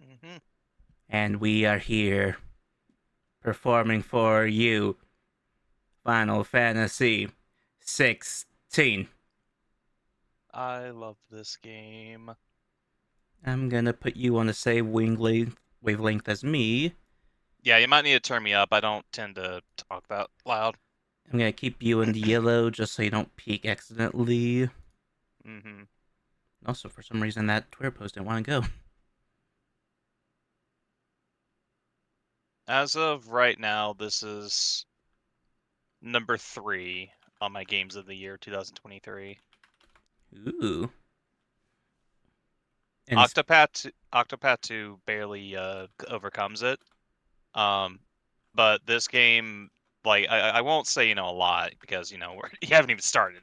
Hmm. And we are here performing for you Final Fantasy 16. I love this game. I'm gonna put you on the same wavelength as me. Yeah, you might need to turn me up. I don't tend to talk that loud. I'm gonna keep you in the yellow just so you don't peek accidentally. Hmm. Also, for some reason, that Twitter post didn't want to go. As of right now, this is number 3 on my games of the year 2023. Ooh. And Octopath 2 barely overcomes it. Um, but this game, like, I won't say a lot because you haven't even started.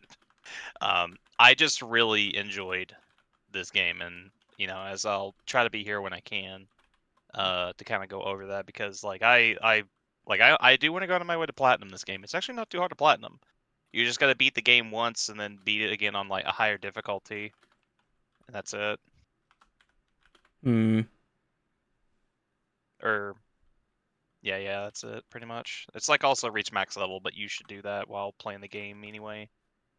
I just really enjoyed this game, and as I'll try to be here when I can, to kind of go over that because I do want to go on my way to platinum this game. It's actually not too hard to platinum. You just got to beat the game once and then beat it again on like a higher difficulty, and that's it. hmm, Or yeah, that's it pretty much. It's like also reach max level, but you should do that while playing the game anyway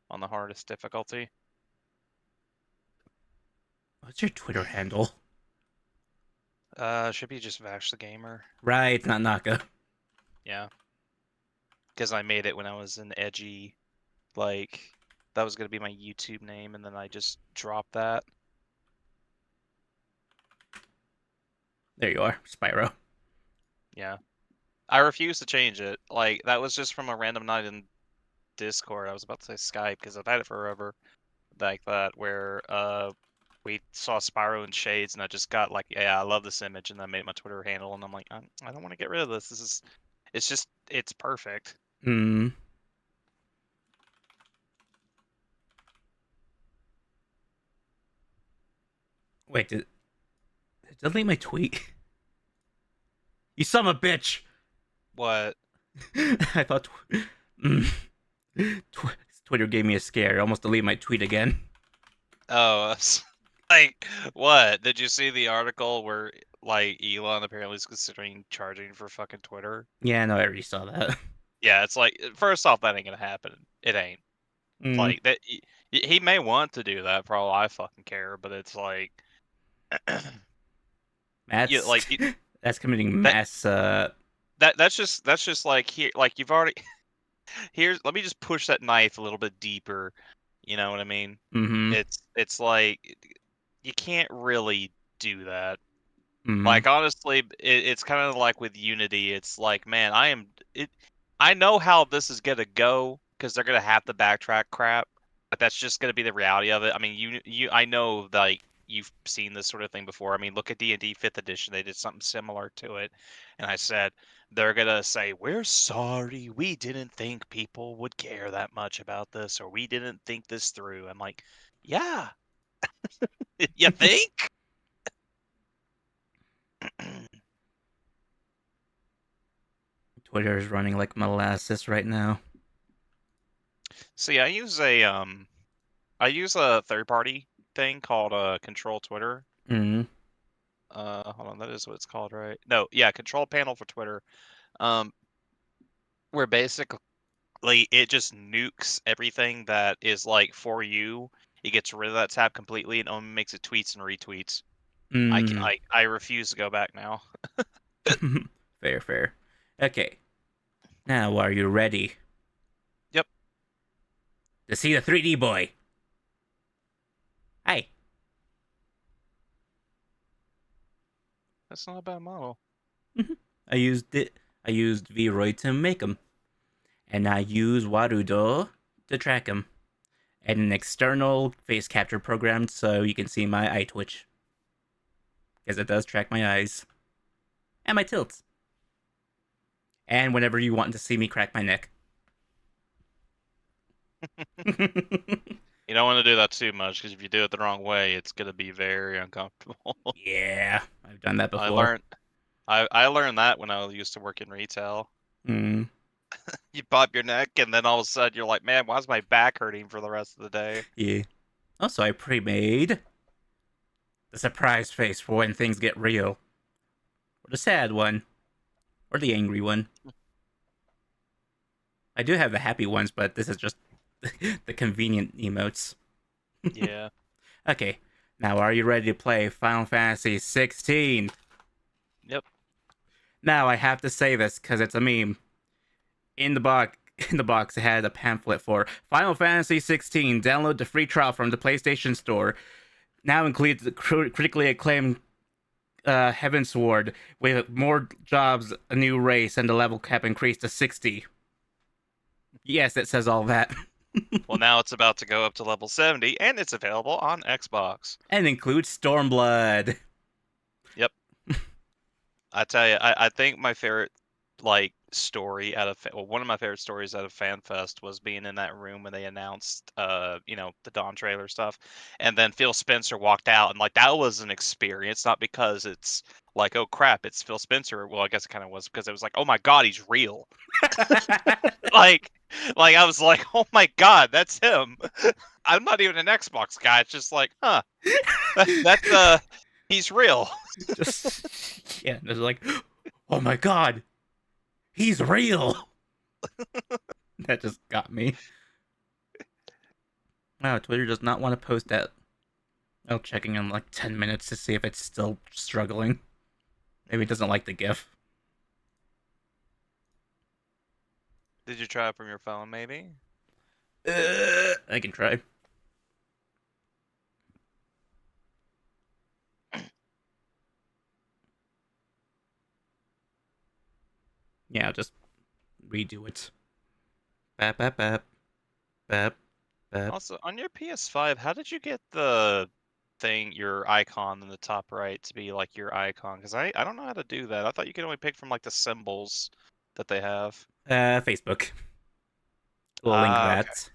on the hardest difficulty. what's your Twitter handle? Should be just Vash the Gamer. Right, not Naka. Yeah, because I made it when I was an edgy, like that was gonna be my YouTube name, and then I just dropped that. There you are, Spyro. Yeah, I refuse to change it. Like that was just from a random night in Discord. I was about to say Skype because I've had it forever, like that, where we saw Spyro and Shades, and I just got like, yeah, I love this image, and I made my Twitter handle, and I'm like, I don't want to get rid of this. It's perfect. Hmm. Wait, did it delete my tweet? You son of a bitch! What? I thought. Mm, Twitter gave me a scare. I almost deleted my tweet again. Oh, like what? Did you see the article where like Elon apparently is considering charging for fucking Twitter? Yeah, no, I already saw that. Yeah, it's like first off, that ain't gonna happen. It ain't. Mm, Like that. He may want to do that for all I fucking care, but it's like, you that's like you, that's committing that mass. that's just like here, like you've already here's let me just push that knife a little bit deeper. You know what I mean? Mm-hmm. It's like you can't really do that. Mm-hmm. Like honestly, it's kind of like with Unity. It's like, man, I am it. I know how this is gonna go because they're gonna have to backtrack crap, but that's just gonna be the reality of it. I mean, I know like you've seen this sort of thing before. I mean, look at D&D Fifth Edition. They did something similar to it, and I said they're gonna say, "We're sorry. We didn't think people would care that much about this, or we didn't think this through." I'm like, yeah, you think? Twitter is running like molasses right now. See, I use a third party thing called Control Twitter. Mm-hmm. Hold on, that is what it's called, right? No, yeah, Control Panel for Twitter. Um, where basically it just nukes everything that is like for you. It gets rid of that tab completely and only makes it tweets and retweets. Mm. I refuse to go back now. Fair, fair. Okay, now are you ready Yep, to see the 3D boy? Hi. that's not a bad model. I used it. I used VRoid to make him, and I use Warudo to track him, and an external face capture program so you can see my eye twitch because it does track my eyes and my tilts, and whenever you want to see me crack my neck. You don't want to do that too much because if you do it the wrong way, it's gonna be very uncomfortable. Yeah, I've done that I before. learned I learned that when I used to work in retail. Mm, You pop your neck, and then all of a sudden you're like, man, why's my back hurting for the rest of the day? yeah. Also, I pre-made the surprise face for when things get real. or the sad one, or the angry one. I do have the happy ones, but this is just the convenient emotes. Yeah. Okay, now are you ready to play Final Fantasy 16? Yep. Now I have to say this because it's a meme. In the box, in the box, it had a pamphlet for Final Fantasy 16. Download the free trial from the PlayStation Store. Now includes the critically acclaimed Heavensward with more jobs, a new race, and the level cap increased to 60. Yes, it says all that. Well, now it's about to go up to level 70, and it's available on Xbox. And includes Stormblood. Yep. I tell you, I think my favorite like story out of one of my favorite stories out of FanFest was being in that room when they announced the Dawn trailer stuff, and then Phil Spencer walked out, and like that was an experience, not because it's like, oh crap, it's Phil Spencer. Well, I guess it kind of was, because it was like, oh my god, he's real. like like I was like, oh my god, that's him. I'm not even an Xbox guy. It's just like, huh, that's he's real. Just yeah, it's like, oh my god, he's real. That just got me. Wow, Twitter does not want to post that. I'll checking in like 10 minutes to see if it's still struggling. Maybe it doesn't like the GIF. Did you try it from your phone, maybe? I can try. Yeah, I'll just redo it. Bap bap bap bap bap. Also, on your PS5, how did you get the thing, your icon in the top right, to be like your icon? Because I don't know how to do that. I thought you could only pick from like the symbols that they have. Facebook. We'll link Ah, okay. that.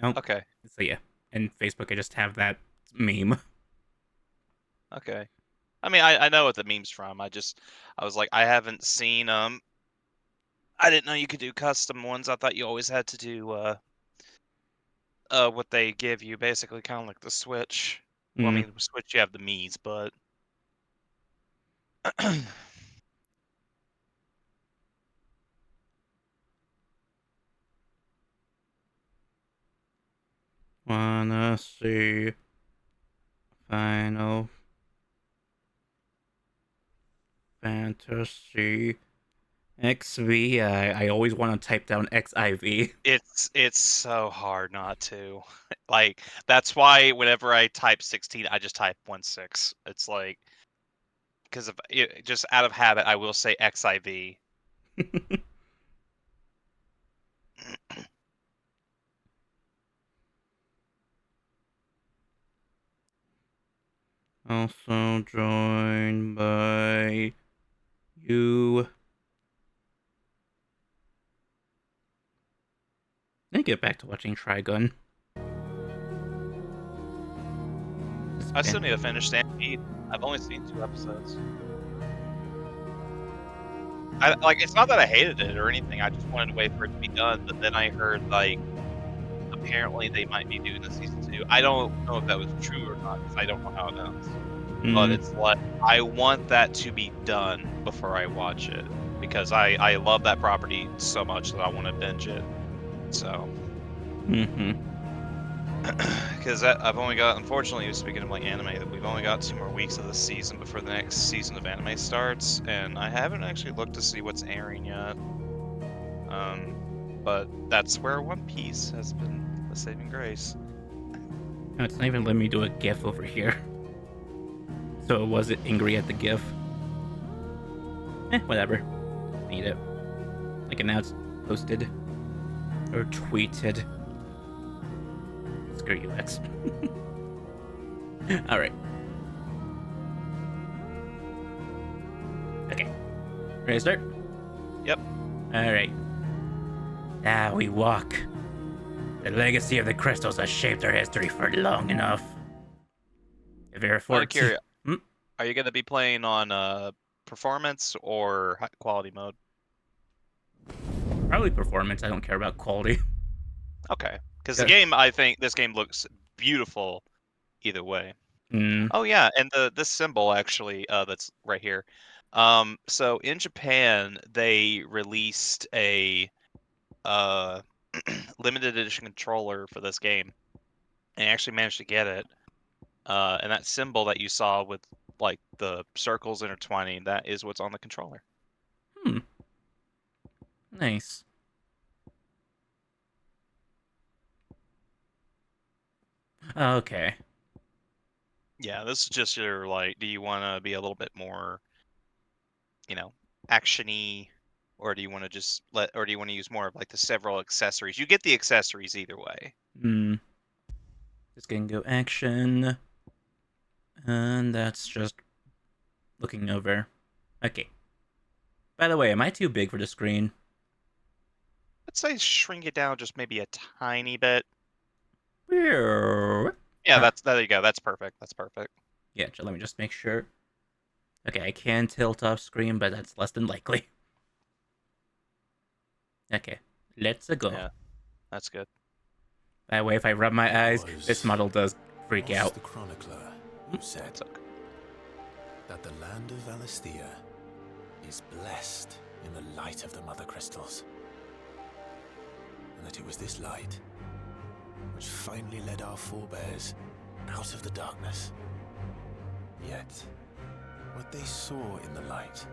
Oh, Okay. so yeah, and Facebook, I just have that meme. Okay. I mean, I know what the meme's from. I was like, I haven't seen I didn't know you could do custom ones. I thought you always had to do what they give you, basically kind of like the Switch. Well, I Mm. mean, the Switch you have the Mii's, but Wanna see Final Fantasy XV? I always want to type down XIV. it's so hard not to. Like, that's why whenever I type 16, I just type 16. It's like, because of just out of habit, I will say XIV. Also joined by you. Let me get back to watching Trigun. I still need to finish Stampede. I've only seen 2 episodes. Like, it's not that I hated it or anything. I just wanted to wait for it to be done. But then I heard, like, apparently they might be doing a season 2. I don't know if that was true or not, because I don't know how it ends. But it's like, I want that to be done before I watch it, because I love that property so much that I want to binge it. So, because I've only got, unfortunately, speaking of like anime, we've only got 2 more weeks of this season before the next season of anime starts, and I haven't actually looked to see what's airing yet. But that's where One Piece has been the saving grace. No, it's not even letting me do a GIF over here. So it wasn't angry at the GIF. Whatever. Need it. Like, now it's posted. Or tweeted. Screw you, X. Alright. Okay. Ready to start? Yep. Alright. Now we walk. The legacy of the crystals has shaped our history for long enough. If you're 14... Are you going to be playing on performance or high quality mode? Probably performance. I don't care about quality. Okay. Because the game, I think this game looks beautiful either way. Mm. Oh yeah, and this symbol actually that's right here. So in Japan, they released a uh limited edition controller for this game, and I actually managed to get it. And that symbol that you saw with like the circles intertwining, that is what's on the controller. Hmm. Nice. Okay. Yeah, this is just your like, do you want to be a little bit more, you know, actiony, or do you want to just or do you want to use more of like the several accessories? You get the accessories either way. Hmm. Just gonna go action. And that's just looking over. Okay. By the way, am I too big for the screen? Let's say shrink it down just maybe a tiny bit. Yeah, Yeah, that's there you go. That's perfect. That's perfect. let me just make sure. Okay, I can tilt off screen, but that's less than likely. Okay, let's go. Yeah, that's good. That way, if I rub my eyes, this model does freak Ross out. the Chronicler who said It's okay. that the land of Valisthea is blessed in the light of the Mother Crystals, and that it was this light which finally led our forebears out of the darkness. Yet, what they saw in the light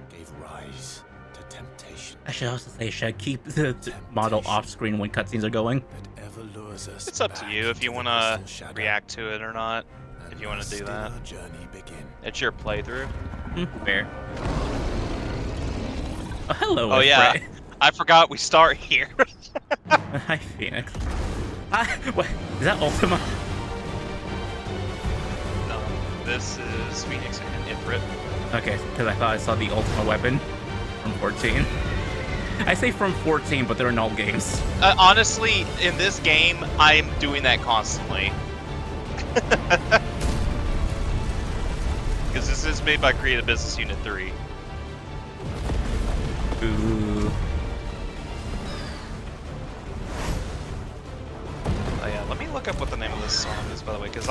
gave rise to temptation. I should also say, should I keep the model off screen when cutscenes are going? That ever lures us It's up to back you if you into want the to crystal shadow, react to it or not. and If you want to do thus that, did our journey begin. it's your playthrough. Fair. Oh, hello, Oh yeah, Ifrit. I forgot we start here. Hi, Phoenix. What? Is that Ultima? No, this is Phoenix and Ifrit. Okay, because I thought I saw the Ultima weapon from 14. I say from 14, but they're in all games. Honestly, in this game, I'm doing that constantly. Because this is made by Creative Business Unit 3. Ooh. Oh yeah, let me look up what the name of this song is, by the way, because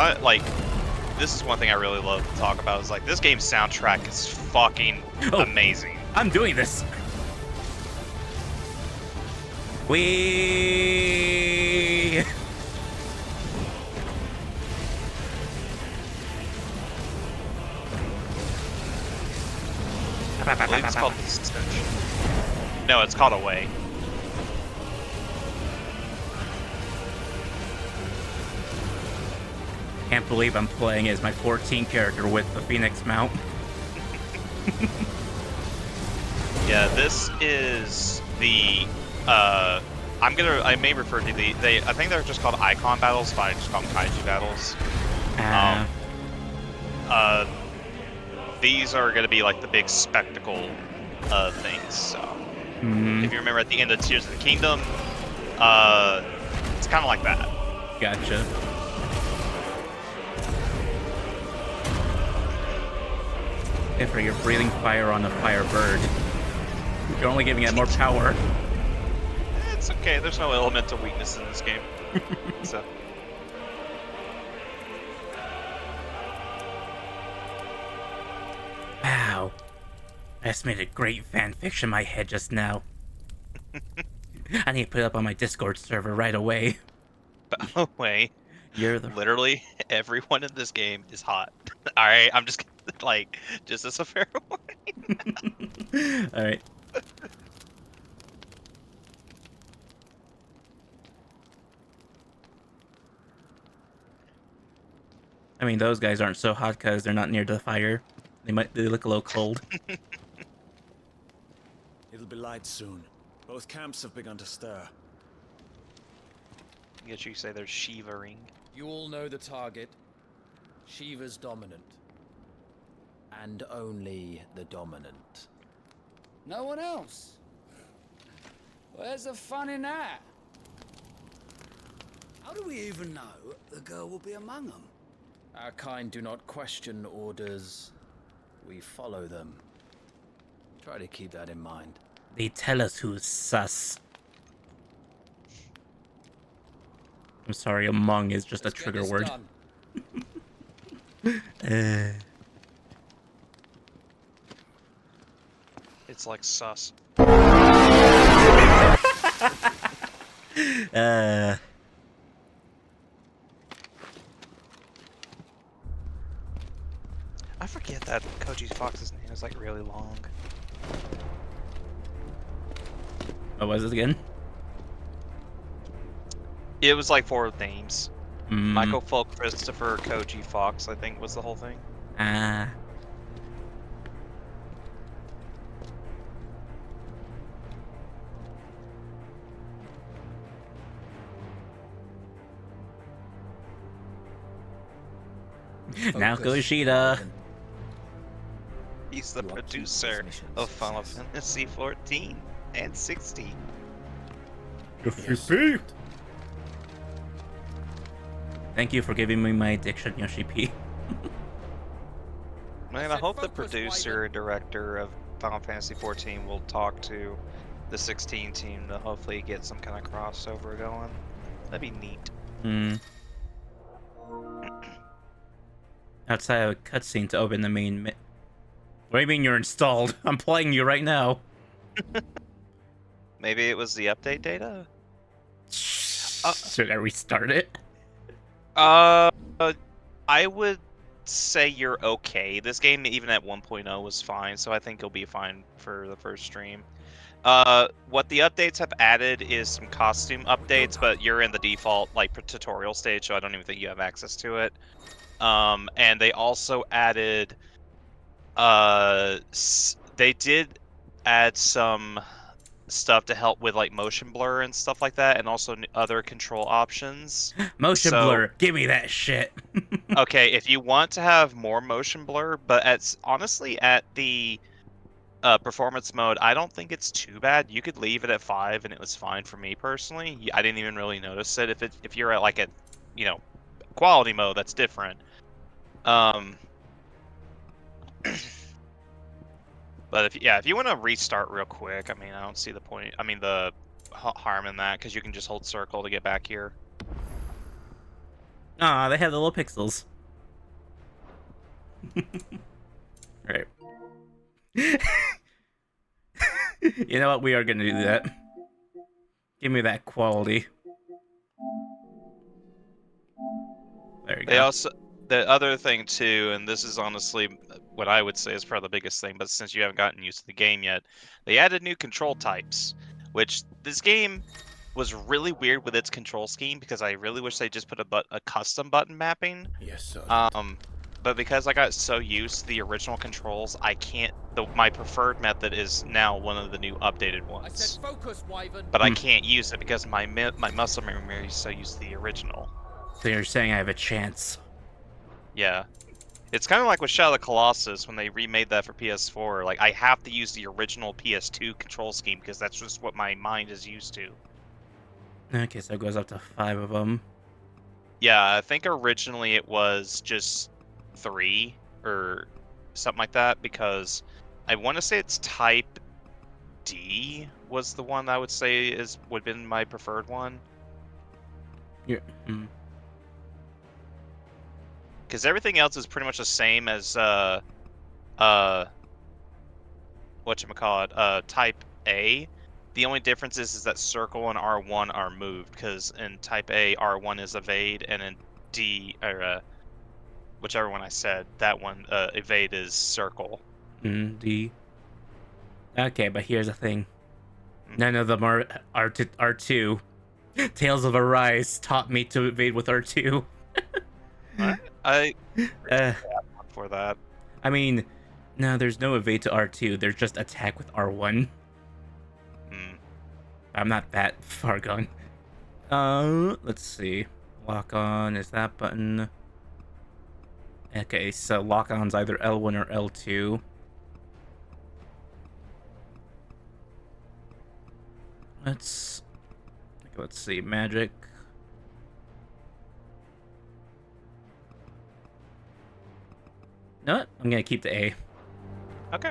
this is one thing I really love to talk about, is like, this game's soundtrack is fucking amazing. I'm doing this. We. I believe it's called Ascension. No, it's called Away. Can't believe I'm playing as my 14 character with the Phoenix mount. Yeah, this is the I may refer to I think they're just called icon battles, but I just call them kaiju battles. These are gonna be like the big spectacle things. So if you remember at the end of Tears of the Kingdom, it's kind of like that. Gotcha. Ifrit, you're breathing fire on a fire bird. You're only giving it more power. It's okay. There's no elemental weakness in this game. So. Wow. I just made a great fan fiction in my head just now. I need to put it up on my Discord server right away. By the way, You're the literally everyone in this game is hot. All right, I'm just like, just as a fair warning. All right. I mean, those guys aren't so hot because they're not near the fire. They look a little cold. It'll be light soon. Both camps have begun to stir. I guess you could say there's Shiva-ring. You all know the target. Shiva's dominant. And only the dominant. No one else? Where's the fun in that? How do we even know the girl will be among them? Our kind do not question orders. We follow them. Try to keep that in mind. They tell us who's sus. I'm sorry, among is just Let's a get trigger this word. done. It's like sus. I forget that Koji Fox's name is like really long. What was it again? It was like 4 names. Mm. Michael Folk, Christopher, Koji Fox, I think was the whole thing. Ah. Now Focus, Kushida. Ivan. He's the You upkeep producer this mission of Final success. Fantasy 14 and 16. Yes. Thank you for giving me my addiction, Yoshi P. Man, I hope the producer and director of Final Fantasy 14 will talk to the 16 team to hopefully get some kind of crossover going. That'd be neat. Hmm. Outside of a cutscene to open the main. What do you mean you're installed? I'm playing you right now. Maybe it was the update data? Should I restart it? I would say you're okay. This game, even at 1.0, was fine, so I think you'll be fine for the first stream. What the updates have added is some costume updates, but you're in the default like tutorial stage, so I don't even think you have access to it. And they also added, they did add some stuff to help with like motion blur and stuff like that, and also other control options. Motion blur. Give me that shit. Okay, if you want to have more motion blur, but honestly at the performance mode, I don't think it's too bad. You could leave it at 5 and it was fine for me personally. I didn't even really notice it. If you're at like a, quality mode, that's different. But if you want to restart real quick, I mean, I don't see the point. I mean, the harm in that, because you can just hold circle to get back here. Ah, they have the little pixels. Right. You know what? We are gonna do that. Give me that quality. There you go. The other thing too, and this is honestly what I would say is probably the biggest thing, but since you haven't gotten used to the game yet, they added new control types, which this game was really weird with its control scheme, because I really wish they just put a custom button mapping. Yes, sir. But because I got so used to the original controls, I can't. My preferred method is now one of the new updated I ones. said focus, Wyvern. But I can't use it because my muscle memory is so used to the original. So you're saying I have a chance? Yeah. It's kind of like with Shadow of the Colossus when they remade that for PS4. Like, I have to use the original PS2 control scheme because that's just what my mind is used to. Okay, so it goes up to 5 of them. Yeah, I think originally it was just 3 or something like that, because I want to say it's Type D was the one I would say would have been my preferred one. Yeah. Because everything else is pretty much the same as whatchamacallit, Type A. The only difference is that circle and R1 are moved, because in Type A, R1 is evade, and in D, or whichever one I said, that one, evade is circle. D. Okay, but here's the thing. None of them are R2. Tales of Arise taught me to evade with R2. I for that. I mean, no, there's no evade to R2. There's just attack with R1. I'm not that far gone. Let's see. Lock on is that button. Okay, so lock on's either L1 or L2. Let's see, magic. No, I'm gonna keep the A. Okay.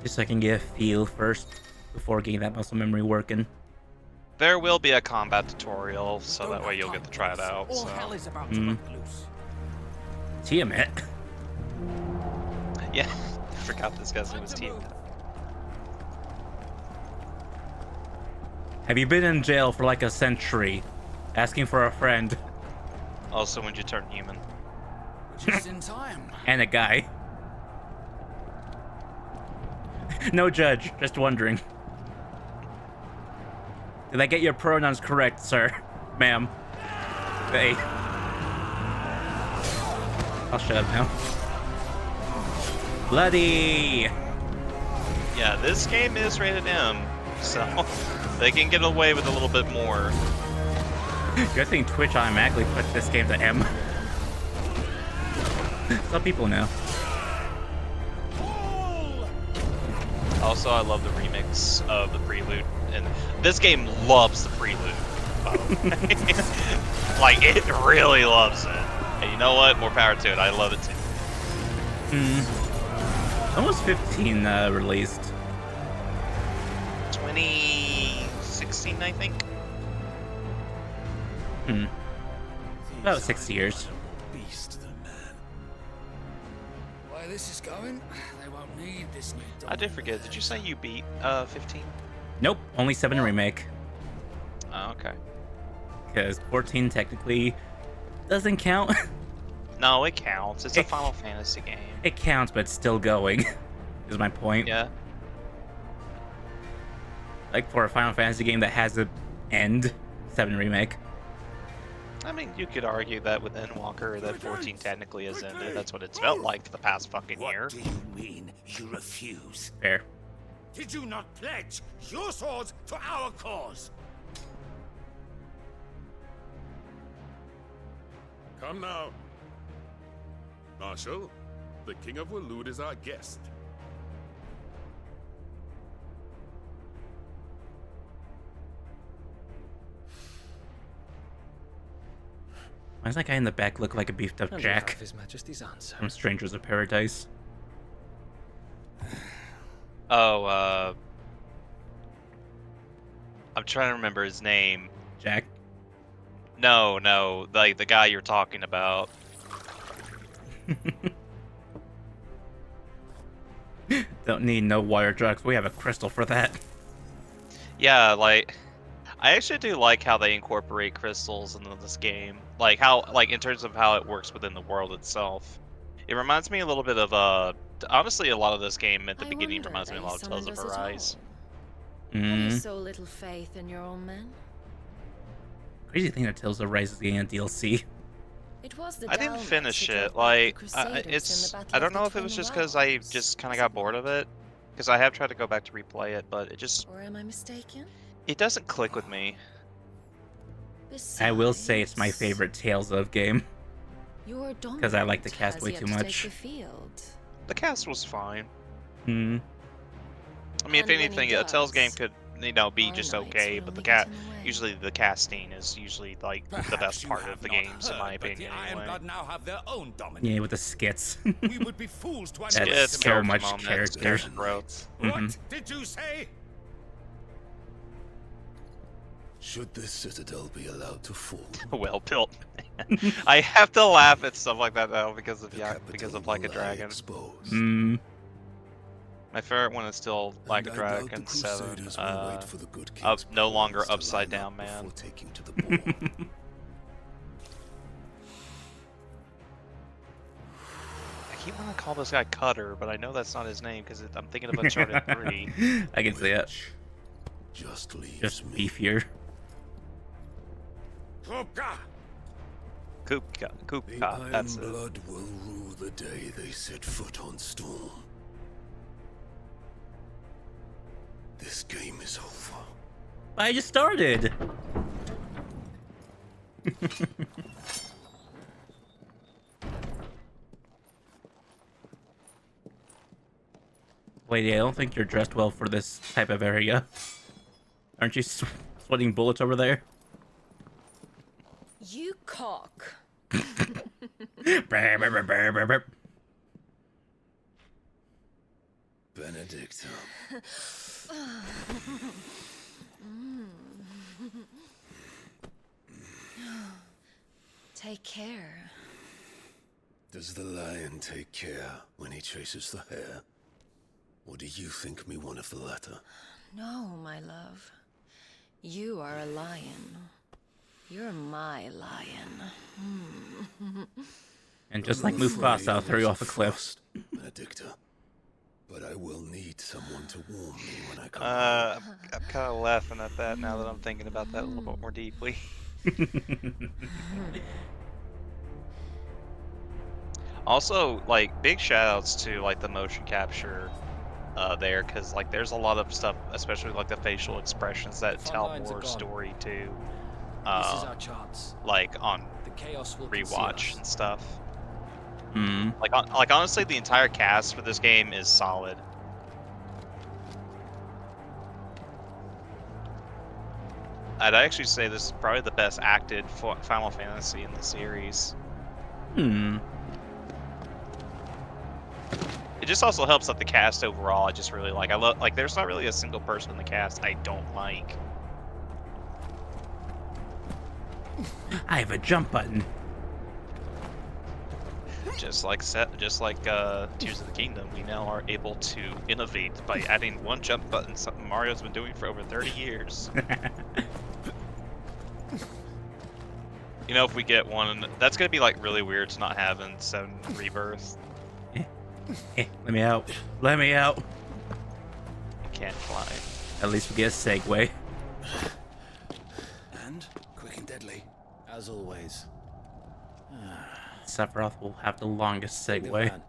Just so I can get a feel first before getting that muscle memory working. There will be a combat tutorial, so that way you'll get to try it out. All So. hell is about to break loose. Tiamat. Yeah, I forgot this guy's name was Team. Have you been in jail for like a century? Asking for a friend. Also, when you turn human. Just in time. And a guy. No judge, just wondering. Did I get your pronouns correct, sir? Ma'am. They. I'll shut up now. Bloody! Yeah, this game is rated M, so they can get away with a little bit more. Good thing Twitch automatically put this game to M. Some people know. Also, I love the remix of the prelude, and this game loves the prelude. By the way. Like, it really loves it. And you know what? More power to it. I love it too. Almost 15 released. 2016, I think. About 6 years. Beast, the man. Why this is going, they won't need this new dog. I did forget. Did you say you beat 15? Nope, only 7 remake. Oh, okay. Because 14 technically doesn't count. No, it counts. It's a Final Fantasy game. It counts, but it's still going. Is my point. Yeah. Like for a Final Fantasy game that has an end, 7 remake. I mean, you could argue that with Endwalker that 14 technically has ended. That's what it's felt like for the past fucking year. What do you mean you refuse? Fair. Did you not pledge your swords to our cause? Come now. Marshal, the King of Waloed is our guest. Why does that guy in the back look like a beefed up Jack His Majesty's answer. from Strangers of Paradise? Oh, I'm trying to remember his name. Jack? No, like the guy you're talking about. Don't need no wire drugs. We have a crystal for that. Yeah, like I actually do like how they incorporate crystals into this game. Like how, like in terms of how it works within the world itself. It reminds me a little bit of honestly, a lot of this game at the beginning reminds me a lot of Tales of Arise. Have you so little faith in your own men? Crazy thing that Tales of Arise is getting a DLC. It was the I didn't Dalmats finish who it. drove back Like, the Crusaders in the it's. Battle I don't of the know if it was just because I Twin just kind of Wells. got bored of it. Because I have tried to go back to replay it, but it just. Or am I mistaken? It doesn't click with me. I will say it's my Besides, favorite Tales of game. your 'Cause I like the dominant cast has way yet too to take much. the field. The cast was fine. Hmm. I mean, if And when he anything, a Tales game does, could, be our just knights okay, will but the only get in the way. usually the casting is usually like the Perhaps best you part have of the not games, in my heard, but opinion. The Anyway. Ironblood now have their own dominant. Yeah, with the skits. We would be fools to That's underestimate so character much moments, character. character growth. What did you say? Should this citadel be allowed to fall? Well built. I have to laugh at stuff like that though because of the because capital of Like a will lie Dragon. exposed. Hmm. My favorite one is still Like a And I doubt Dragon the 7. Crusaders will wait for the good Up, king's no longer plans to upside line down up man. before taking to the board. I keep wanting to call this guy Cutter, but I know that's not his name because I'm thinking of Uncharted 3. I can see it. Which just leaves Just me. beefier. Kupka! Kupka, The Kupka, that's it. Ironblood will rule the day they set foot on Storm. This game is over. I just started. Lady, I don't think you're dressed well for this type of area. Aren't you sweating bullets over there? You cock. Benedictum. Take care. Does the lion take care when he chases the hare? Or do you think me one of the latter? No, my love. You are a lion. You're my lion. And just like Mufasa, I'll throw you off a cliff. Frost, Benedicta. But I will need someone to warm me when I come home. I'm kind of laughing at that now that I'm thinking about that a little bit more deeply. Also, like, big shout outs to like the motion capture there, because like there's a lot of stuff, especially like the facial expressions that Front tell lines are more gone. story too. This is our chance. Like on The chaos will conceal rewatch us. and stuff. Hmm. Like honestly, the entire cast for this game is solid. I'd actually say this is probably the best acted Final Fantasy in the series. Hmm. It just also helps that the cast overall, I just really like. I love, like, there's not really a single person in the cast I don't like. I have a jump button. Just like Tears of the Kingdom, we now are able to innovate by adding one jump button, something Mario's been doing for over 30 years. You know, if we get one, that's gonna be like really weird to not have in 7 Rebirth. Let me out. Let me out. You can't fly. At least we get a segue. And quick and deadly, as always. Sephiroth will have the longest Take the segue. van.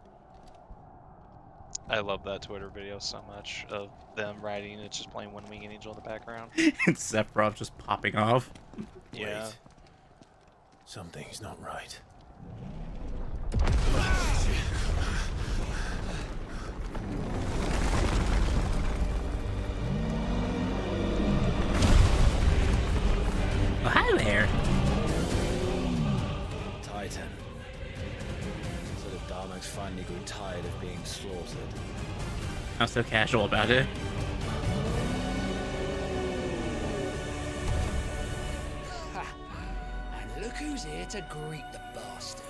I love that Twitter video so much of them riding. It's just playing One Winged Angel in the background. And Sephiroth just popping off. Yeah. Wait. Something's not right. Oh, hi there. Titan. So the Darmaks finally grew tired of being slaughtered. I'm so casual about it. And look who's here to greet the bastard.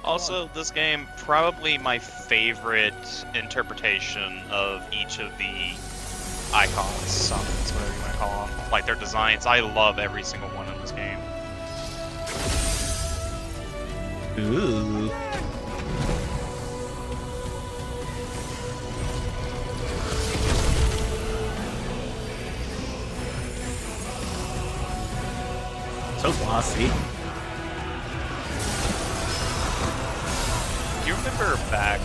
Also, this game, probably my favorite interpretation of each of the icons, summons, whatever you want to call them. Like their designs, I love every single one in this game. Ooh. So glossy. Do you remember back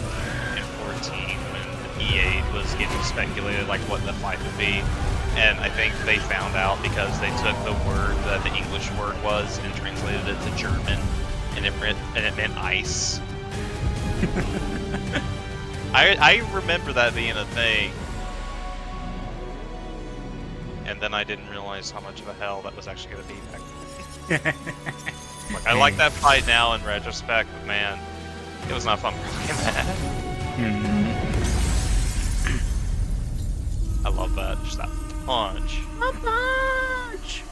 in 14 when EA was getting speculated like what the fight would be? And I think they found out because they took the word that the English word was and translated it to German, and it meant ice. I remember that being a thing, and then I didn't realize how much of a hell that was actually going to be back then. Like, I like that fight now in retrospect, but man, it was not fun playing that. I love that, just that punch. A punch!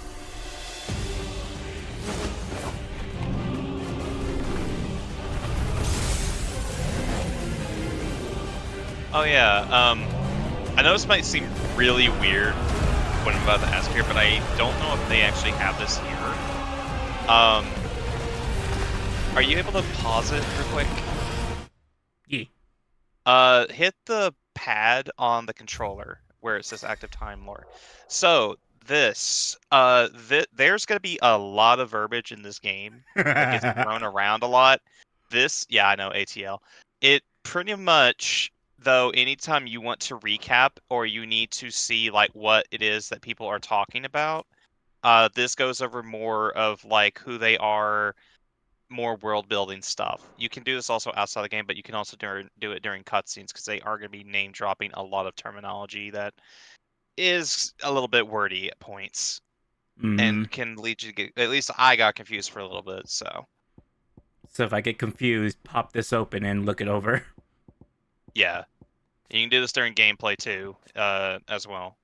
Oh yeah, I know this might seem really weird what I'm about to ask here, but I don't know if they actually have this here. Are you able to pause it real quick? Yeah. Hit the pad on the controller where it says active time lore. So there's gonna be a lot of verbiage in this game that gets thrown around a lot. Yeah, I know, ATL. It pretty much, though, anytime you want to recap or you need to see like what it is that people are talking about, this goes over more of like who they are, more world building stuff. You can do this also outside the game, but you can also do it during cutscenes because they are going to be name dropping a lot of terminology that is a little bit wordy at points and can lead you to get, at least I got confused for a little bit. So if I get confused, pop this open and look it over. yeah, you can do this during gameplay too, as well.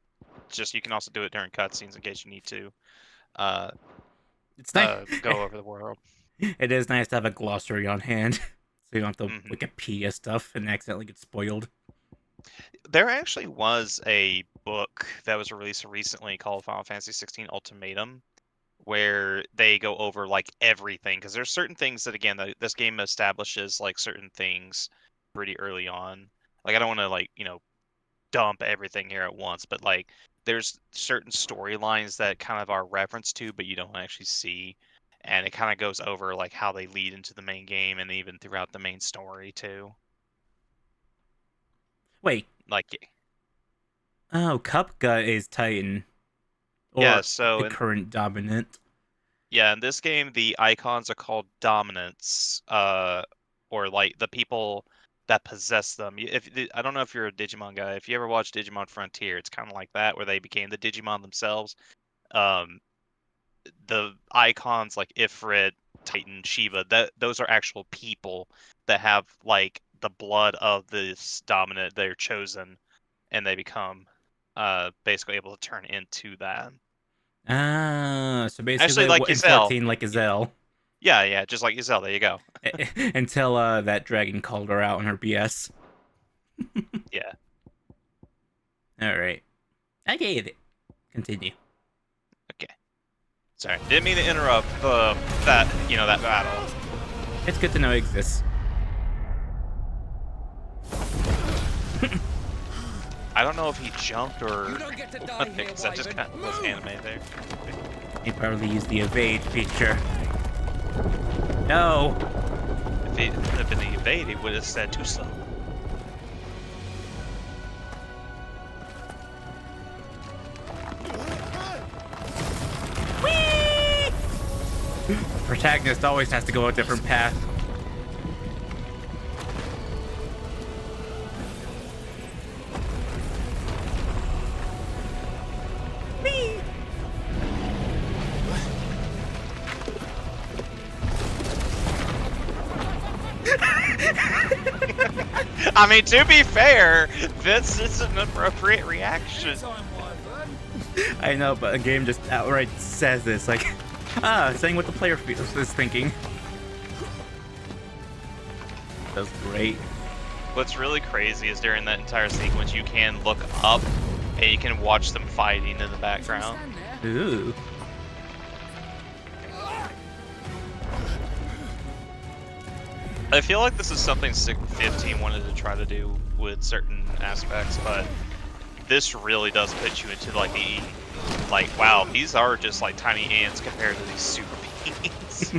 Just you can also do it during cutscenes in case you need to. It's nice. go over the world. It is nice to have a glossary on hand, so you don't have to Mhm. Wikipedia stuff and accidentally get spoiled. There actually was a book that was released recently called Final Fantasy 16 Ultimatum, where they go over like everything, because there's certain things that again this game establishes like certain things pretty early on. Like I don't want to like dump everything here at once, but like there's certain storylines that kind of are referenced to, but you don't actually see, and it kind of goes over like how they lead into the main game and even throughout the main story too. Wait, Like oh, Kupka is Titan, yeah, or so the current dominant. yeah, in this game, the icons are called dominants, or like the people that possess them. If I don't know if you're a Digimon guy, if you ever watched Digimon Frontier, it's kind of like that, where they became the Digimon themselves. Um, the icons like Ifrit, Titan, Shiva, that those are actual people that have like the blood of this dominant. They're chosen, and they become basically able to turn into that. Ah, so Actually, basically, like in Giselle. 14, like Gazelle, Yeah, just like Giselle. There you go. until that dragon called her out on her BS. Yeah. All right, I get it. Continue. Okay. Sorry, didn't mean to interrupt that battle. It's good to know it exists. I don't know if he jumped or You don't get to die what, here, because that just Wyvern. kind of was anime there. He probably used the evade feature. No. If he had been the evade, he would have said too slow. Protagonist always has to go a different path. I mean, to be fair, this is an appropriate reaction. Time, Wyvern. I know, but a game just outright says this, like, saying what the player is thinking. That's great. What's really crazy is during that entire sequence, you can look up and you can watch them fighting in the background. Stand there. Ooh. I feel like this is something 15 wanted to try to do with certain aspects, but this really does put you into like the wow, these are just like tiny ants compared to these super beings.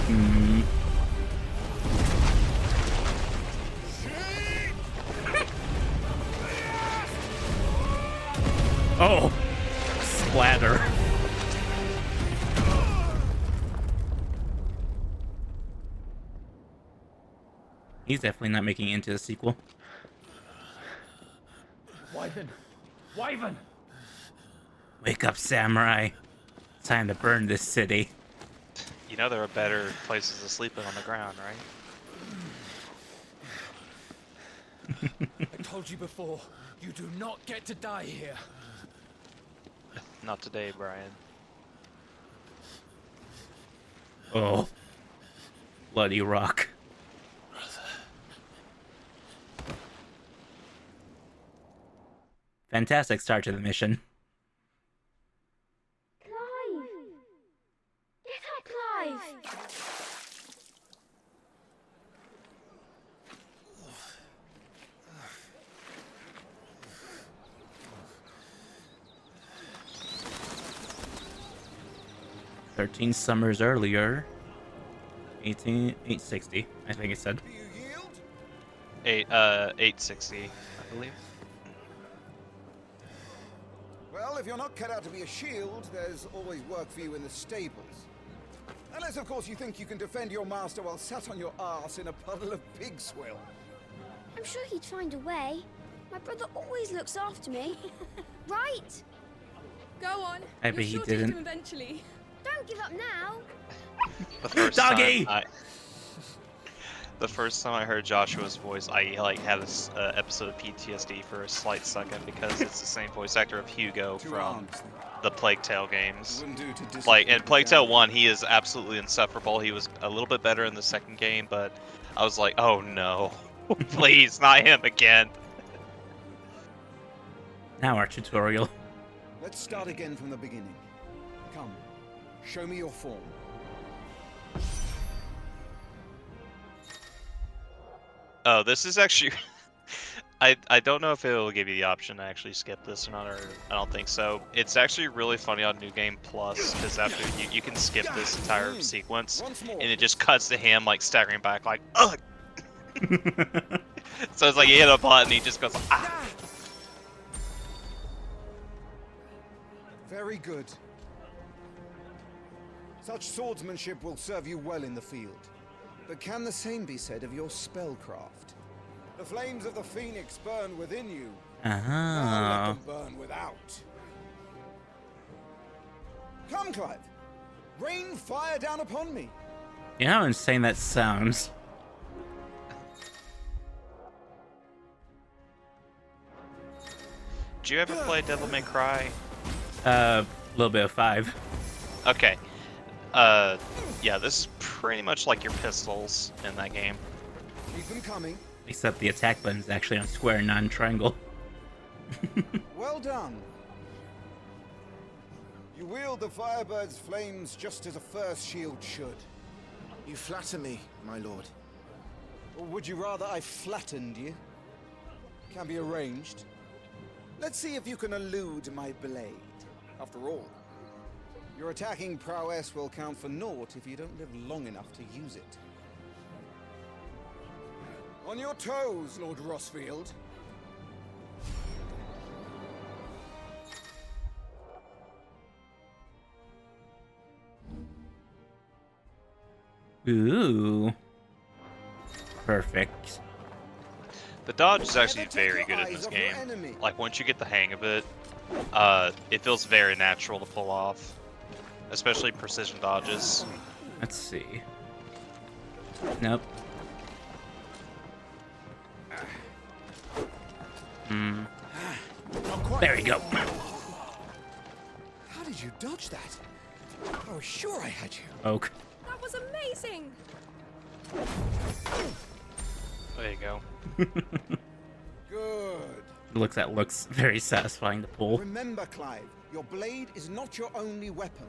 Mm. Oh, splatter. He's definitely not making it into the sequel. Wyvern. Wyvern. Wake up, samurai. It's time to burn this city. You know there are better places to sleep on the ground, right? I told you before, you do not get to die here. Not today, Brian. Oh. Bloody rock. Fantastic start to the mission. Clive! Get up, Clive! 13 summers earlier. 860, I think it said. Do you yield? 860, I believe. Well, if you're not cut out to be a shield, there's always work for you in the stables. Unless, of course, you think you can defend your master while sat on your arse in a puddle of pig swill. I'm sure he'd find a way. My brother always looks after me. Right? Go on. I bet he didn't. Eventually. Don't give up now. The first Doggy! the first time I heard Joshua's voice, I like had this episode of PTSD for a slight second because it's the same voice actor of Hugo from the Plague Tale games. Wouldn't do to disappoint Like in the Plague Tale gang. 1, he is absolutely insufferable. He was a little bit better in the second game, but I was like, oh no, please, not him again. Now our tutorial. Let's start again from the beginning. Come, show me your form. Oh, this is actually. I don't know if it'll give you the option to actually skip this or not, or I don't think so. It's actually really funny on New Game Plus, because after you can skip this entire sequence, and it just cuts to him like staggering back like, ugh! So it's like you hit a button, he just goes, ah! Very good. Such swordsmanship will serve you well in the field. But can the same be said of your spellcraft? The flames of the phoenix burn within you. Now let them burn without. Come, Clive. Rain fire down upon me. You know how insane that sounds. Did you ever play Devil May Cry? A little bit of 5. Okay. Yeah, this is pretty much like your pistols in that game. Keep them coming. Except the attack button is actually on square, not on triangle. Well done. You wield the Firebird's flames just as a first shield should. You flatter me, my lord. Or would you rather I flattened you? Can be arranged. Let's see if you can elude my blade. After all, your attacking prowess will count for naught if you don't live long enough to use it. On your toes, Lord Rossfield. Ooh. Perfect. The dodge is actually very good in this game. Like once you get the hang of it, it feels very natural to pull off, especially precision dodges. Let's see. Nope. There we go. How did you dodge that? I was sure I had you. Oak. That was amazing. There you go. Good. That looks very satisfying to pull. Remember, Clive, your blade is not your only weapon.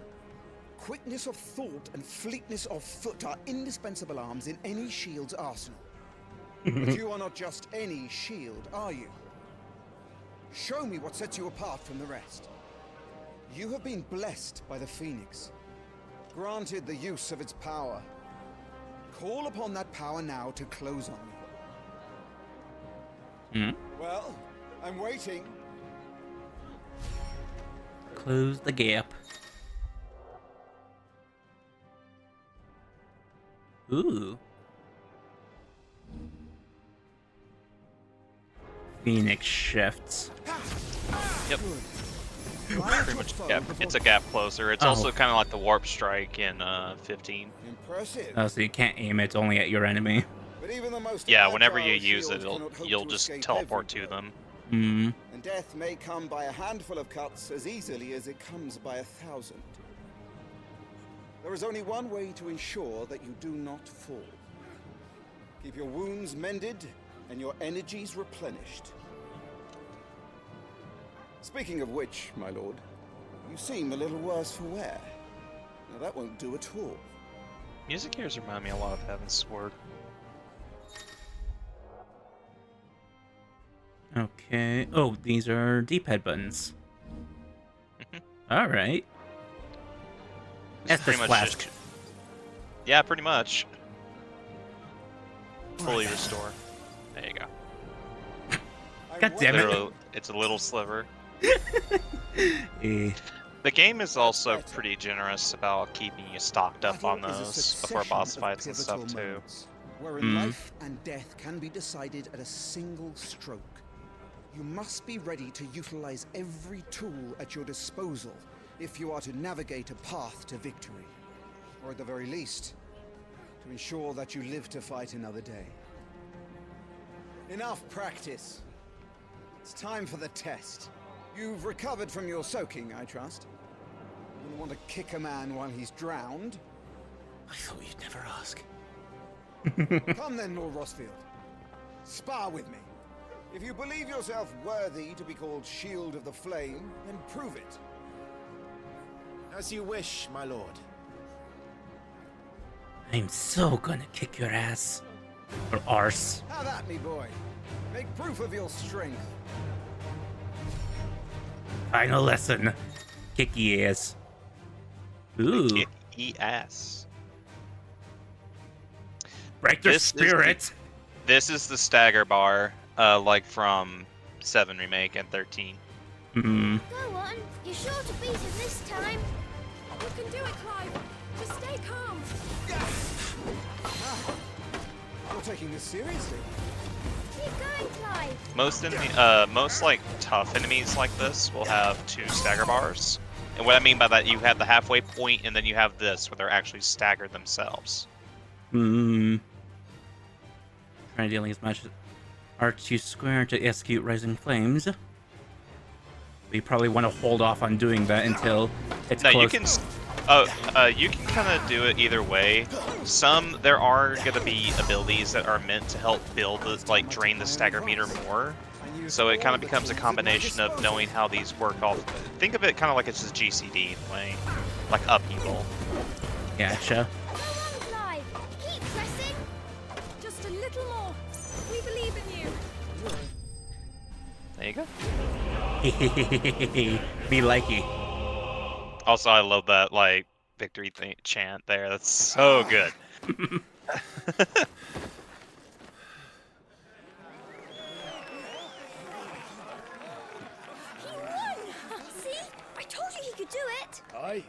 Quickness of thought and fleetness of foot are indispensable arms in any shield's arsenal. But you are not just any shield, are you? Show me what sets you apart from the rest. You have been blessed by the Phoenix, granted the use of its power. Call upon that power now to close on me. Well, I'm waiting. Close the gap. Ooh. Phoenix shifts. Yep. Pretty much a gap. It's a gap closer. It's also kind of like the warp strike in 15. Impressive. Oh, so you can't aim it, it's only at your enemy. But even the most Yeah, whenever you agile use it, shield cannot hope you'll to just escape teleport every to them. Hmm. And death may come by a handful of cuts as easily as it comes by 1,000. There is only one way to ensure that you do not fall. Keep your wounds mended and your energies replenished. Speaking of which, my lord, you seem a little worse for wear. Now that won't do at all. Music here remind me a lot of Heaven's Sword. Okay. Oh, these are D-pad buttons. Alright. That's the flask. Just, yeah, pretty much. Fully restore. There you go. God damn it. It's a little sliver. Eh. The game is also pretty generous about keeping you stocked up on Battle is a those before boss succession of fights and stuff pivotal too. moments, wherein life and death can be decided at a single stroke. You must be ready to utilize every tool at your disposal if you are to navigate a path to victory, or at the very least, to ensure that you live to fight another day. Enough practice. It's time for the test. You've recovered from your soaking, I trust. Wouldn't want to kick a man while he's drowned. I thought you'd never ask. Come then, Lord Rosfield. Spar with me. If you believe yourself worthy to be called Shield of the Flame, then prove it. As you wish, my lord. I'm so gonna kick your ass. Or arse. How that, me boy? Make proof of your strength. Final lesson. Kicky ass. Ooh. Kicky ass. Break their spirit. This is the stagger bar, like from 7 Remake and 13. Mm-hmm. Go on. You're sure to beat him this time. You can do it, Clive. Just stay calm. You're taking this seriously. Keep going, Clive. Most like tough enemies like this will have 2 stagger bars. And what I mean by that, you have the halfway point, and then you have this where they're actually staggered themselves. Hmm. Trying dealing as much R2 square to execute Rising Flames. We probably want to hold off on doing that until it's No, close. you can kind of do it either way. There are gonna be abilities that are meant to help build like drain the stagger meter more. So it kind of becomes a combination of knowing how these work off. Think of it kind of like it's just GCD in a way, like upheaval. Gotcha. Go on, Clive. Keep pressing. Just a little more. We believe in you. There you go. Me likey. Also, I love that like victory chant there. That's so good. He won! See? I told you he could do it. Aye.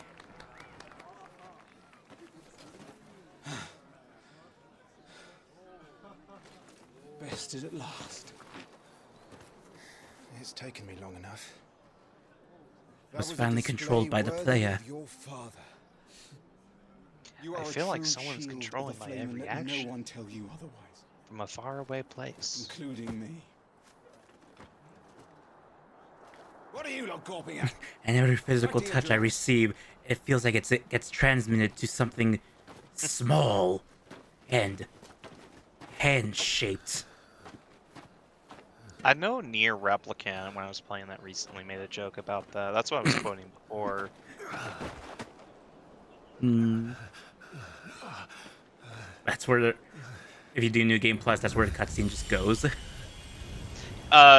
Bested at last. It's taken me long enough. That Was a finally display controlled by the worthy player. of your father. You I are a feel like true someone's shield of controlling the my flame, every and let action. No one tell you otherwise, From a faraway place. including me. What are you lot gawping at? And every physical Back to your touch I drills. receive, it feels like it gets transmitted to something small and hand-shaped. I know Near Replicant, when I was playing that recently, made a joke about that. That's what I was quoting before. Hmm. That's where if you do New Game Plus, that's where the cutscene just goes.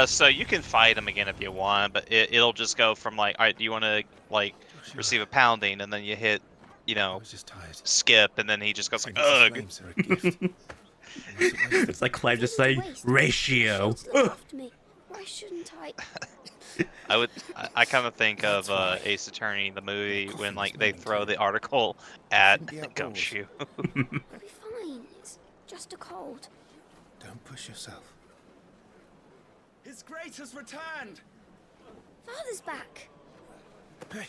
So you can fight him again if you want, but it'll just go from like, all right, do you want to like receive a pounding, and then you hit, I was just tired. skip, and then he just goes like, Sigils of ugh. Flames are a gift. It's like Clive just saying, ratio. Shield's look after me. Why shouldn't I? I kind of think of Ace Attorney, the movie, when like they throw the article at Shouldn't be outdoors. Gumshoe. I'll be fine. It's just a cold. Don't push yourself. His Grace has returned. Father's back. Hey,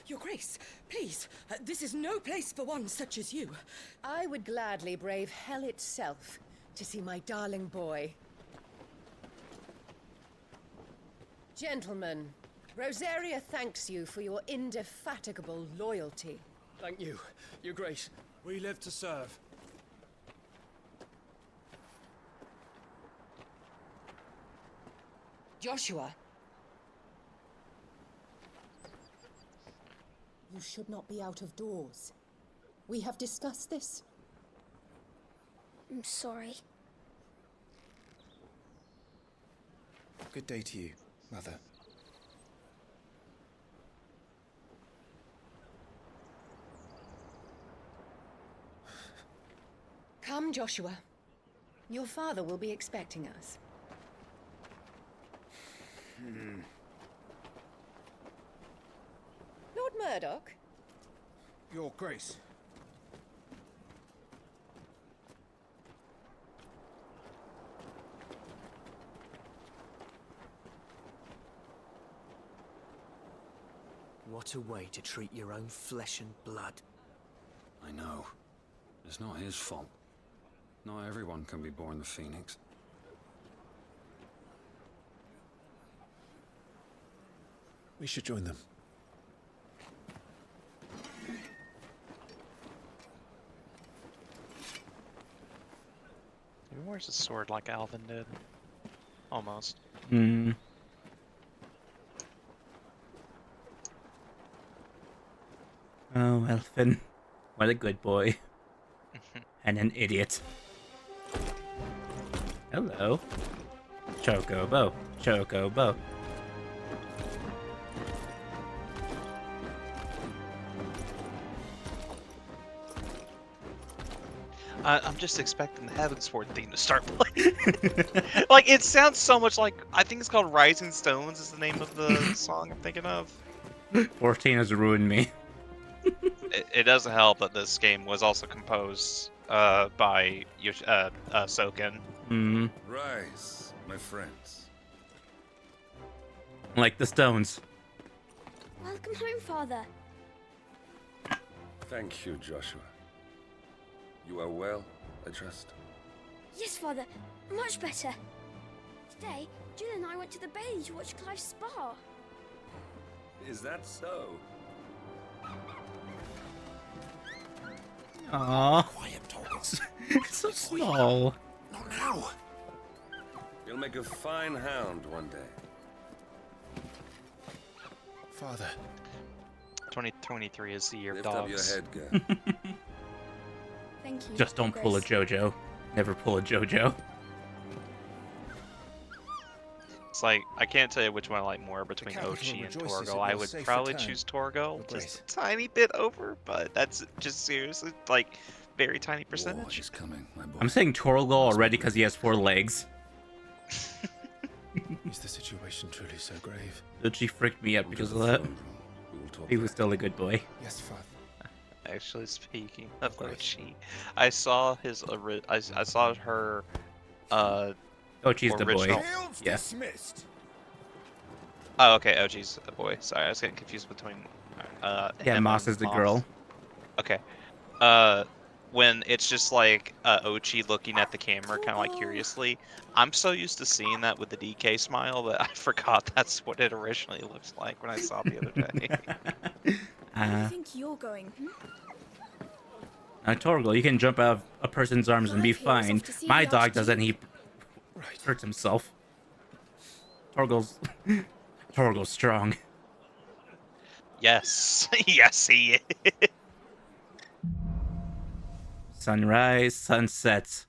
Your Grace, please. This is no place for one such as you. I would gladly brave hell itself to see my darling boy. Gentlemen, Rosaria thanks you for your indefatigable loyalty. Thank you, Your Grace. We live to serve. Joshua. You should not be out of doors. We have discussed this. I'm sorry. good day to you, Mother. Come, Joshua. Your father will be expecting us. Lord Murdoch? Your Grace. What a way to treat your own flesh and blood. I know. It's not his fault. Not everyone can be born the Phoenix. We should join them. He wears a sword like Alvin did. Almost. Hmm. Oh, Elfin. What a good boy. And an idiot. Hello. Chocobo. Chocobo. I'm just expecting the Heavensward theme to start playing. Like, it sounds so much like, I think it's called Rising Stones is the name of the song I'm thinking of. 14 has ruined me. It doesn't help that this game was also composed by Soken. Hmm. Rise, my friends. Like the Stones. Welcome home, Father. Thank you, Joshua. You are well, I trust. Yes, Father. Much better. Today, Jill and I went to the Bailey to watch Clive's spa. Is that so? Aww. Quiet, Torgos. It's so small. Not now. You'll make a fine hound one day. Father. 2023 is the year of Lift up your dogs. head, girl. Thank you. Just don't pull a JoJo. Never pull a JoJo. It's like, I can't tell you which one I like more between capital Ochi and rejoices Torgo. in I your would safe probably return, choose Torgo, Your just Grace. a tiny bit over, but that's just seriously, like, very tiny War percentage. is coming, my boy. I'm saying Torgal already because he has 4 legs. Is the situation truly so grave? Uchi freaked me out Come to because the of that. throne room. We will talk He was there. still a good boy. Yes, Father. Actually, speaking of Grace. Ochi, I saw I saw her, Uchi's the boy. Original. Fields Yeah. dismissed. oh, okay, Ochi's a boy. Sorry, I was getting confused between, Yeah, him Moss and is the Moss. girl. Okay. When it's just like Ochi looking at the camera kind of like curiously, I'm so used to seeing that with the DK smile that I forgot that's what it originally looks like when I saw it the other day. Where do you think you're going? Torgal, you can jump out of a person's arms and be Clive here is fine. off to see My the dog doesn't. Archduke. He hurts himself. Torgal's strong. Yes, yes, he is. Sunrise, sunsets.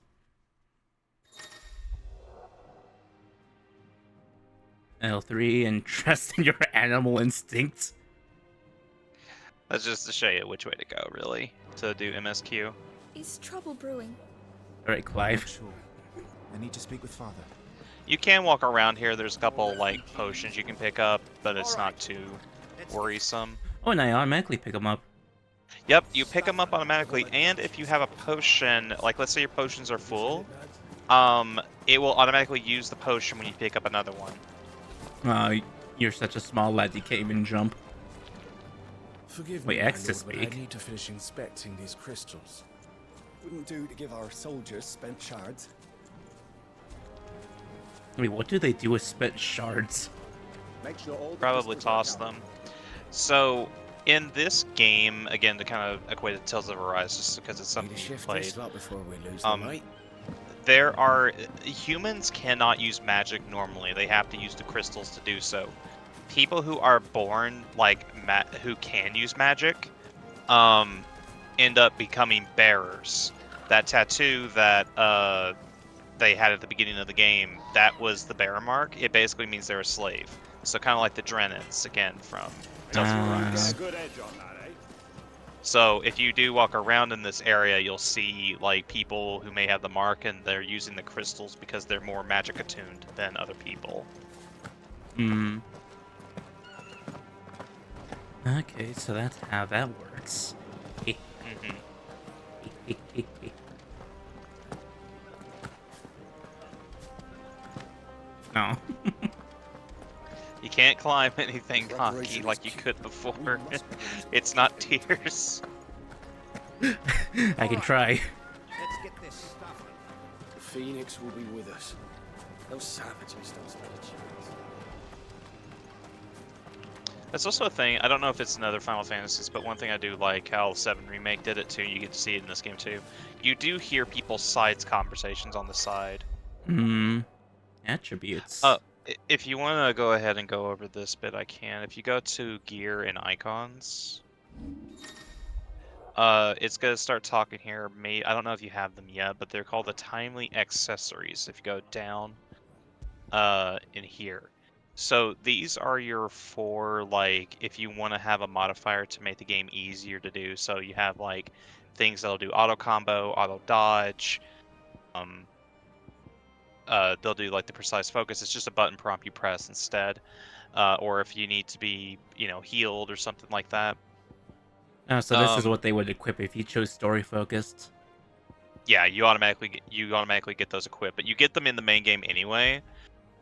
L3 and trust in your animal instincts. That's just to show you which way to go, really, to do MSQ. Is trouble brewing? Alright, Clive. Sure. I need to speak with Father. You can walk around here. There's a couple like potions you can pick up, but it's not too worrisome. Oh, and I automatically pick them up. Yep, you pick them up automatically, and if you have a potion, like let's say your potions are full, it will automatically use the potion when you pick up another one. You're such a small lad, you can't even jump. Forgive Wait, me, my X to lord, but speak. I need to finish inspecting these crystals. Wouldn't do to give our soldiers spent shards. Wait, what do they do with spent shards? Make sure all the Probably crystals are toss counted. them. So, in this game, again, to kind of equate it to Tales of Arise, just because it's something you played, before we lose there are humans cannot use magic normally. They have to use the crystals to do so. People who are born like who can use magic, end up becoming bearers. That tattoo that they had at the beginning of the game, that was the bearer mark. It basically means they're a slave. So kind of like the Drenons again from Tales of Arise. Good edge on that, eh? So if you do walk around in this area, you'll see like people who may have the mark and they're using the crystals because they're more magic attuned than other people. Hmm. Okay, so that's how that works. No. You can't climb anything cocky like you could before. It's not tears. I can try. Let's get this stuff. The Phoenix will be with us. Those savages don't stand a chance. That's also a thing. I don't know if it's another Final Fantasies, but one thing I do like how 7 Remake did it too. You get to see it in this game too. You do hear people's sides conversations on the side. Attributes. If you want to go ahead and go over this bit, I can. If you go to gear and icons, it's gonna start talking here. I don't know if you have them yet, but they're called the timely accessories. If you go down, in here. So these are your 4, like, if you want to have a modifier to make the game easier to do. So you have like things that'll do auto combo, auto dodge. They'll do like the precise focus. It's just a button prompt you press instead. Or if you need to be, healed or something like that. So this is what they would equip if you chose story focused. Yeah, you automatically get those equipped, but you get them in the main game anyway.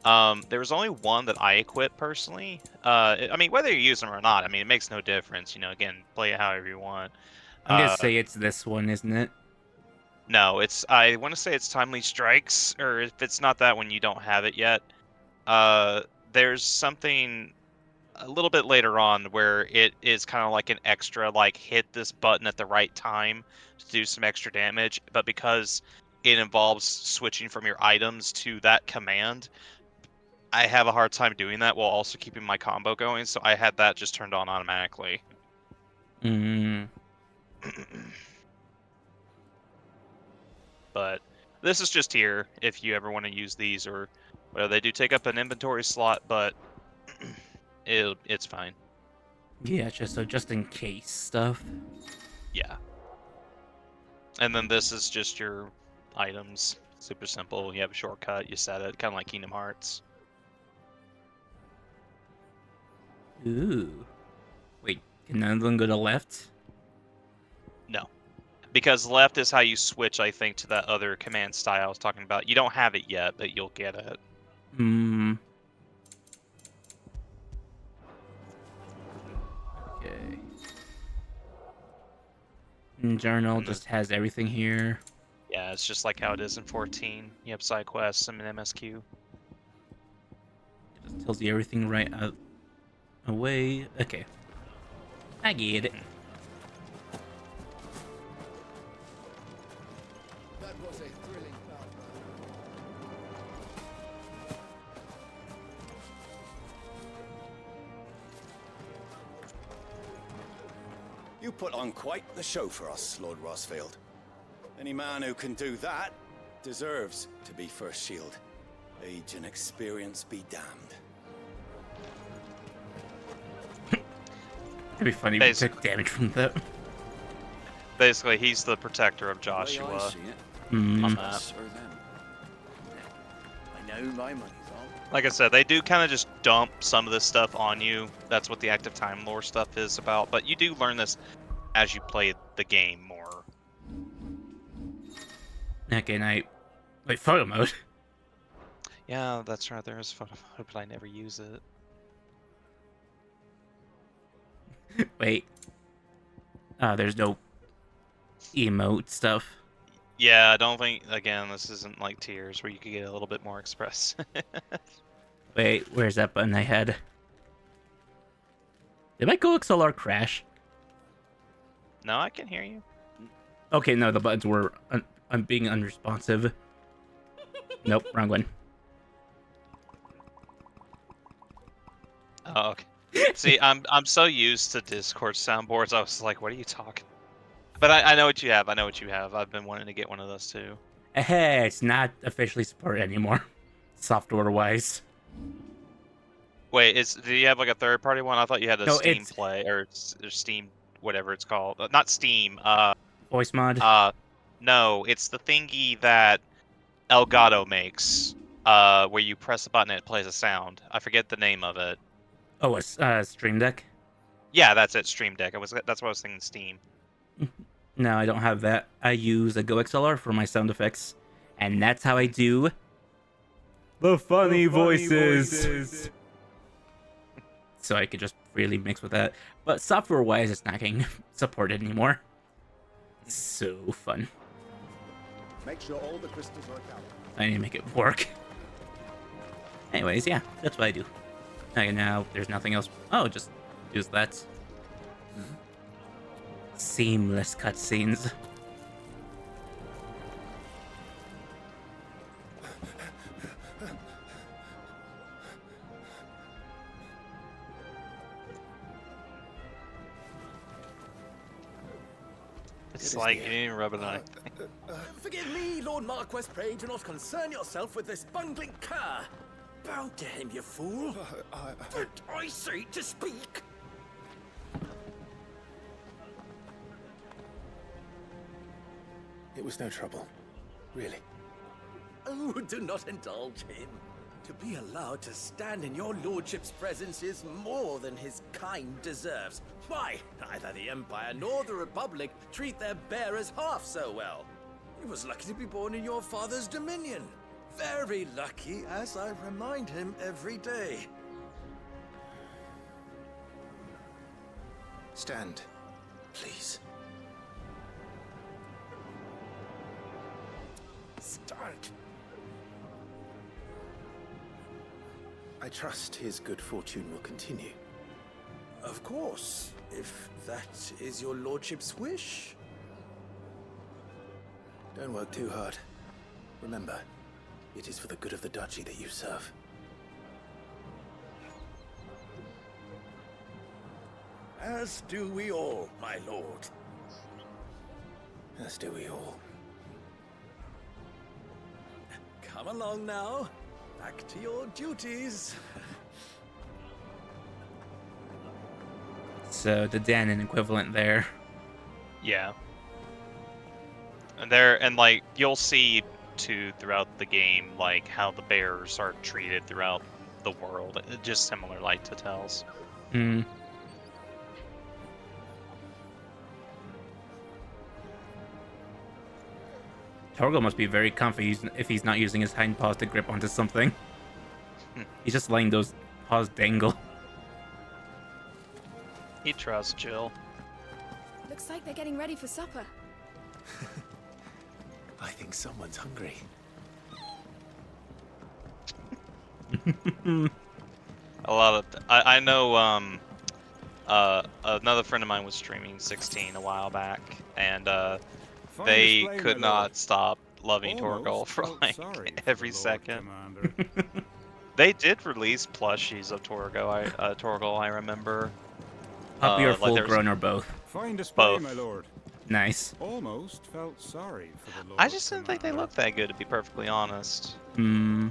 There was only one that I equipped personally. I mean, whether you use them or not, I mean, it makes no difference. Again, play it however you want. I'm gonna say it's this one, isn't it? No, I want to say it's Timely Strikes, or if it's not that one, you don't have it yet. There's something a little bit later on where it is kind of like an extra, like, hit this button at the right time to do some extra damage, but because it involves switching from your items to that command, I have a hard time doing that while also keeping my combo going, so I had that just turned on automatically. But this is just here if you ever want to use these, or well, they do take up an inventory slot, but it's fine. Yeah, just in case stuff. Yeah. And then this is just your items. Super simple. You have a shortcut, you set it, kind of like Kingdom Hearts. Ooh. Wait, can none of them go to left? No. Because left is how you switch, I think, to that other command style I was talking about. You don't have it yet, but you'll get it. Okay. Journal just has everything here. Yeah, it's just like how it is in 14. You have side quests and an MSQ. It just tells you everything right out away. Okay. I get it. That was a thrilling bout. You put on quite the show for us, Lord Rossfield. Any man who can do that deserves to be first shield. Age and experience be damned. It'd be funny if you took damage from that. Basically, he's the protector of Joshua. On that. I know my money's on. Like I said, they do kind of just dump some of this stuff on you. That's what the active time lore stuff is about. But you do learn this as you play the game more. Okay, wait, photo mode. Yeah, that's right. There is photo mode, but I never use it. Wait. There's no emote stuff. Yeah, I don't think, again, this isn't like Tears where you could get a little bit more express. Wait, where's that button I had? Did my GoXLR crash? No, I can hear you. Okay, no, the buttons were I'm being unresponsive. Nope, wrong one. Oh, okay. See, I'm so used to Discord soundboards. I was like, what are you talking? But I know what you have. I know what you have. I've been wanting to get one of those too. Hey, it's not officially supported anymore, software-wise. Wait, do you have like a third-party one? I thought you had a No, Steam Play or Steam, whatever it's called. Not Steam. Voice mod. No, it's the thingy that Elgato makes. Where you press a button and it plays a sound. I forget the name of it. Oh, a Stream Deck? Yeah, that's it. Stream Deck. That's what I was thinking. Steam. No, I don't have that. I use a GoXLR for my sound effects, and that's how I do the funny voices. So I could just really mix with that. But software-wise, it's not getting supported anymore. So fun. Make sure all the crystals are accounted. I need to make it work. Anyways, yeah, that's what I do. Okay, now there's nothing else. Oh, just Use that. Seamless cutscenes. It's like you didn't even rub it on. Forgive me, Lord Marquess, pray do not concern yourself with this bungling cur. Bow to him, you fool. Did I say to speak? It was no trouble. Really. Oh, do not indulge him. To be allowed to stand in your lordship's presence is more than his kind deserves. Why, neither the Empire nor the Republic treat their bearers half so well. He was lucky to be born in your father's dominion. Very lucky, as I remind him every day. Stand, please. Start. I trust his good fortune will continue. Of course, if that is your lordship's wish. Don't work too hard. Remember, it is for the good of the duchy that you serve. As do we all, my lord. As do we all. Come along now. Back to your duties. So the Danon equivalent there. Yeah. And like you'll see too throughout the game, like how the bears are treated throughout the world, just similar like to Tales. Hmm. Torgo must be very comfy if he's not using his hind paws to grip onto something. He's just letting those paws dangle. He trusts Jill. Looks like they're getting ready for supper. I think someone's hungry. A lot of I know another friend of mine was streaming 16 a while back, and they could not stop loving Torgal for like every second. They did release plushies of Torgal, I remember. Puppy or full like grown or both? Fine display, Both. my lord. Nice. Almost felt sorry for the Lord I just didn't think they looked that good, to be perfectly honest. Hmm.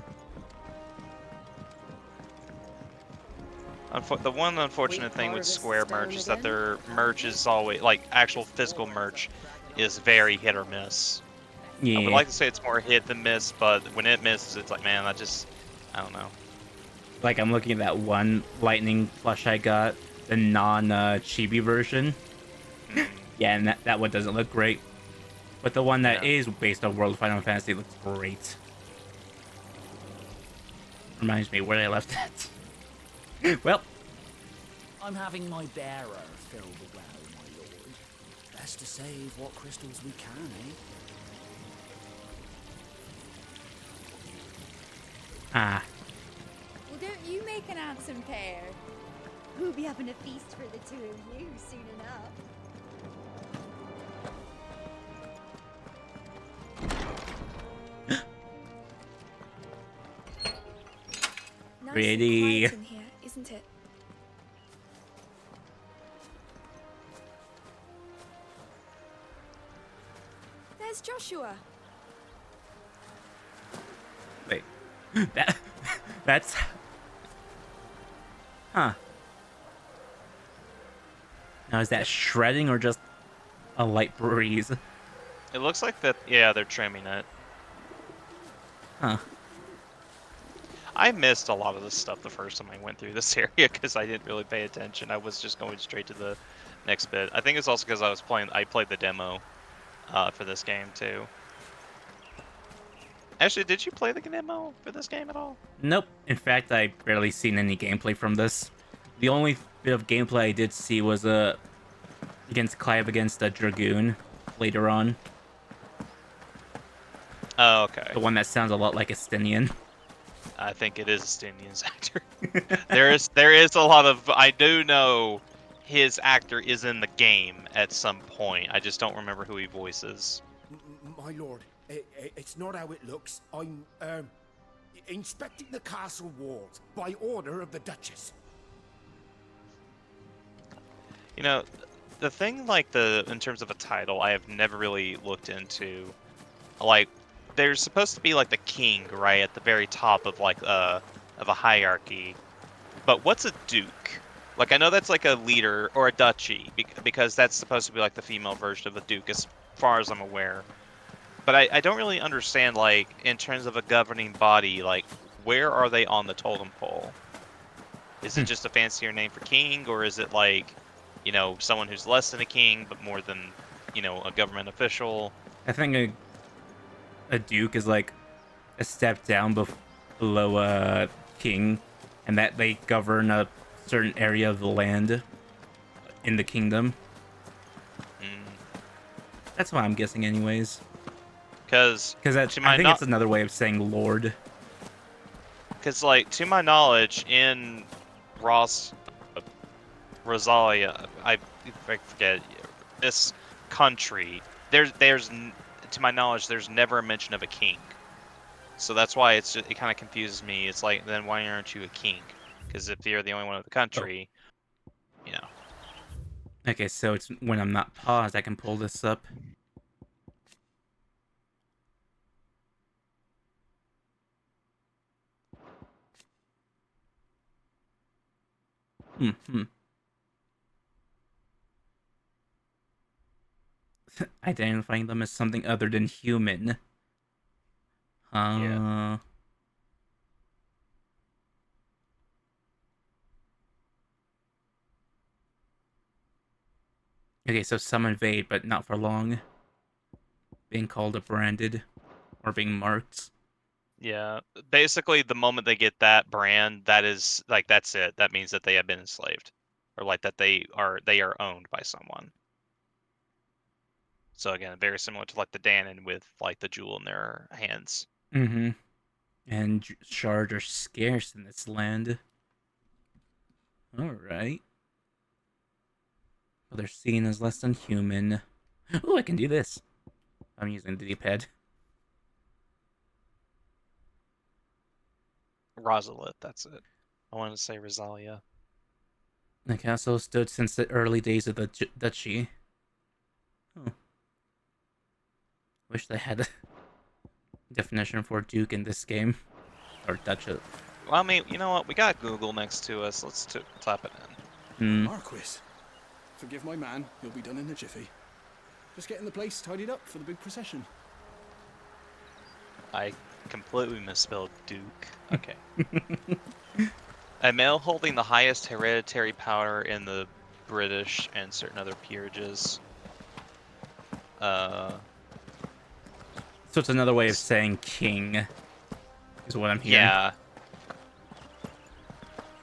The one unfortunate thing with Square merch is that their merch is always, like, actual physical merch is very hit or miss. Yeah. I would like to say it's more hit than miss, but when it misses, it's like, man, I don't know. Like, I'm looking at that one lightning plush I got, the non-chibi version. Yeah, and that one doesn't look great. But the one that is based on World Final Fantasy looks great. Reminds me where I left that. Well. I'm having my bearer fill the well, my lord. Best to save what crystals we can, eh? Ah. Well, don't you make an handsome pair? We'll be having a feast for the two of you soon enough. Nice Pretty. and quiet in here, isn't it? There's Joshua. Wait. That's... Huh. Now, is that shredding or just a light breeze? It looks like that, yeah, they're trimming it. Huh. I missed a lot of this stuff the first time I went through this area because I didn't really pay attention. I was just going straight to the next bit. I think it's also because I played the demo for this game too. Actually, did you play the demo for this game at all? Nope. In fact, I barely seen any gameplay from this. The only bit of gameplay I did see was against Clive against a Dragoon later on. Oh, okay. The one that sounds a lot like Estinian. I think it is Estinian's actor. there is a lot of, I do know his actor is in the game at some point. I just don't remember who he voices. My lord, it's not how it looks. I'm, inspecting the castle walls by order of the Duchess. You know, the thing, like, in terms of a title, I have never really looked into. Like, there's supposed to be, like, the king, right, at the very top of, like, of a hierarchy. But what's a duke? Like, I know that's, like, a leader, or a duchy, because that's supposed to be, like, the female version of a duke, as far as I'm aware. But I don't really understand, like, in terms of a governing body, like, where are they on the totem pole? Is it just a fancier name for king, or is it, like, you know, someone who's less than a king, but more than, you know, a government official? I think a duke is like a step down below a king, and that they govern a certain area of the land in the kingdom. That's what I'm guessing, anyways. Because I think it's another way of saying lord. Because, like, to my knowledge, in Rosalia, I forget, this country, there's to my knowledge, there's never a mention of a king. So that's why it kind of confuses me. It's like, then why aren't you a king? Because if you're the only one of the country, you know. Okay, so it's when I'm not paused, I can pull this up. Identifying them as something other than human. Yeah. Okay, so some invade, but not for long. Being called or branded, or being marked. Yeah, basically, the moment they get that brand, that is, like, that's it. That means that they have been enslaved, or like that they are owned by someone. So again, very similar to like the Danon with like the jewel in their hands. Mm-hmm. And shards are scarce in this land. All right. Well, they're seen as less than human. Oh, I can do this. I'm using the D-pad. Rosalit, that's it. I wanted to say Rosalia. The castle stood since the early days of the duchy. Oh. Wish they had a definition for duke in this game. Or duchess. Well, I mean, you know what? We got Google next to us. Let's type it in. Marquis, forgive my man. He'll be done in a jiffy. Just getting the place tidied up for the big procession. I completely misspelled Duke. Okay. A male holding the highest hereditary power in the British and certain other peerages. So it's another way of saying king, is what I'm hearing. Yeah.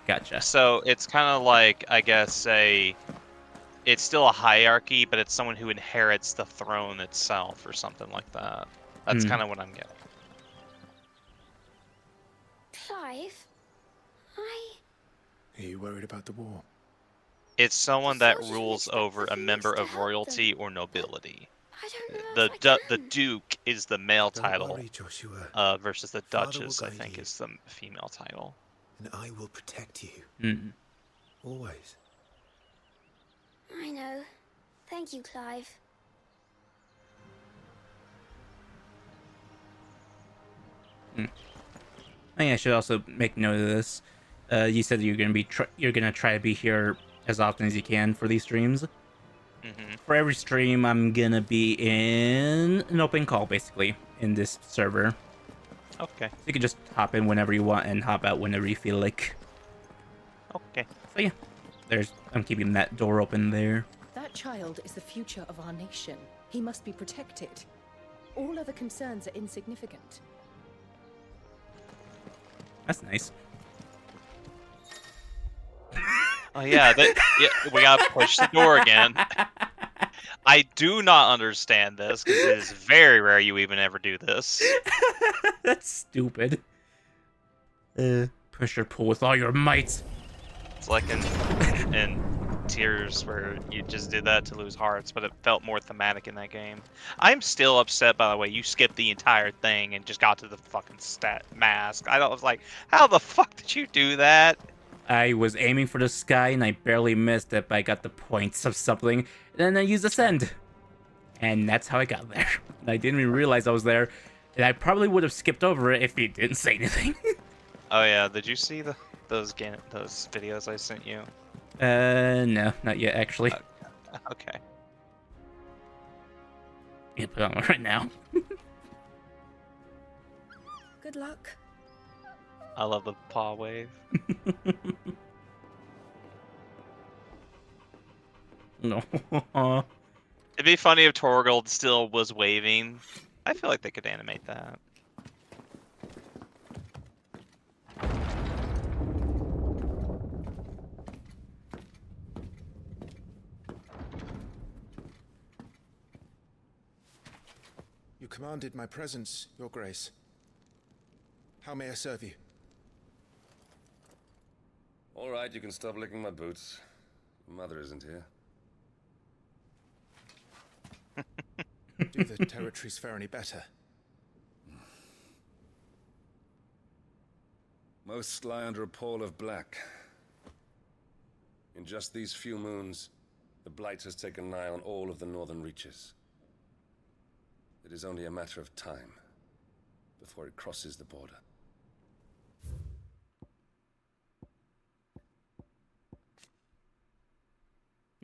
Gotcha. So it's kind of like, I guess, it's still a hierarchy, but it's someone who inherits the throne itself or something like that. That's kind of what I'm getting. Clive, Are you worried about the war? It's someone that rules over a member of royalty or nobility. The Duke is the male title, worry, Joshua. versus the Duchess, I think, is the female title. And I will protect you. Always. I know. Thank you, Clive. I think I should also make note of this. You said you're gonna try to be here as often as you can for these streams. For every stream, I'm gonna be in an open call, basically, in this server. Okay. So you can just hop in whenever you want and hop out whenever you feel like. Okay. So yeah, I'm keeping that door open there. That child is the future of our nation. He must be protected. All other concerns are insignificant. That's nice. Oh yeah, we gotta push the door again. I do not understand this because it is very rare you even ever do this. That's stupid. Push or pull with all your might. It's like in Tears where you just did that to lose hearts, but it felt more thematic in that game. I'm still upset, by the way, you skipped the entire thing and just got to the fucking stat mask. I was like, how the fuck did you do that? I was aiming for the sky and I barely missed it, but I got the points of something. And then I used Ascend. And that's how I got there. And I didn't even realize I was there. And I probably would have skipped over it if he didn't say anything. Oh yeah, did you see those videos I sent you? No, not yet, actually. Okay. Yeah, put it on right now. Good luck. I love the paw wave. No. It'd be funny if Torgold still was waving. I feel like they could animate that. You commanded my presence, Your Grace. How may I serve you? All right, you can stop licking my boots. Mother isn't here. Do the territories fare any better? Most lie under a pall of black. In just these few moons, the Blight has taken nigh on all of the northern reaches. It is only a matter of time before it crosses the border.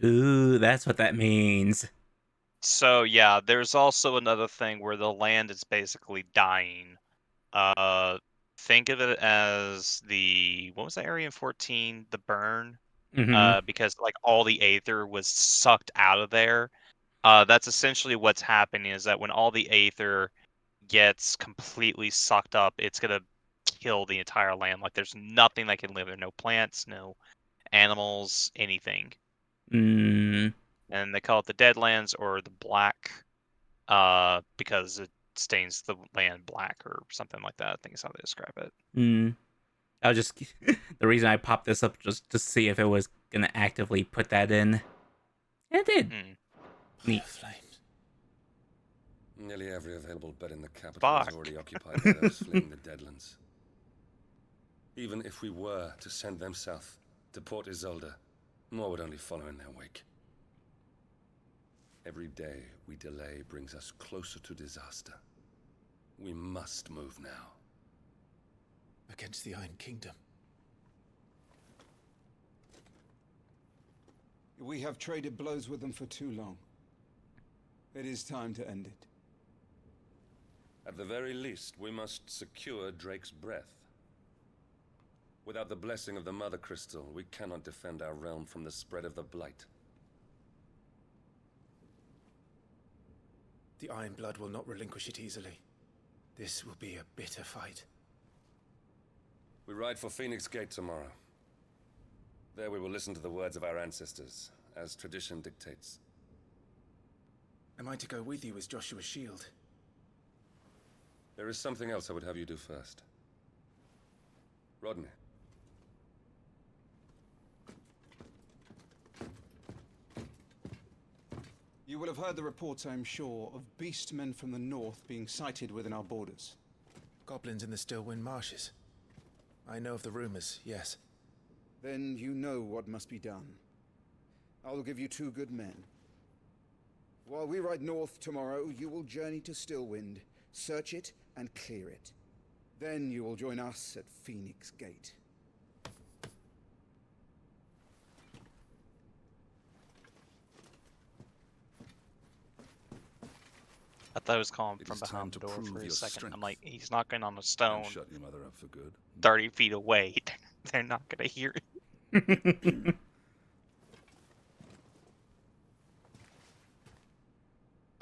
Ooh, that's what that means. So yeah, there's also another thing where the land is basically dying. Think of it as what was that area in 14? The burn. Because like all the aether was sucked out of there. That's essentially what's happening, is that when all the aether gets completely sucked up, it's gonna kill the entire land. Like there's nothing that can live there. No plants, no animals, anything. And they call it the Deadlands or the Black, because it stains the land black or something like that. I think is how they describe it. I was just the reason I popped this up just to see if it was gonna actively put that in. And it did. Neat. Nearly every available bed in the capital is already occupied by those fleeing the Deadlands. Even if we were to send them south to Port Isolde, more would only follow in their wake. Every day we delay brings us closer to disaster. We must move now. Against the Iron Kingdom. We have traded blows with them for too long. It is time to end it. At the very least, we must secure Drake's breath. Without the blessing of the Mother Crystal, we cannot defend our realm from the spread of the Blight. The Iron Blood will not relinquish it easily. This will be a bitter fight. We ride for Phoenix Gate tomorrow. There we will listen to the words of our ancestors, as tradition dictates. Am I to go with you as Joshua's shield? There is something else I would have you do first. Rodney. You will have heard the reports, I am sure, of beastmen from the north being sighted within our borders. Goblins in the Stillwind Marshes. I know of the rumors, yes. Then you know what must be done. I will give you 2 good men. While we ride north tomorrow, you will journey to Stillwind, search it and clear it. Then you will join us at Phoenix Gate. I thought it was calling from behind the door for a second. I'm like, he's knocking on a stone Shut your mother up for good. 30 feet away. They're not gonna hear it.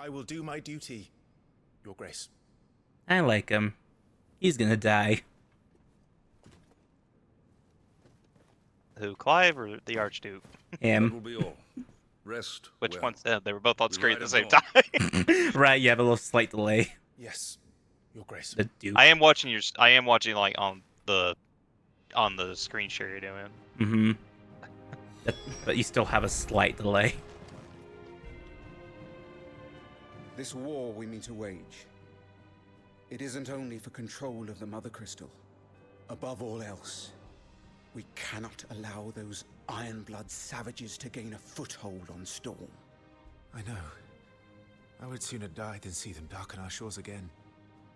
I will do my duty, Your Grace. I like him. He's gonna die. Who, Clive or the Archduke? Him. That will be all. Rest. Which well. one's dead? They were both on screen at the same ride time. Right, you have a little slight delay. Yes, Your Grace. The Duke. I am watching like on the screen share you're doing. But you still have a slight delay. This war we mean to wage, it isn't only for control of the Mother Crystal. Above all else, we cannot allow those Ironblood savages to gain a foothold on Storm. I know. I would sooner die than see them darken our shores again.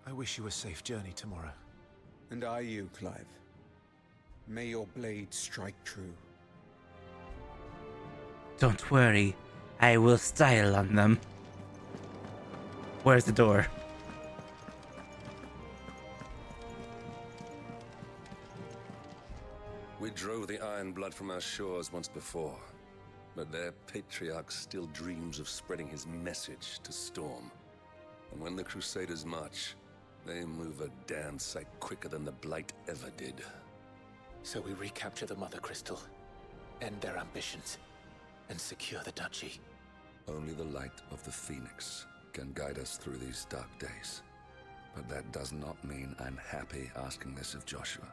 I wish you a safe journey tomorrow. And I you, Clive. May your blade strike true. Don't worry, I will style on them. Where's the door? We drove the Iron Blood from our shores once before, but their patriarch still dreams of spreading his message to Storm. And when the Crusaders march, they move a damn sight quicker than the Blight ever did. So we recapture the Mother Crystal, end their ambitions, and secure the duchy. Only the light of the Phoenix can guide us through these dark days. But that does not mean I'm happy asking this of Joshua.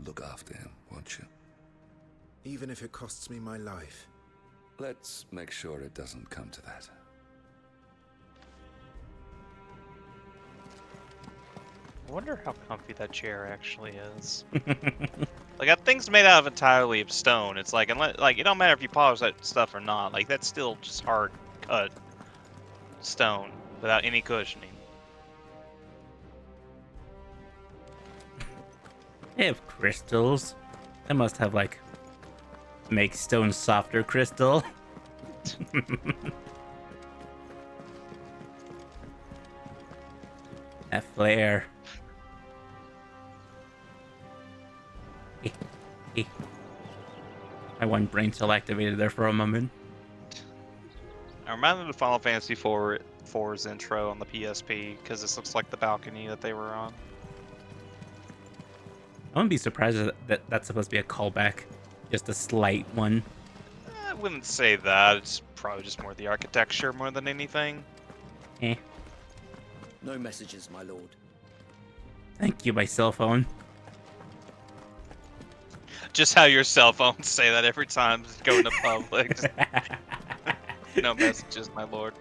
Look after him, won't you? Even if it costs me my life. Let's make sure it doesn't come to that. I wonder how comfy that chair actually is. Like, that thing's made out of entirely of stone. It's like, unless, like, it don't matter if you polish that stuff or not. Like, that's still just hard cut stone without any cushioning. They have crystals. They must have, like, make stone softer crystal. That flare. My one brain cell activated there for a moment. I reminded of Final Fantasy IV's intro on the PSP, because this looks like the balcony that they were on. I wouldn't be surprised that that's supposed to be a callback. Just a slight one. I wouldn't say that. It's probably just more the architecture more than anything. Eh. No messages, my lord. Thank you, my cell phone. Just how your cell phones say that every time going to public. No messages, my lord.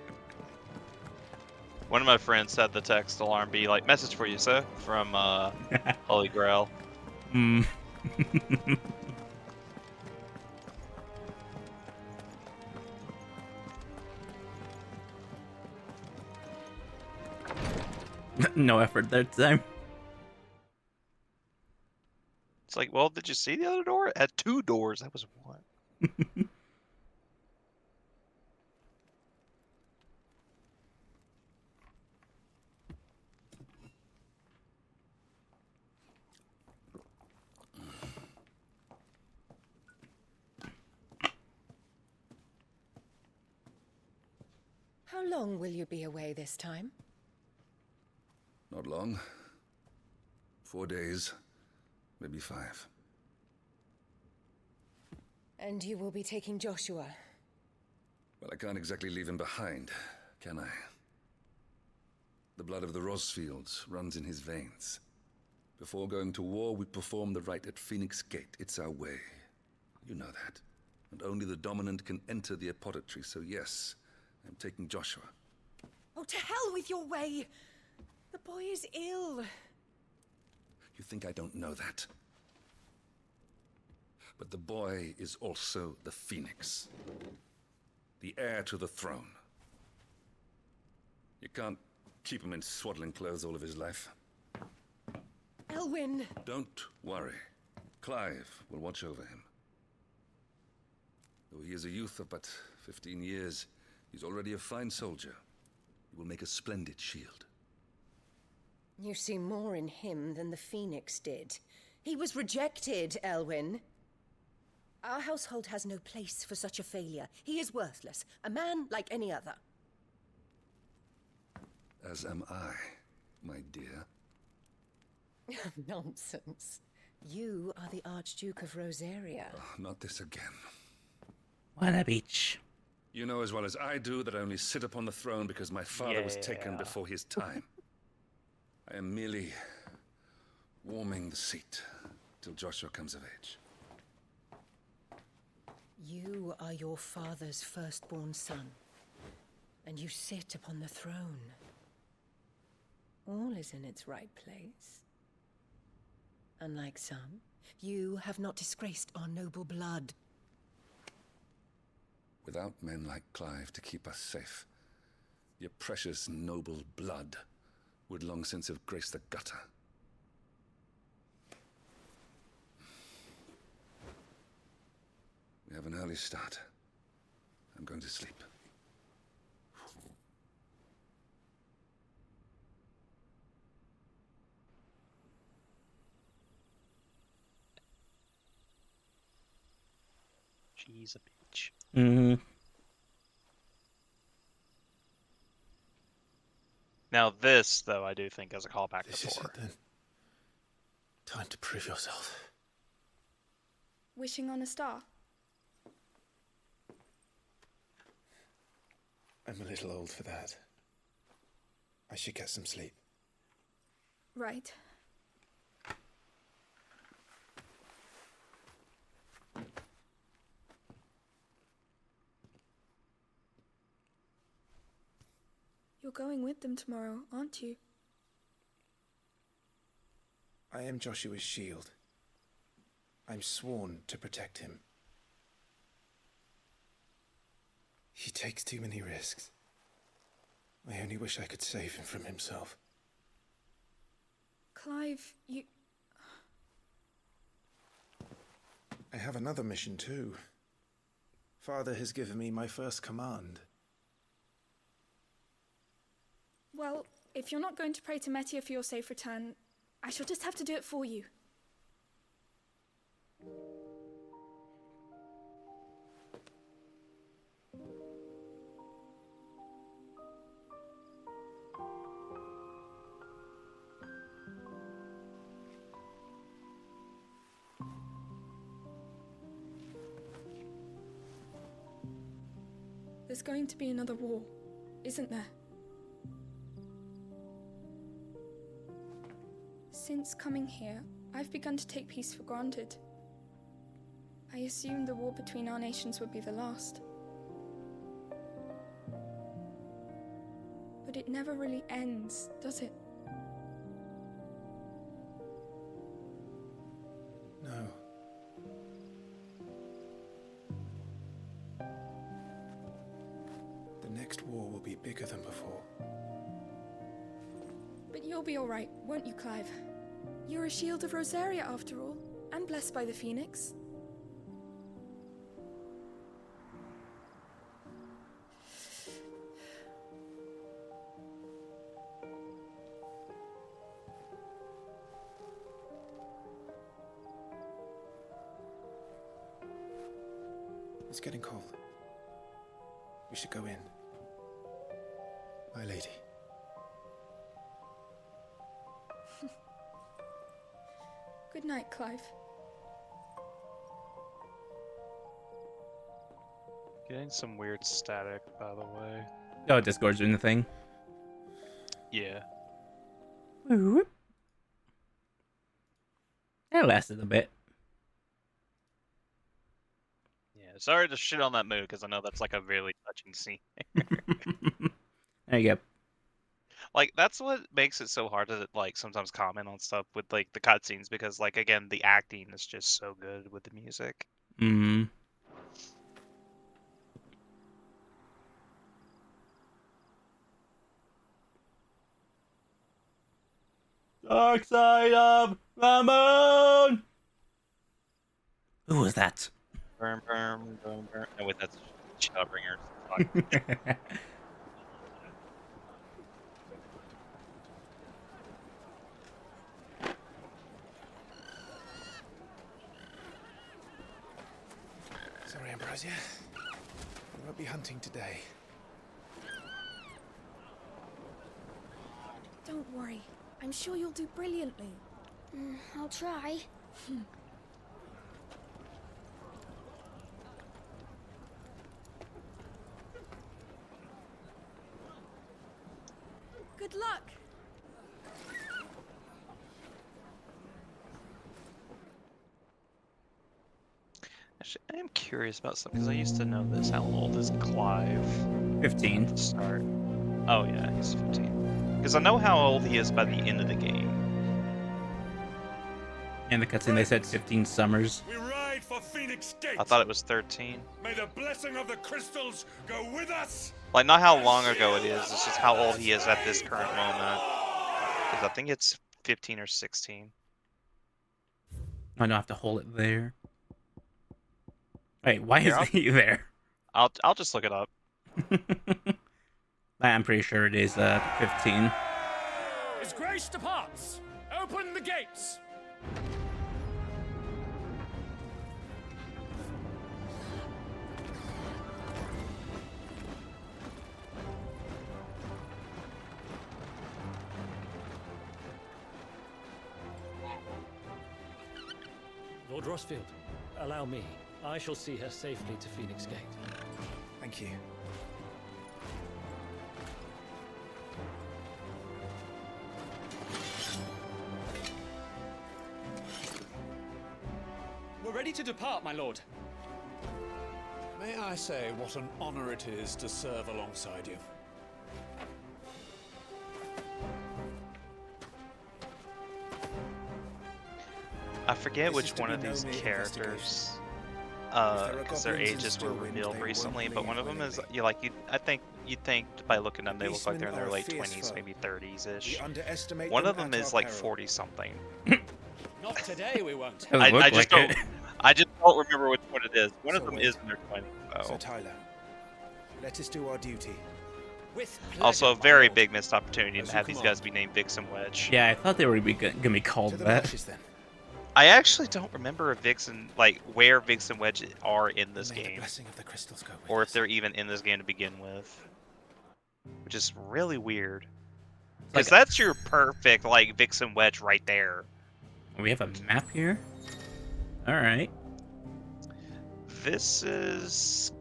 One of my friends had the text alarm be like, "Message for you, sir," from Holy Grail. Hmm. No effort that time. It's like, well, did you see the other door? It had two doors. That was one. How long will you be away this time? Not long. 4 days, maybe 5. And you will be taking Joshua? Well, I can't exactly leave him behind, can I? The blood of the Rosfields runs in his veins. Before going to war, we perform the rite at Phoenix Gate. It's our way. You know that. And only the dominant can enter the apothecary, so yes, I'm taking Joshua. Oh, to hell with your way! The boy is ill. You think I don't know that? But the boy is also the Phoenix. The heir to the throne. You can't keep him in swaddling clothes all of his life. Elwyn! Don't worry. Clive will watch over him. Though he is a youth of but 15 years, he's already a fine soldier. He will make a splendid shield. You see more in him than the Phoenix did. He was rejected, Elwyn. Our household has no place for such a failure. He is worthless, a man like any other. As am I, my dear. Nonsense. You are the Archduke of Rosaria. Oh, not this again. What a beach. You know as well as I do that I only sit upon the throne because my father was taken before his time. I am merely warming the seat till Joshua comes of age. You are your father's firstborn son, and you sit upon the throne. All is in its right place. Unlike some, you have not disgraced our noble blood. Without men like Clive to keep us safe, your precious noble blood would long since have graced the gutter. We have an early start. I'm going to sleep. She's a bitch. Mm-hmm. Now this, though, I do think is a callback This to is 4. it then. Time to prove yourself. Wishing on a star? I'm a little old for that. I should get some sleep. Right. You're going with them tomorrow, aren't you? I am Joshua's shield. I'm sworn to protect him. He takes too many risks. I only wish I could save him from himself. Clive, you... I have another mission too. Father has given me my first command. Well, if you're not going to pray to Metia for your safe return, I shall just have to do it for you. There's going to be another war, isn't there? Since coming here, I've begun to take peace for granted. I assumed the war between our nations would be the last. But it never really ends, does it? No. The next war will be bigger than before. But you'll be all right, won't you, Clive? You're a shield of Rosaria, after all, and blessed by the Phoenix. It's getting cold. We should go in. My lady. Good night, Clive. Getting some weird static, by the way. Oh, Discord's doing the thing. Yeah. Whoop. That lasted a bit. Yeah, sorry to shit on that mood, because I know that's like a really touching scene. There you go. Like, that's what makes it so hard to, like, sometimes comment on stuff with, like, the cutscenes, because, like, again, the acting is just so good with the music. Mm-hmm. Dark side of the moon! Who was that? Burn, burn, burn, burn. Oh, wait, that's Shadowbringers. Sorry, Ambrosia. We won't be hunting today. Don't worry. I'm sure you'll do brilliantly. I'll try. Good luck. I am curious about something because I used to know this. How old is Clive? 15. At the start. Oh yeah, he's 15. Because I know how old he is by the end of the game. In the cutscene, they said 15 summers. We ride for Phoenix Gate. I thought it was 13. May the blessing of the crystals go with us. Like, not how long ago it is, it's just how old he is at this current moment. Because I think it's 15 or 16. I don't have to hold it there. Wait, why Here, is he there? I'll just look it up. I'm pretty sure it is 15. His Grace departs. Open the gates. Lord Rossfield, allow me. I shall see her safely to Phoenix Gate. Thank you. We're ready to depart, my lord. May I say what an honor it is to serve alongside you? I forget which one of these characters, because their ages were revealed recently, but one of them is, I think you'd think by looking at them they look like they're in their late 20s, maybe 30s-ish. One of them is like 40-something. Not today, we won't. I just don't remember which one it is. One of them is in their 20s, So though. Tyler, let us do our duty. Also, a very big missed opportunity to have these guys be named Vix and Wedge. Yeah, I thought they were gonna be called that. I actually don't remember if Vixen, where Vix and Wedge are in this game, or if they're even in this game to begin with, which is really weird. Because that's your perfect Vix and Wedge right there. We have a map here. All right. This is,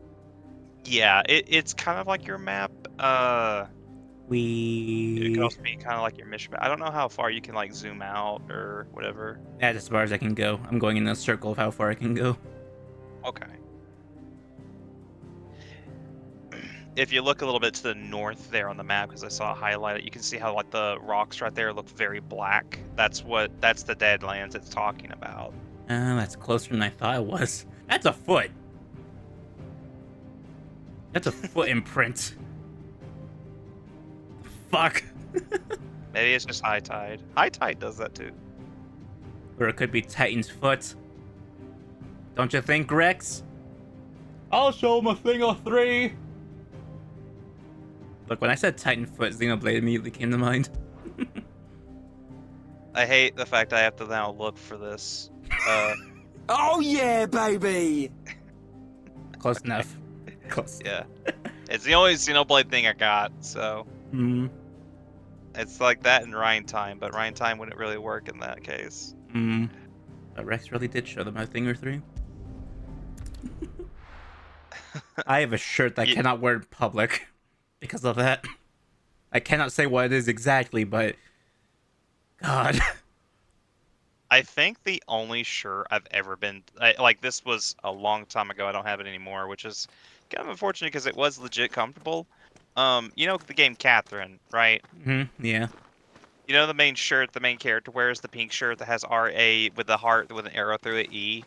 yeah, it's kind of like your map. It could also be kind of like your mission map. I don't know how far you can zoom out or whatever. That's as far as I can go. I'm going in a circle of how far I can go. Okay. If you look a little bit to the north there on the map, because I saw it highlighted, you can see how the rocks right there look very black. That's the Deadlands it's talking about. That's closer than I thought it was. That's a foot. That's a foot imprint. Fuck. Maybe it's just high tide. High tide does that too. Or it could be Titan's foot. Don't you think, Rex? I'll show him a thing or three. Look, when I said Titan foot, Xenoblade immediately came to mind. I hate the fact I have to now look for this. Oh yeah, baby! Close enough. Close. Yeah. It's the only Xenoblade thing I got, so. It's like that in Rhine Time, but Rhine Time wouldn't really work in that case. But Rex really did show them a thing or three. I have a shirt that I cannot wear in public because of that. I cannot say what it is exactly, but God. I think the only shirt I've ever been this was a long time ago. I don't have it anymore, which is kind of unfortunate because it was legit comfortable. You know the game Catherine, right? Yeah. You know the main shirt the main character wears, the pink shirt that has RA with the heart with an arrow through the E.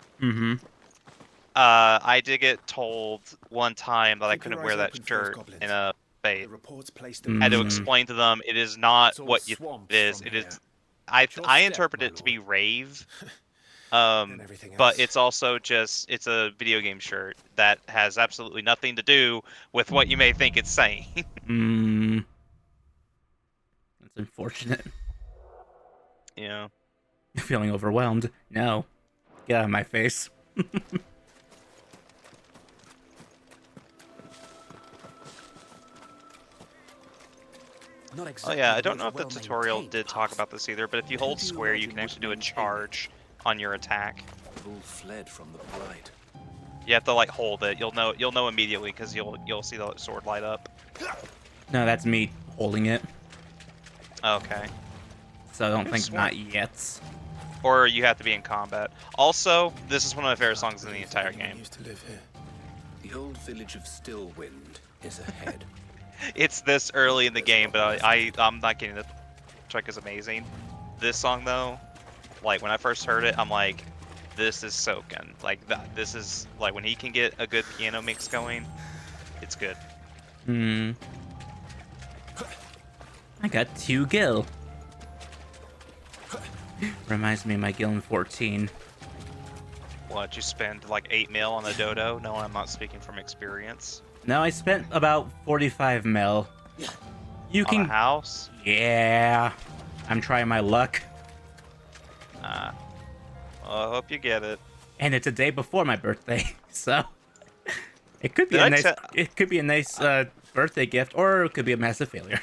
I did get told one time that I couldn't wear that shirt in a faith. I had to explain to them it is not what you think it is. It is. I interpret it to be rave. But it's also it's a video game shirt that has absolutely nothing to do with what you may think it's saying. That's unfortunate. Yeah. Feeling overwhelmed? No. Get out of my face. Oh yeah, I don't know if the tutorial did talk about this either, but if you hold square, you can actually do a charge on your attack. All fled from the bride. You have to hold it. You'll know immediately because you'll see the sword light up. No, that's me holding it. Okay. So I don't think not yet. or you have to be in combat. Also, this is one of my favorite songs in the entire game. Used to live here. The old village of Stillwind is ahead. It's this early in the game, but I'm not kidding. The track is amazing. This song though, like when I first heard it, I'm like, this is soaking. Like this is like when he can get a good piano mix going, it's good. Hmm. I got 2 gil. Reminds me of my gil in 14. What, you spend like 8 mil on a dodo? No, I'm not speaking from experience. No, I spent about 45 mil. You On can a house? Yeah. I'm trying my luck. Well, I hope you get it. And it's a day before my birthday, so it could be Did a I nice te- it could be a nice birthday gift, or it could be a massive failure.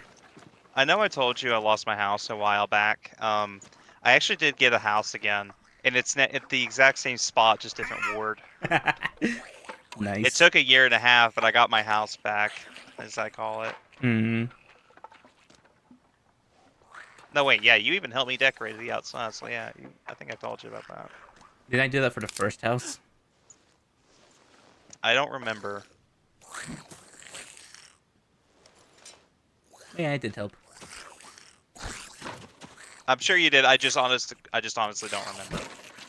I know I told you I lost my house a while back. I actually did get a house again, and it's at the exact same spot, just different ward. Nice. It took a year and a half, but I got my house back, as I call it. Hmm. No, wait, yeah, you even helped me decorate the outside, so yeah, I think I told you about that. Did I do that for the first house? I don't remember. Yeah, I did help. I'm sure you did. I just honestly don't remember.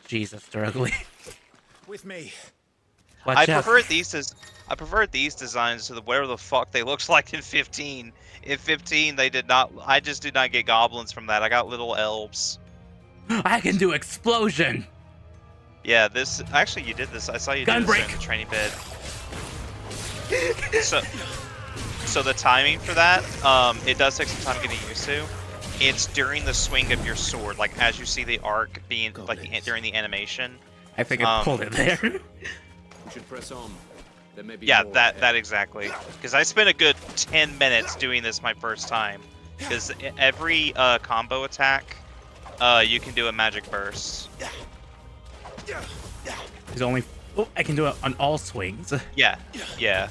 Jesus, they're ugly. With me. Watch out. I preferred these designs to whatever the fuck they looked like in 15. In 15, they did not. I just did not get goblins from that. I got little elves. I can do explosion. Yeah, this actually you did this. I saw you do this in the training bed. So the timing for that, it does take some time getting used to. It's during the swing of your sword, like as you see the arc being like during the animation. I think I pulled it there. We should press on. There may be Yeah, more that ahead. exactly. Because I spent a good 10 minutes doing this my first time. Because every combo attack, you can do a magic burst. There's only. Oh, I can do it on all swings. Yeah, yeah.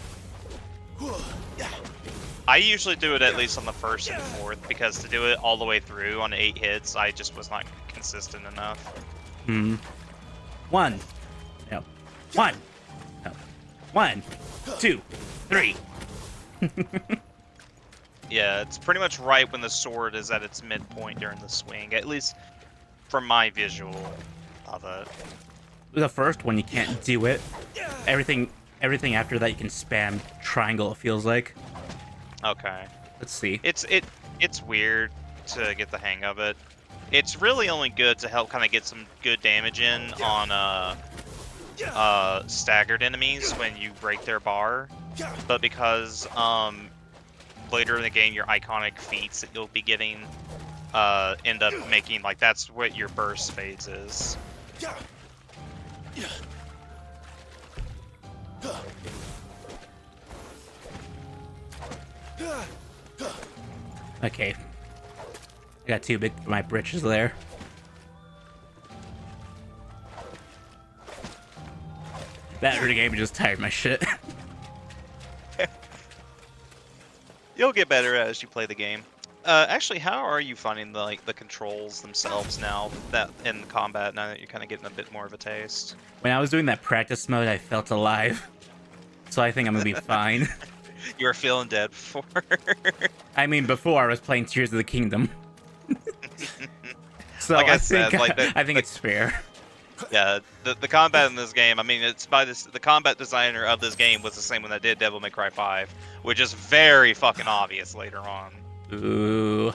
I usually do it at least on the first and fourth, because to do it all the way through on 8 hits, I just was not consistent enough. Hmm. 1. No. 1. No. 1, 2, 3. Yeah, it's pretty much right when the sword is at its midpoint during the swing, at least from my visual of it. The first one you can't do it. Everything after that you can spam triangle. It feels like. Okay. Let's see. It's weird to get the hang of it. It's really only good to help kind of get some good damage in on staggered enemies when you break their bar. But because later in the game your iconic feats that you'll be getting end up making like that's what your burst phase is. Okay. I got too big for my britches there. That early game just tired my shit. You'll get better as you play the game. Actually, how are you finding the controls themselves now that in combat? Now that you're kind of getting a bit more of a taste. When I was doing that practice mode, I felt alive. So I think I'm gonna be fine. You were feeling dead before. I mean, before I was playing Tears of the Kingdom. So Like I said, think like I think it's fair. Yeah, the combat in this game. I mean, it's by the combat designer of this game was the same one that did Devil May Cry 5, which is very fucking obvious later on. Ooh.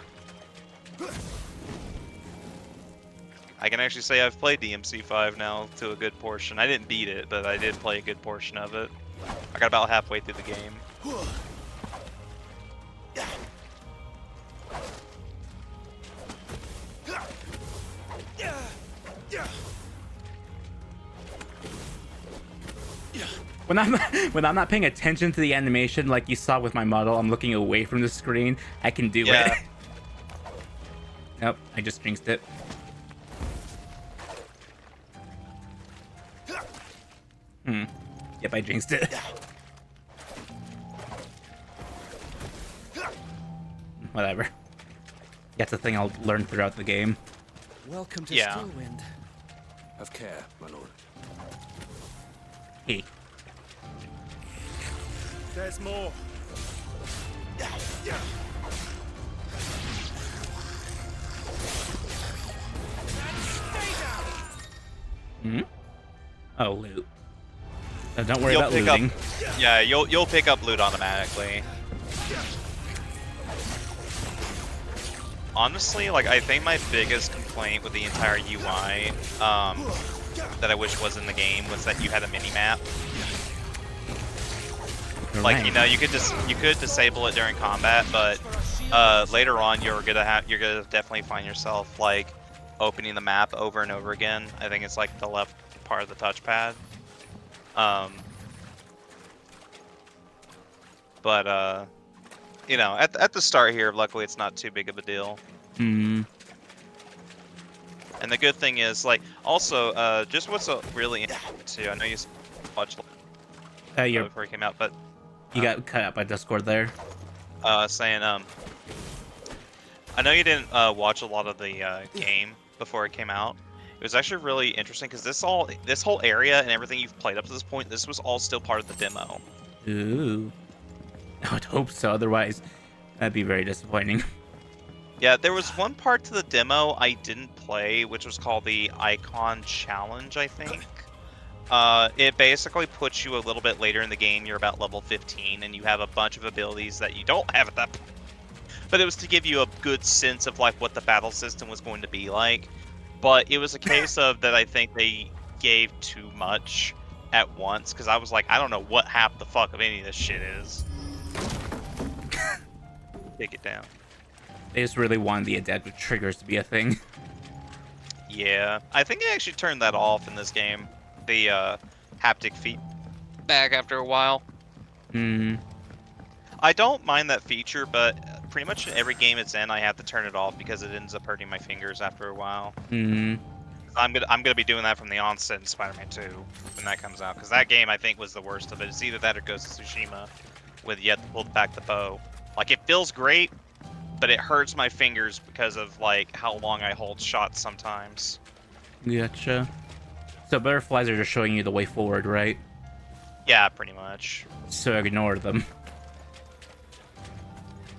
I can actually say I've played DMC5 now to a good portion. I didn't beat it, but I did play a good portion of it. I got about halfway through the game. When I'm not paying attention to the animation like you saw with my model, I'm looking away from the screen. I can do it. Nope, I just jinxed it. Yep, I jinxed it. Whatever. That's a thing I'll learn throughout the game. Welcome to Yeah. Stillwind. Have care, my lord. Hey. There's more. Hmm? Oh, loot. Don't worry You'll about pick looting. up. Yeah, you'll pick up loot automatically. Honestly, like I think my biggest complaint with the entire UI, that I wish was in the game, was that you had a mini map. Like, you know, you could disable it during combat, but later on you're gonna definitely find yourself like opening the map over and over again. I think it's like the left part of the touchpad. But you know, at the start here, luckily it's not too big of a deal. Hmm. And the good thing is, like, also, just what's really interesting too. I know you watched before it came out, but You got cut out by Discord there. saying I know you didn't watch a lot of the game before it came out. It was actually really interesting because this whole area and everything you've played up to this point, this was all still part of the demo. Ooh. I would hope so. Otherwise, that'd be very disappointing. Yeah, there was one part to the demo I didn't play, which was called the Icon Challenge, I think. It basically puts you a little bit later in the game. You're about level 15, and you have a bunch of abilities that you don't have at that point. But it was to give you a good sense of like what the battle system was going to be like. But it was a case of that I think they gave too much at once, because I was like, I don't know what half the fuck of any of this shit is. Take it down. They just really wanted the adaptive triggers to be a thing. Yeah, I think they actually turned that off in this game. The haptic feedback after a while. Hmm. I don't mind that feature, but pretty much in every game it's in, I have to turn it off because it ends up hurting my fingers after a while. Hmm. I'm gonna be doing that from the onset in Spider-Man 2 when that comes out, because that game I think was the worst of it. It's either that or Ghost of Tsushima, with you have to pull back the bow. Like, it feels great, but it hurts my fingers because of like how long I hold shots sometimes. Gotcha. So butterflies are just showing you the way forward, right? Yeah, pretty much. So ignore them.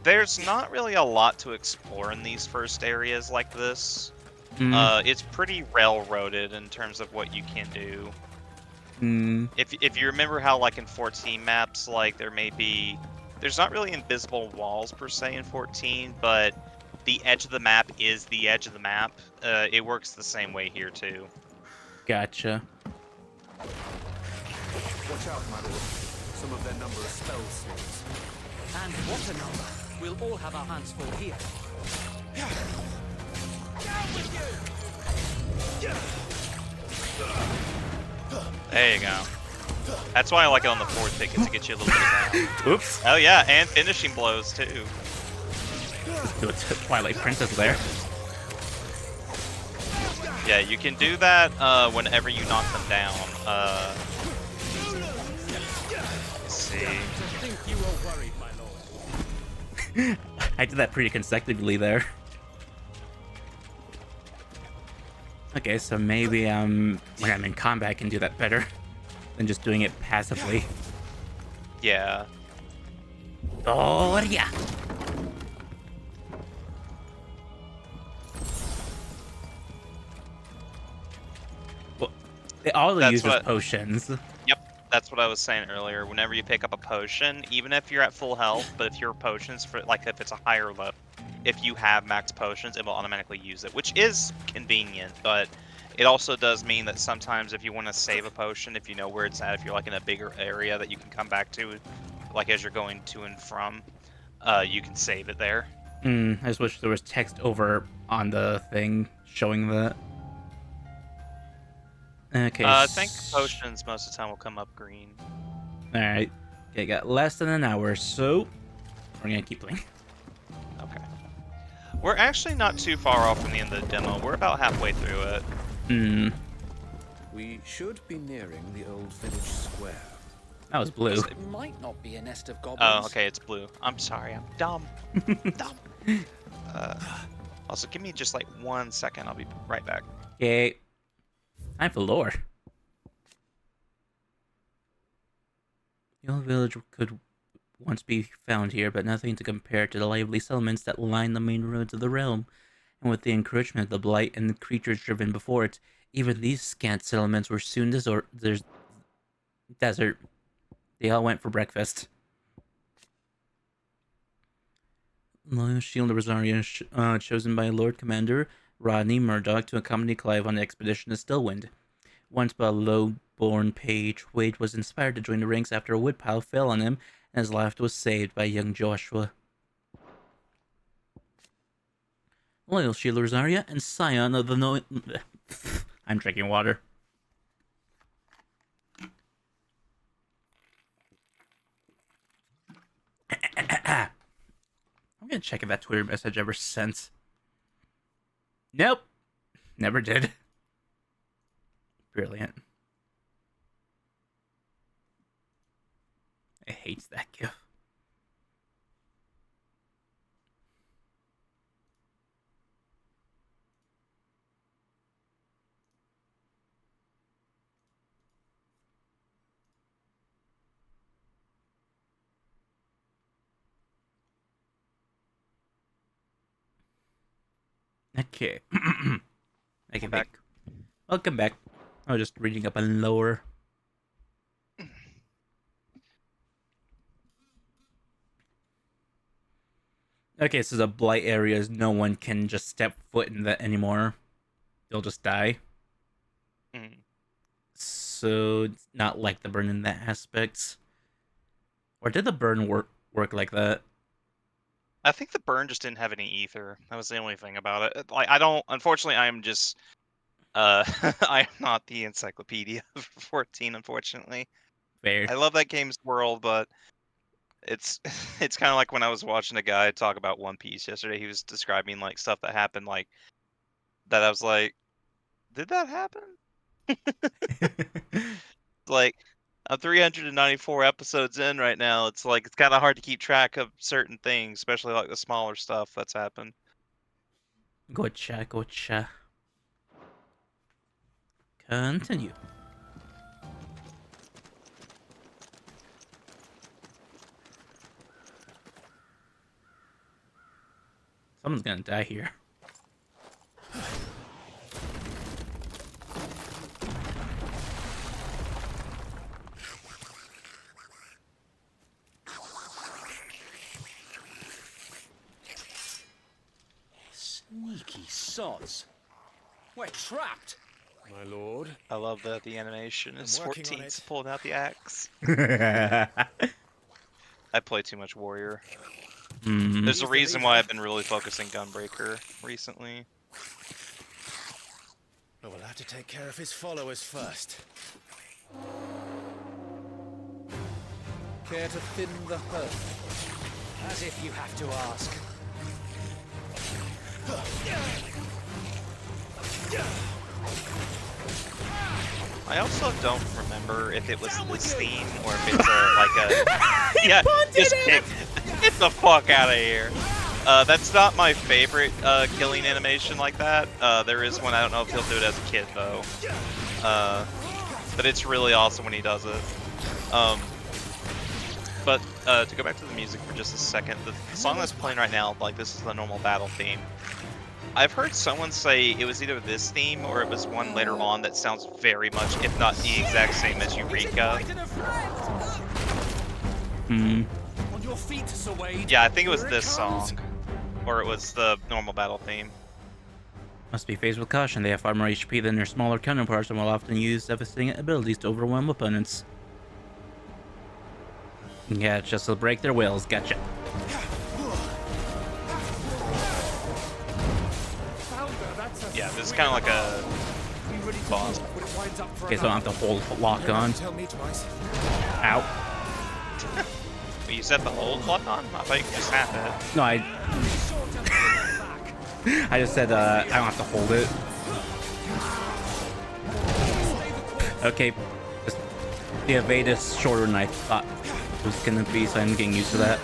There's not really a lot to explore in these first areas like this. It's pretty railroaded in terms of what you can do. If you remember how, like, in 14 maps, like, there's not really invisible walls per se in 14, but the edge of the map is the edge of the map. It works the same way here too. Gotcha. Watch out, my lord. Some of their number are spell slots. And what a number! We'll all have our hands full here. There you go. That's why I like it on the fourth ticket, to get you a little bit of that. Oops. Oh yeah, and finishing blows too. Do a Twilight Princess there. Yeah, you can do that whenever you knock them down. Let's see. I did that pretty consecutively there. Okay, so maybe when I'm in combat I can do that better than just doing it passively. Yeah. Oh yeah. Well, they all use potions. Yep, that's what I was saying earlier. Whenever you pick up a potion, even if you're at full health, but if your potions for like if it's a higher level, if you have max potions, it will automatically use it, which is convenient, but it also does mean that sometimes if you want to save a potion, if you know where it's at, if you're like in a bigger area that you can come back to, like as you're going to and from, you can save it there. I just wish there was text over on the thing showing that. Okay. I think potions most of the time will come up green. Alright. Okay, got less than an hour, so we're gonna keep playing. Okay. We're actually not too far off from the end of the demo. We're about halfway through it. We should be nearing the old village square. That was blue. It might not be a nest of goblins. Oh, okay, it's blue. I'm sorry, I'm dumb. Dumb. Also, give me just like 1 second. I'll be right back. Okay. Time for lore. The old village could once be found here, but nothing to compare to the lively settlements that line the main roads of the realm. And with the encroachment of the blight and the creatures driven before it, even these scant settlements were soon desert. They all went for breakfast. Loyal Shield of Rosaria, chosen by Lord Commander Rodney Murdoch to accompany Clive on the expedition to Stillwind. Once but a low-born page, Wade was inspired to join the ranks after a woodpile fell on him, and his life was saved by young Joshua. Loyal Shield of Rosaria and scion of the I'm drinking water. I'm gonna check if that Twitter message ever sent. Nope. Never did. Brilliant. I hate that gif. Okay. Welcome back. Welcome back. I was just reading up on lore. Okay, so the blight areas, no one can just step foot in that anymore. They'll just die. Mm. So it's not like the burn in that aspect. Or did the burn work like that? I think the burn just didn't have any ether. That was the only thing about it. Like, I don't. Unfortunately, I'm just. I am not the encyclopedia for 14. Unfortunately, fair. I love that game's world, but it's it's kind of like when I was watching a guy talk about One Piece yesterday. He was describing like stuff that happened, like that. I was like, did that happen? Like, I'm 394 episodes in right now. It's like it's kind of hard to keep track of certain things, especially like the smaller stuff that's happened. Gotcha. Continue. Someone's gonna die here. Sneaky sods. We're trapped. My lord. I love that the animation is I'm working on 14's it. pulling out the axe. I play too much warrior. Mm-hmm. There's a reason why I've been really focusing Gunbreaker recently. But we'll have to take care of his followers first. Care to thin the herd? As if you have to ask. I also don't remember if it was this theme or if it's like a yeah, just get the fuck out of here. That's not my favorite killing animation like that. There is one. I don't know if he'll do it as a kid though. But it's really awesome when he does it. But to go back to the music for just a second, the song that's playing right now, like this is the normal battle theme. I've heard someone say it was either this theme or it was one later on that sounds very much, if not the exact same as Eureka. Hmm. On your feet, Sir Wade. Yeah, I think it was this song. Or it was the normal battle theme. Must be faced with caution. They have far more HP than their smaller counterparts and will often use devastating abilities to overwhelm opponents. Yeah, just to break their wills. Gotcha. Yeah, this is kind of like a boss. Okay, so I have to hold lock on. Ow. But you said the hold lock on? I thought you could just have it. No, I just said I don't have to hold it. Okay, just the evade is shorter than I thought it was gonna be, so I'm getting used to that.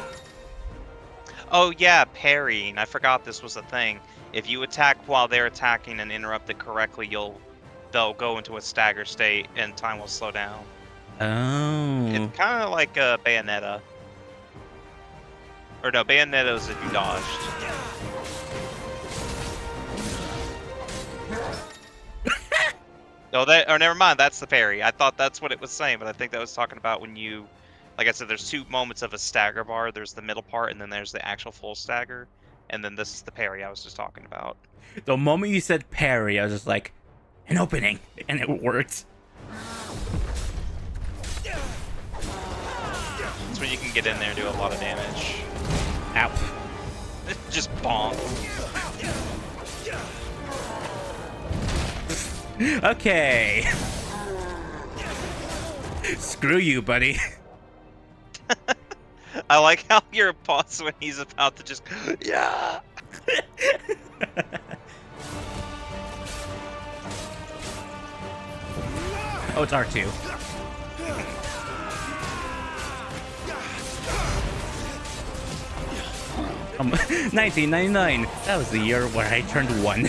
Oh yeah, parrying. I forgot this was a thing. If you attack while they're attacking and interrupt it correctly, they'll go into a stagger state and time will slow down. Oh. It's kind of like a Bayonetta. Or no, Bayonetta is if you dodged. No, never mind. That's the parry. I thought that's what it was saying, but I think that was talking about when you, like I said, there's two moments of a stagger bar. There's the middle part, and then there's the actual full stagger, and then this is the parry I was just talking about. The moment you said parry, I was just like, an opening, and it worked. That's when you can get in there and do a lot of damage. Ow. Just bonk. Okay. Screw you, buddy. I like how your pause when he's about to just, yeah. Oh, it's R2. 1999. That was the year where I turned 1.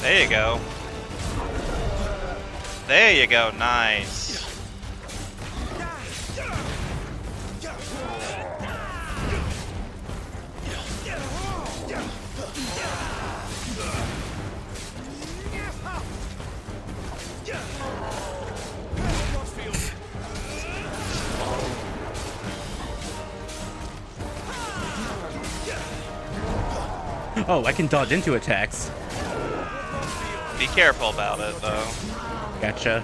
There you go. There you go. Nice. Oh, I can dodge into attacks. Be careful about it, though. Gotcha.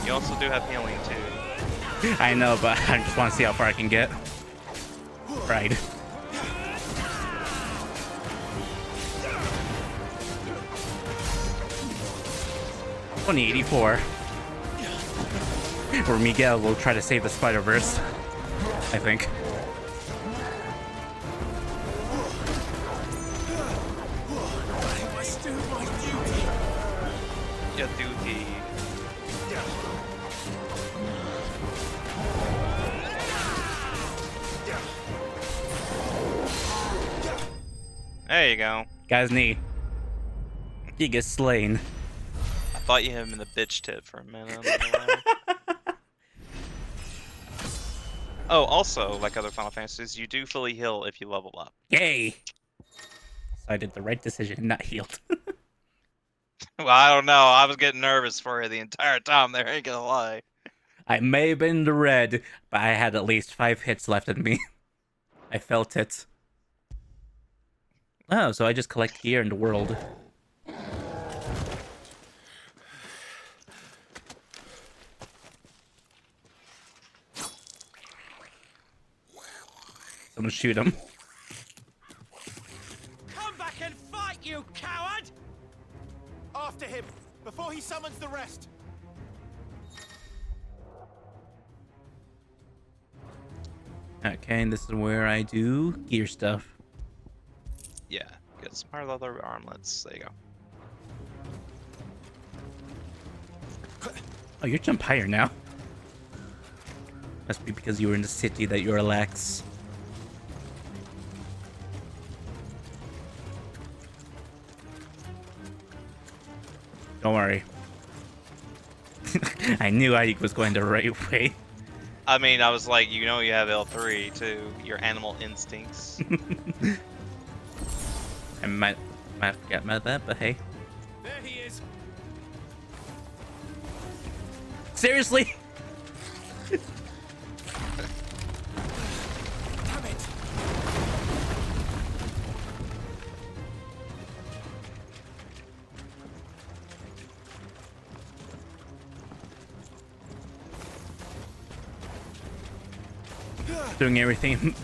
You also do have healing, too. I know, but I just want to see how far I can get. Right. $20.84. Where Miguel will try to save the Spider-Verse, I think. Your duty. There you go. Guy's knee. He gets slain. I thought you hit him in the bitch tip for a minute. Oh, also, like other Final Fantasies, you do fully heal if you level up. Yay! So I did the right decision, not healed. Well, I don't know. I was getting nervous for you the entire time there, ain't gonna lie. I may have been in the red, but I had at least 5 hits left in me. I felt it. Oh, so I just collect gear in the world. Someone shoot him. Come back and fight, you coward! After him, before he summons the rest. Okay, and this is where I do gear stuff. Yeah, get some hard leather armlets. There you go. Oh, you jump higher now. Must be because you were in the city that you relax. Don't worry. I knew I was going the right way. I mean, I was like, you know you have L3 too. Your animal instincts. I might forget about that, but hey. There he is. Seriously? Damn it. Doing everything.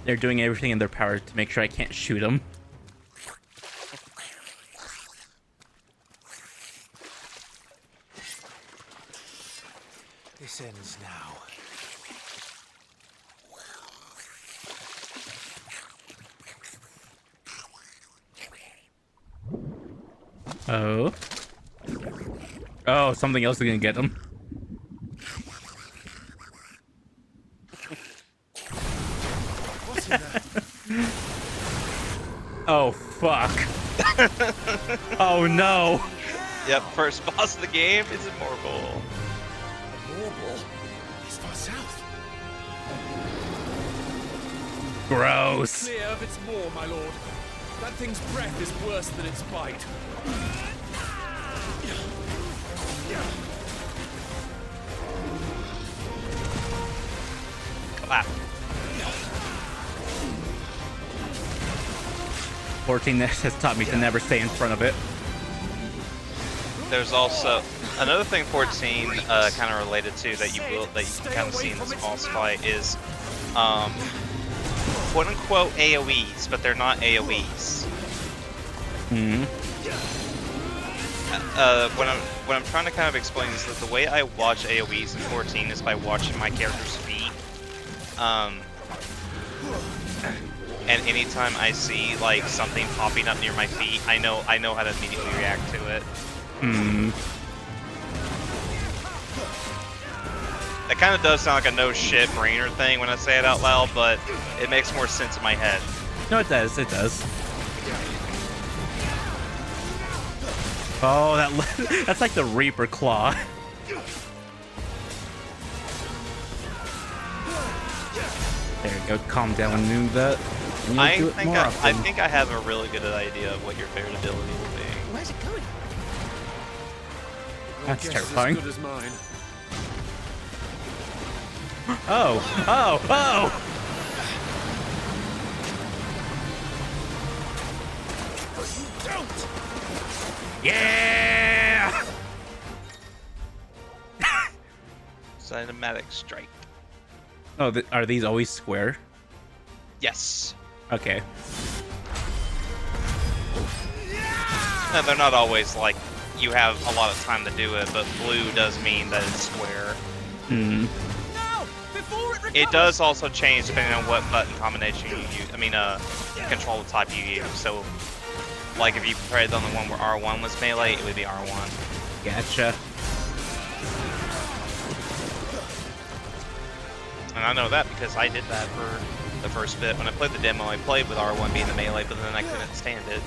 They're doing everything in their power to make sure I can't shoot them. This ends now. Oh. Oh, something else is gonna get him. What's in there? Oh, fuck. Oh, no. Yep, first boss of the game is immortal. Immortal? It's far south. Gross. Clear of its maw, my lord. That thing's breath is worse than its bite. Clap. 14 has taught me to never stay in front of it. There's also another thing 14 kind of related to that you can kind of see in this boss fight is quote unquote AoEs, but they're not AoEs. Hmm. What I'm trying to kind of explain is that the way I watch AoEs in 14 is by watching my character's feet. And anytime I see like something popping up near my feet, I know how to immediately react to it. Hmm. That kind of does sound like a no shit brainer thing when I say it out loud, but it makes more sense in my head. No, it does. It does. Oh, that's like the Reaper Claw. There you go. Calm down and do that. And I do it more often. think I have a really good idea of what your favorite ability will be. Where's it going? That's Guess terrifying. As good as mine. Oh! Oh! Oh! Don't! Yeah! Cinematic strike. Oh, are these always square? Yes. Okay. No, they're not always like you have a lot of time to do it, but blue does mean that it's square. Hmm. It does also change depending on what button combination you use. I mean, control type you use. So, like if you played on the one where R1 was melee, it would be R1. Gotcha. And I know that because I did that for the first bit. When I played the demo, I played with R1 being the melee, but then I couldn't stand it.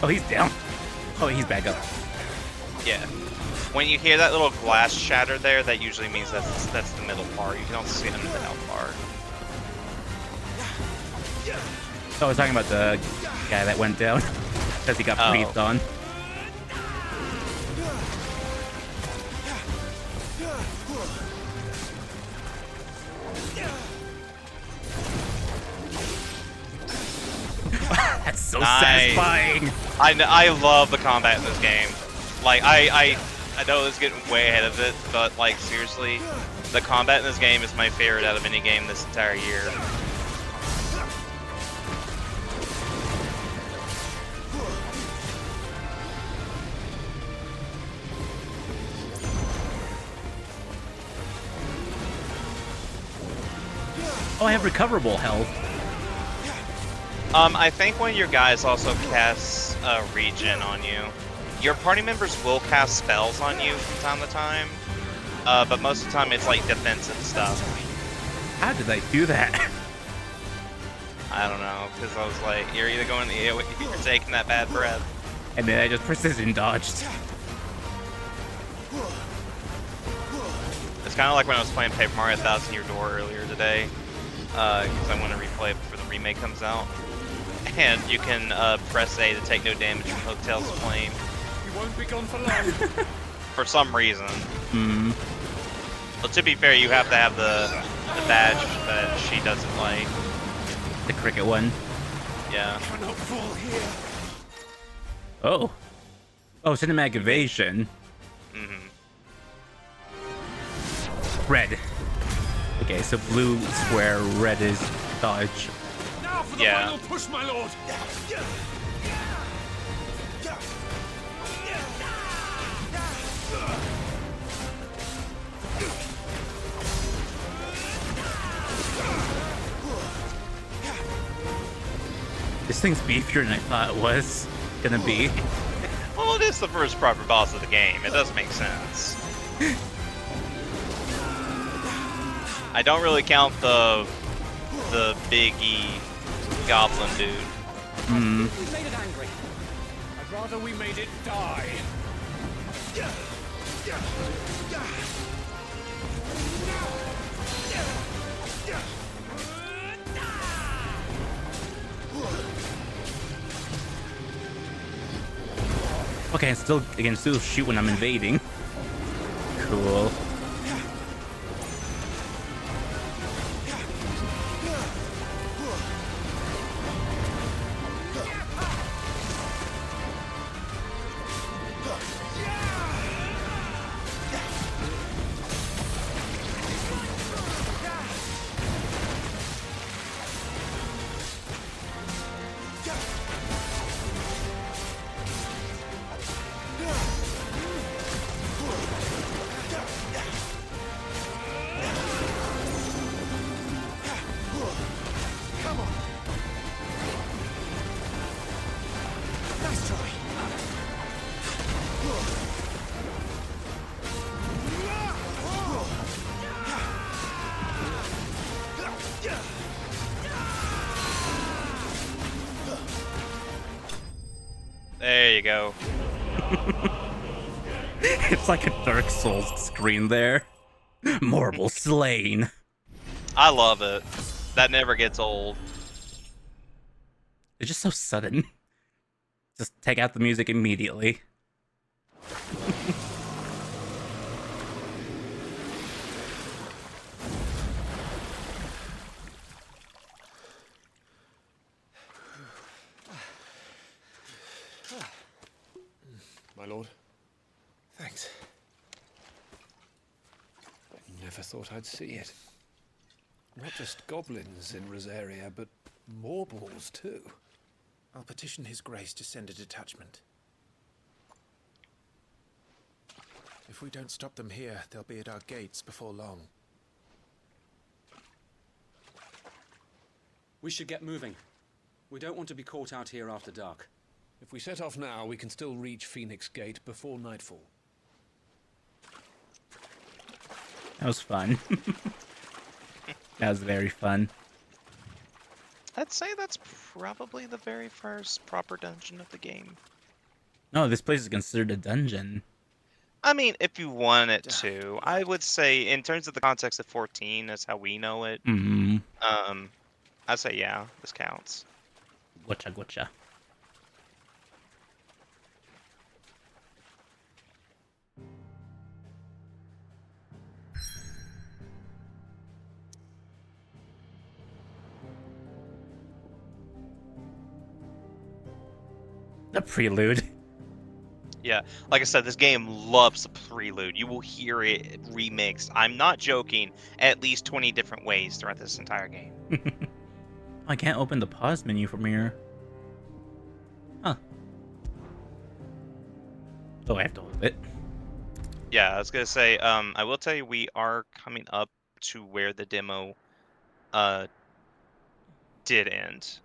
Oh, he's down. Oh, he's back up. Yeah. When you hear that little glass shatter there, that usually means that's the middle part. You can also see it under the out part. Oh, I was talking about the guy that went down because he got breathed on. That's so satisfying. I love the combat in this game. Like I know it's getting way ahead of it, but like seriously, the combat in this game is my favorite out of any game this entire year. Oh, I have recoverable health. I think one of your guys also casts regen on you. Your party members will cast spells on you from time to time, but most of the time it's like defensive stuff. How did they do that? I don't know, because I was like, you're either going the AoE or you're taking that bad breath. And then I just precision dodged. It's kind of like when I was playing Paper Mario 1000 Year Door earlier today, because I want to replay it before the remake comes out. And you can press A to take no damage from Hooktail's flame. You won't be gone for long. For some reason. Hmm. Well, to be fair, you have to have the badge that she doesn't like. The cricket one. Yeah. Cannot fall here. Oh. Oh, cinematic evasion. Mm-hmm. Red. Okay, so blue square, red is dodge. Now for the final push, my lord. This thing's beefier than I thought it was gonna be. Well, it is the first proper boss of the game. It does make sense. I don't really count the biggie goblin dude. Hmm. We made it angry. I'd rather we made it die. Okay, I can still shoot when I'm invading. Cool. There you go. It's like a Dark Souls screen there. Marble slain. I love it. That never gets old. It's just so sudden. Just take out the music immediately. My lord. Thanks. I never thought I'd see it. Not just goblins in Rosaria, but morbles too. I'll petition His Grace to send a detachment. If we don't stop them here, they'll be at our gates before long. We should get moving. We don't want to be caught out here after dark. If we set off now, we can still reach Phoenix Gate before nightfall. That was fun. That was very fun. I'd say that's probably the very first proper dungeon of the game. No, this place is considered a dungeon. I mean, if you want it to, I would say in terms of the context of 14, that's how we know it. Mm-hmm. I'd say yeah, this counts. Gotcha, gotcha. The prelude. Yeah, like I said, this game loves the prelude. You will hear it remixed. I'm not joking. At least 20 different ways throughout this entire game. I can't open the pause menu from here. Huh. So I have to hold it. Yeah, I was gonna say. I will tell you, we are coming up to where the demo, did end.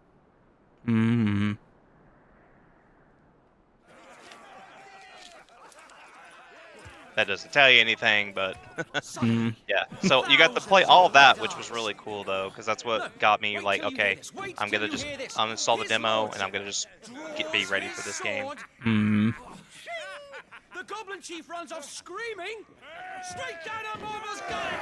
Hmm. That doesn't tell you anything, but Mm. yeah. So you got to play all of that, which was really cool though, because that's what got me like, okay, I'm gonna just uninstall the demo and I'm gonna just be ready for this game. Hmm. The Goblin Chief runs off screaming straight down a Marvel's gullet!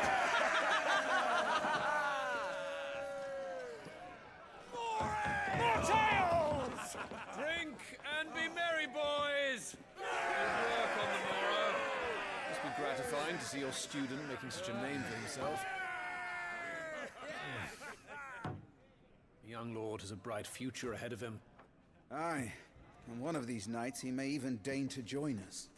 More tales! Drink and be merry, boys! Good work on the morrow. Must be gratifying to see your student making such a name for himself. The young lord has a bright future ahead of him. Aye, and one of these nights he may even deign to join us.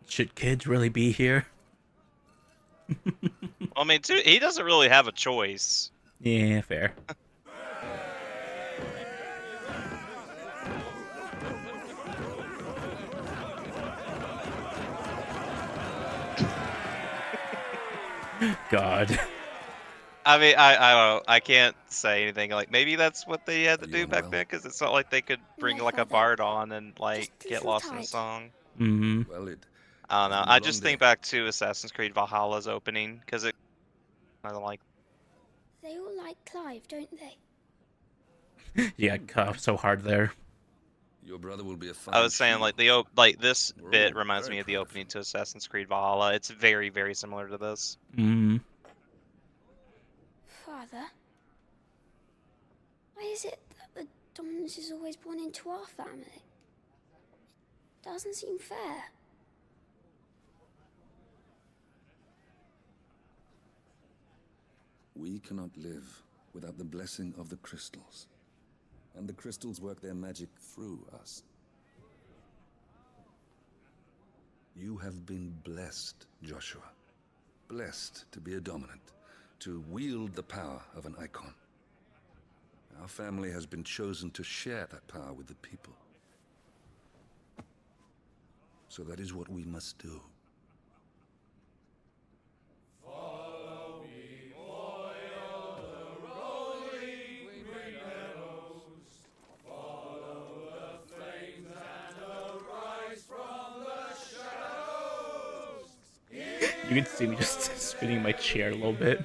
Should kids really be here? I mean, too, he doesn't really have a choice. Yeah, fair. God. I mean, I don't know. I can't say anything. Like, maybe that's what they had to Are you do back unwell? then, because it's not like they could bring No, like a Father. bard on and like Just a get little lost in a tired. song. Mm-hmm. Well, it I don't has know. been a I long just day. think back to Assassin's Creed Valhalla's opening because it kind of like. They all like Clive, don't they? Yeah, cut off so hard there. Your brother will be a fine I was saying like like this We're bit all reminds very me of the proud of opening to Assassin's Creed Valhalla. It's very very similar to this. Mm-hmm. Father, why is it that the dominance is always born into our family? It doesn't seem fair. We cannot live without the blessing of the crystals. And the crystals work their magic through us. You have been blessed, Joshua. Blessed to be a dominant, to wield the power of an icon. Our family has been chosen to share that power with the people. So that is what we must do. You can see me just spinning my chair a little bit.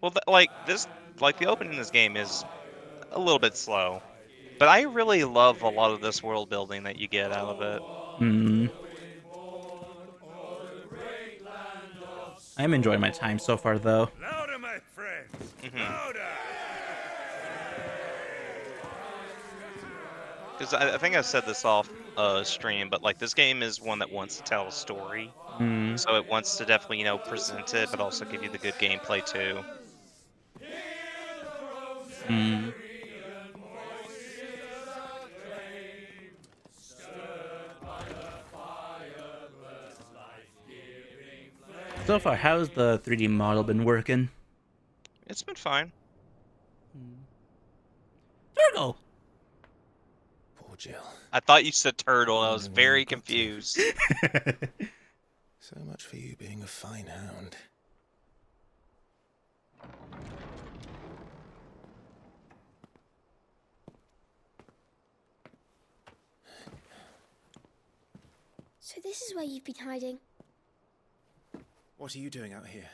Well, like this, like the opening in this game is a little bit slow, but I really love a lot of this world building that you get out of it. Mm. I'm enjoying my time so far, though. Louder, my friends! Louder! Because I think I said this off stream, but like this game is one that wants to tell a story, so it wants to definitely present it, but also give you the good gameplay too. Mm. So far, how's the 3D model been working? It's been fine. Turtle! Poor Jill. I thought you said turtle. I was very confused. So much for you being a fine hound. So this is where you've been hiding. What are you doing out here?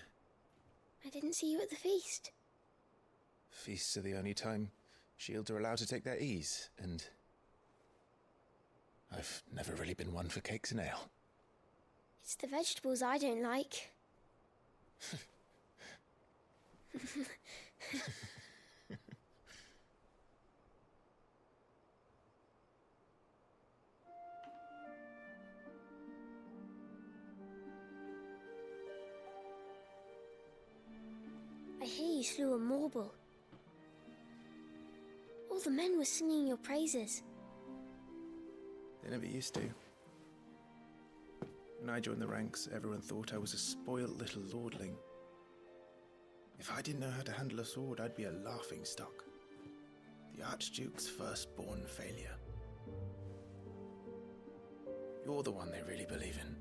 I didn't see you at the feast. Feasts are the only time shields are allowed to take their ease, and I've never really been one for cakes and ale. It's the vegetables I don't like. I hear you slew a Morble. All the men were singing your praises. They never used to. When I joined the ranks, everyone thought I was a spoiled little lordling. If I didn't know how to handle a sword, I'd be a laughingstock. The Archduke's firstborn failure. You're the one they really believe in.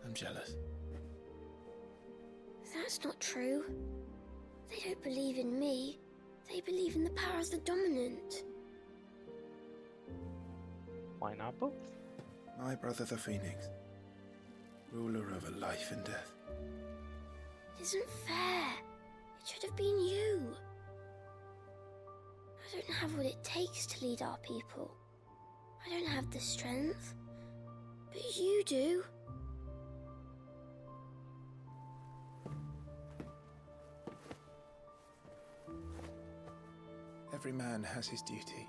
I'm jealous. That's not true. They don't believe in me. They believe in the power of the dominant. Why not both? My brother the Phoenix, ruler over life and death. It isn't fair. It should have been you. I don't have what it takes to lead our people. I don't have the strength. But you do. Every man has his duty.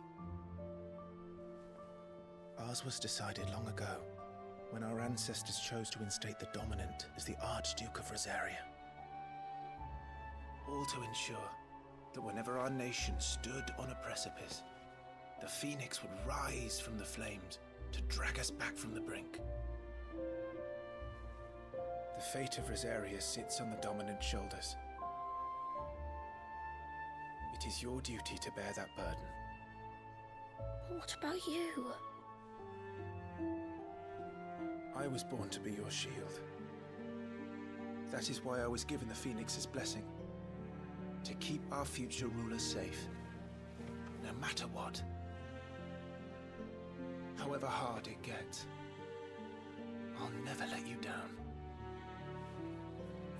Ours was decided long ago, when our ancestors chose to instate the dominant as the Archduke of Rosaria. All to ensure that whenever our nation stood on a precipice, the Phoenix would rise from the flames to drag us back from the brink. The fate of Rosaria sits on the dominant's shoulders. It is your duty to bear that burden. What about you? I was born to be your shield. That is why I was given the Phoenix's blessing. To keep our future rulers safe. No matter what. However hard it gets. I'll never let you down.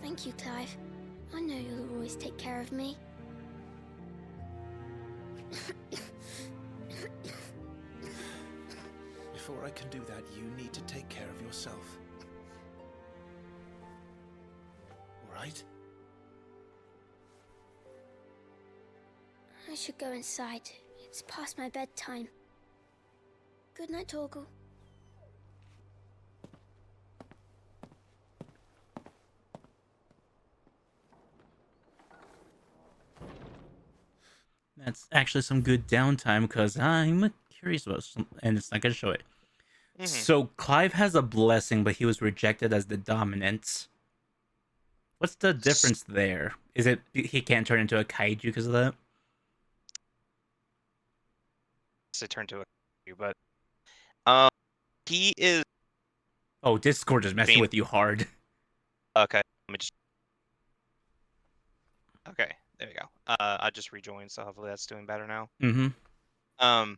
Thank you, Clive. I know you'll always take care of me. Before I can do that, you need to take care of yourself. All right? I should go inside. It's past my bedtime. Good night, Torgal. That's actually some good downtime because I'm curious about some, and it's not gonna show it. So Clive has a blessing, but he was rejected as the dominant. What's the difference there? Is it he can't turn into a kaiju because of that? To turn to a kaiju, but he is. Oh, Discord is messing with you hard. Okay, let me just. Okay, there you go. I just rejoined, so hopefully that's doing better now. Mm-hmm.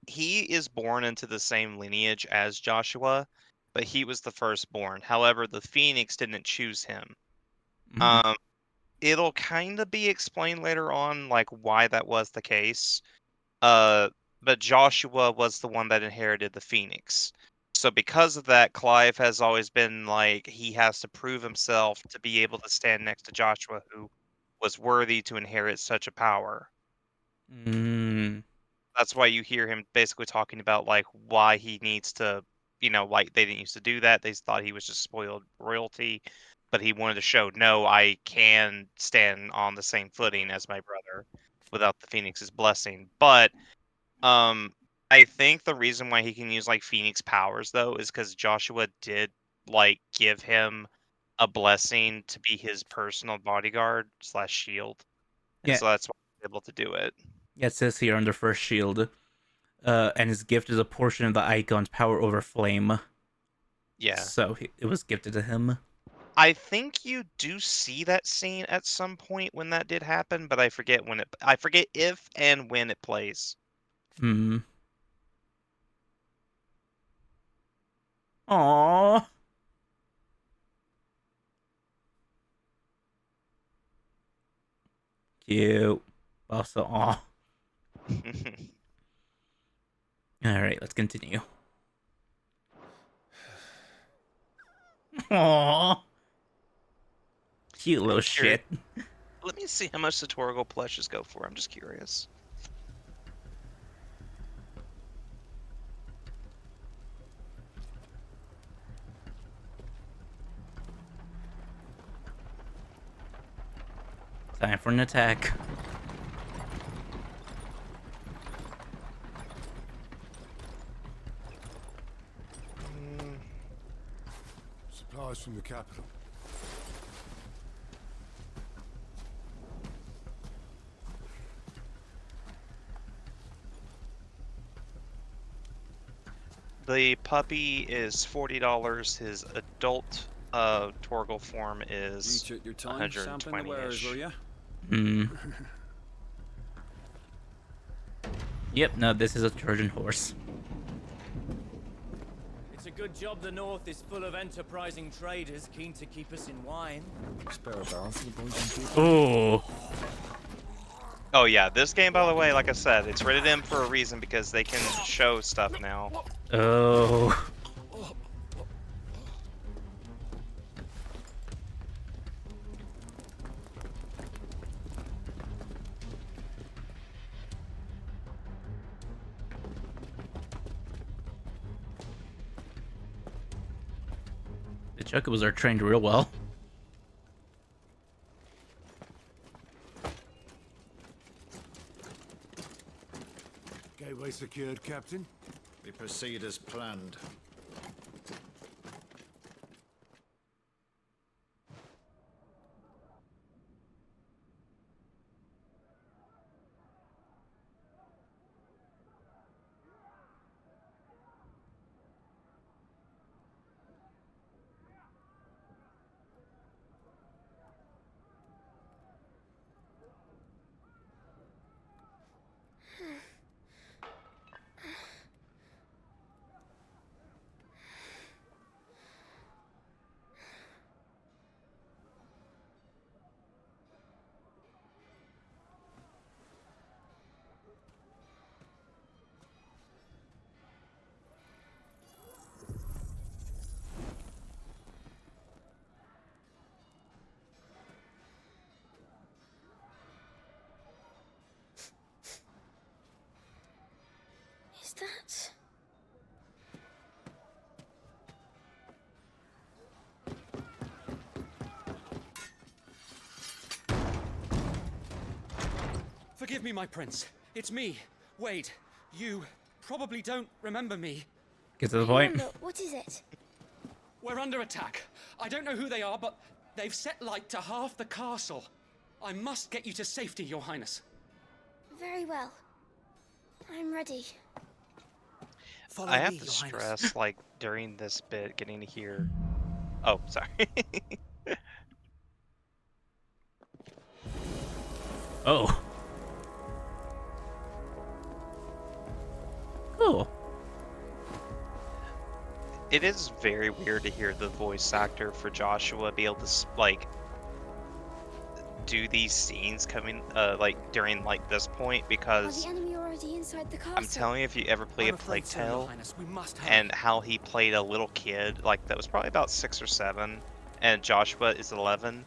He is born into the same lineage as Joshua, but he was the firstborn. However, the Phoenix didn't choose him. It'll kind of be explained later on, like why that was the case. But Joshua was the one that inherited the Phoenix. So because of that, Clive has always been like he has to prove himself to be able to stand next to Joshua, who was worthy to inherit such a power. That's why you hear him basically talking about like why he needs to, like they didn't used to do that. They thought he was just spoiled royalty, but he wanted to show, no, I can stand on the same footing as my brother without the Phoenix's blessing. But I think the reason why he can use like Phoenix powers though is because Joshua did like give him a blessing to be his personal bodyguard / shield, and Yeah. so that's why he's able to do it. Yeah, it says here on the first shield, and his gift is a portion of the icon's power over flame. Yeah. So it was gifted to him. I think you do see that scene at some point when that did happen, but I forget when it. I forget if and when it plays. Hmm. Aww. Cute. Also, aw. Alright, let's continue. Aww. Cute little shit. Let me see how much the Torgal plushes go for. I'm just curious. Time for an attack. Supplies from the capital. The puppy is $40. His adult Torgal form is You took your time sampling the wares, were 120-ish. you? Hmm. Yep, no, this is a Trojan horse. It's a good job the North is full of enterprising traders keen to keep us in wine. Spare a barrel for the boys and people. Oh. Oh yeah, this game, by the way, like I said, it's rated M for a reason because they can show stuff now. Oh. The Chocobos are trained real well. Gateway secured, Captain. We proceed as planned. Forgive me, my prince. It's me, Wade. You probably don't remember me. Get to the point. Remember, what is it? We're under attack. I don't know who they are, but they've set light to half the castle. I must get you to safety, Your Highness. Very well. I'm ready. Follow I have me, to Your stress, Highness. like, during this bit, getting to hear... Oh, sorry. Oh. Cool. It is very weird to hear the voice actor for Joshua be able to, like, do these scenes coming, like, during, like, this point, Are because... the enemy already inside the castle? I'm telling you, if you ever play a Plague Tale, and how he played a little kid, like that was probably about 6 or 7, and Joshua is 11,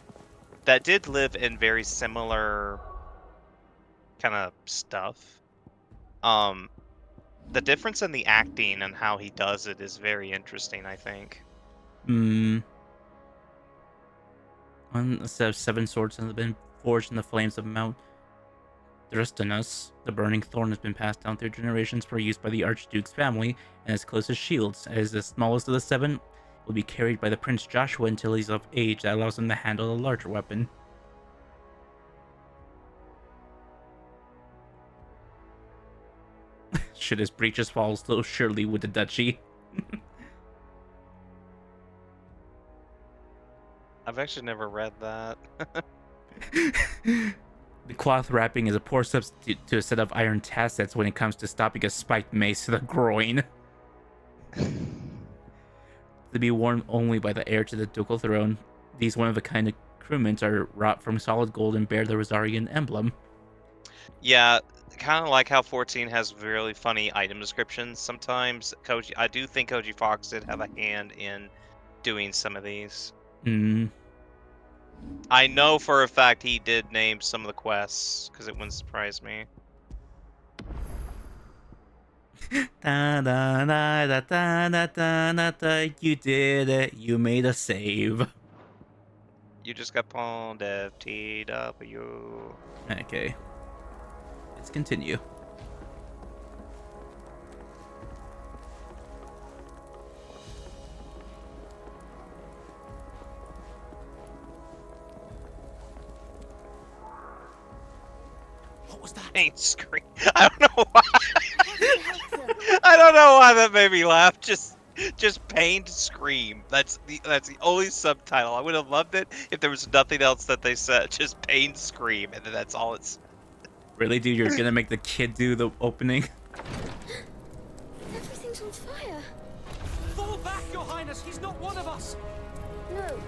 that did live in very similar kind of stuff. The difference in the acting and how he does it is very interesting, I think. One set of 7 swords have been forged in the flames of Mount Dresdenus. The burning thorn has been passed down through generations for use by the Archduke's family and his closest shields. As the smallest of the 7, will be carried by the Prince Joshua until he's of age that allows him to handle a larger weapon. Should his breeches fall so surely with the duchy. I've actually never read that. The cloth wrapping is a poor substitute to a set of iron tassets when it comes to stopping a spiked mace to the groin. To be worn only by the heir to the ducal throne, these one-of-a-kind accoutrements are wrought from solid gold and bear the Rosarian emblem. Yeah, kind of like how 14 has really funny item descriptions. Sometimes I do think Koji Fox did have a hand in doing some of these. I know for a fact he did name some of the quests, because it wouldn't surprise me. Da da da da da da da da. You did it. You made a save. You just got pawned FTW. Okay. Let's continue. What was that? Paint scream. I don't know why. I don't know why that made me laugh. Just pained scream. That's the only subtitle. I would have loved it if there was nothing else that they said. Just pained scream, and then that's all it's. Really, dude? You're gonna make the kid do the opening? Everything's on fire. Fall back, Your Highness. He's not one of us. No,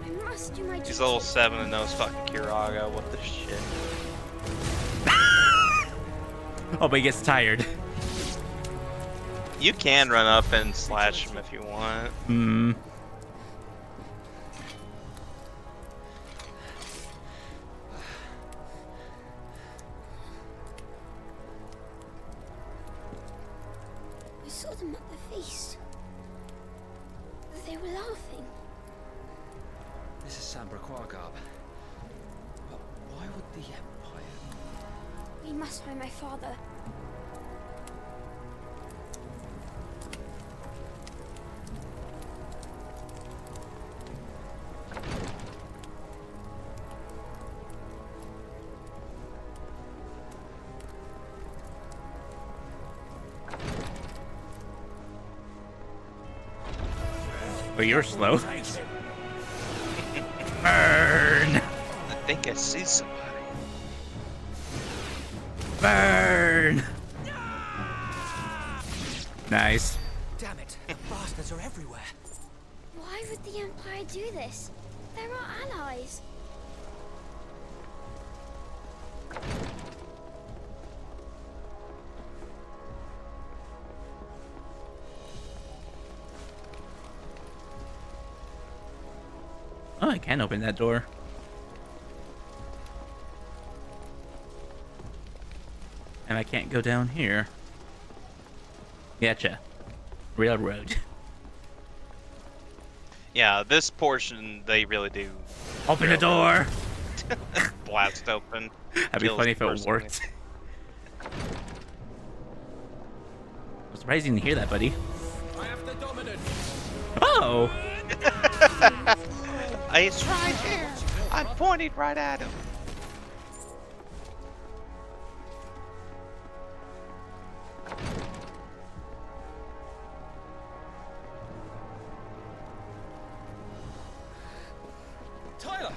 I must do my duty. He's level 7 and knows fucking Kiraga. What the shit? Oh, but he gets tired. You can run up and slash him if you want. I saw them at the feast. They were laughing. This is Sambra-Quagab. But why would the Empire... We must find my father. But you're slow. Burn! I think I see somebody. Burn! Nice. Damn it, the bastards are everywhere. Why would the Empire do this? They're our allies. Oh, I can open that door. And I can't go down here. Gotcha. Railroad. Yeah, this portion they really do. Open the door! blast open. That'd be kills funny the if it person. worked. I'm surprised you didn't hear that, buddy. I have the dominant. Oh! He's right here. I'm pointing right at him. Tyler!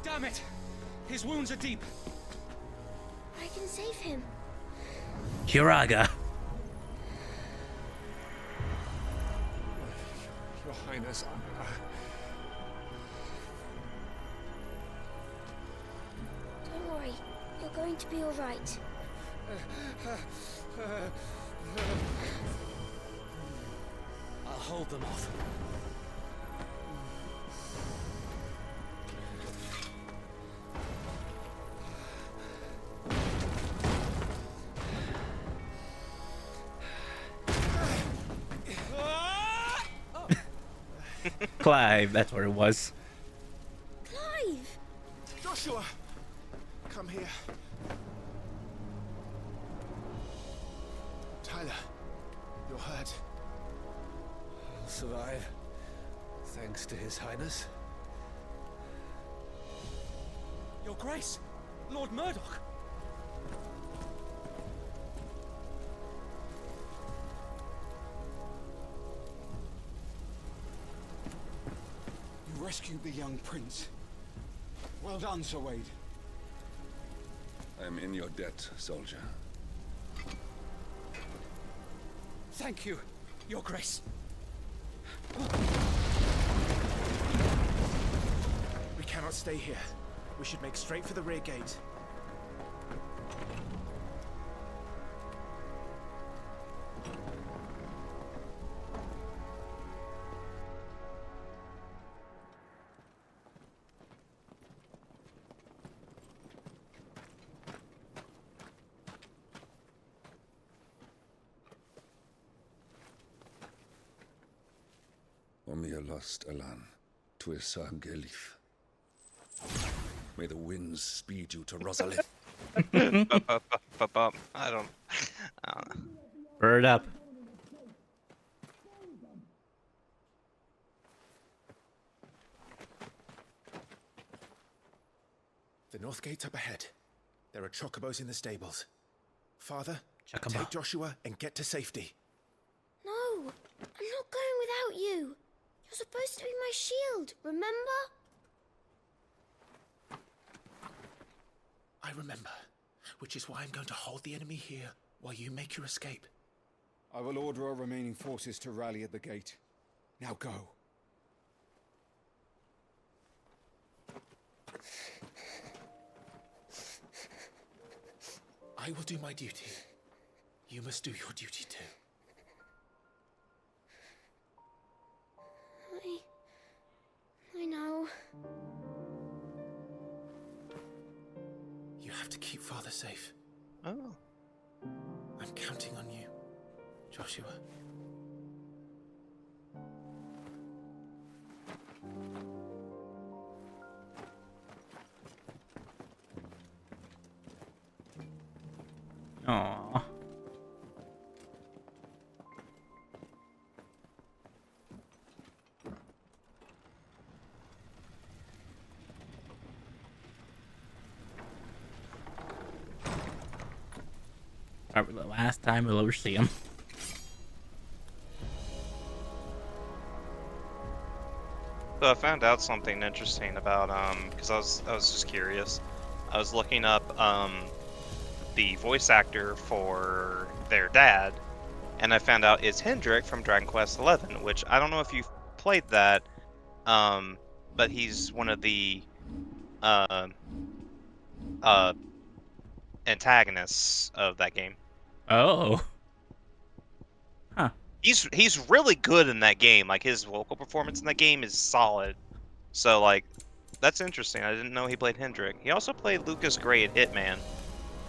Damn it! His wounds are deep. I can save him. Kiraga. Your Highness, Don't worry. You're going to be all right. I'll hold them off. Clive, that's where it was. Clive! Joshua! Come here. Tyler, you're hurt. I'll survive. Thanks to His Highness. Your Grace, Lord Murdoch. You rescued the young prince. Well done, Sir Wade. I am in your debt, soldier. Thank you, Your Grace. We cannot stay here. We should make straight for the rear gate. Omnia lost Alan, Tuisa Gelif. May the winds speed you to Rosalith. I don't. Bird up. The north gate's up ahead. There are chocobos in the stables. Father, Chocobo. take Joshua and get to safety. No, I'm not going without you. You're supposed to be my shield, remember? I remember, which is why I'm going to hold the enemy here while you make your escape. I will order our remaining forces to rally at the gate. Now go. I will do my duty. You must do your duty too. I know. You have to keep Father safe. Oh. I'm counting on you, Joshua. Aww. Probably the last time we'll ever see him. So I found out something interesting about because I was just curious. I was looking up the voice actor for their dad, and I found out it's Hendrik from Dragon Quest XI, which I don't know if you've played that, but he's one of the antagonists of that game. Oh. Huh. He's really good in that game. Like, his vocal performance in that game is solid. So, like, that's interesting. I didn't know he played Hendrik. He also played Lucas Gray in Hitman.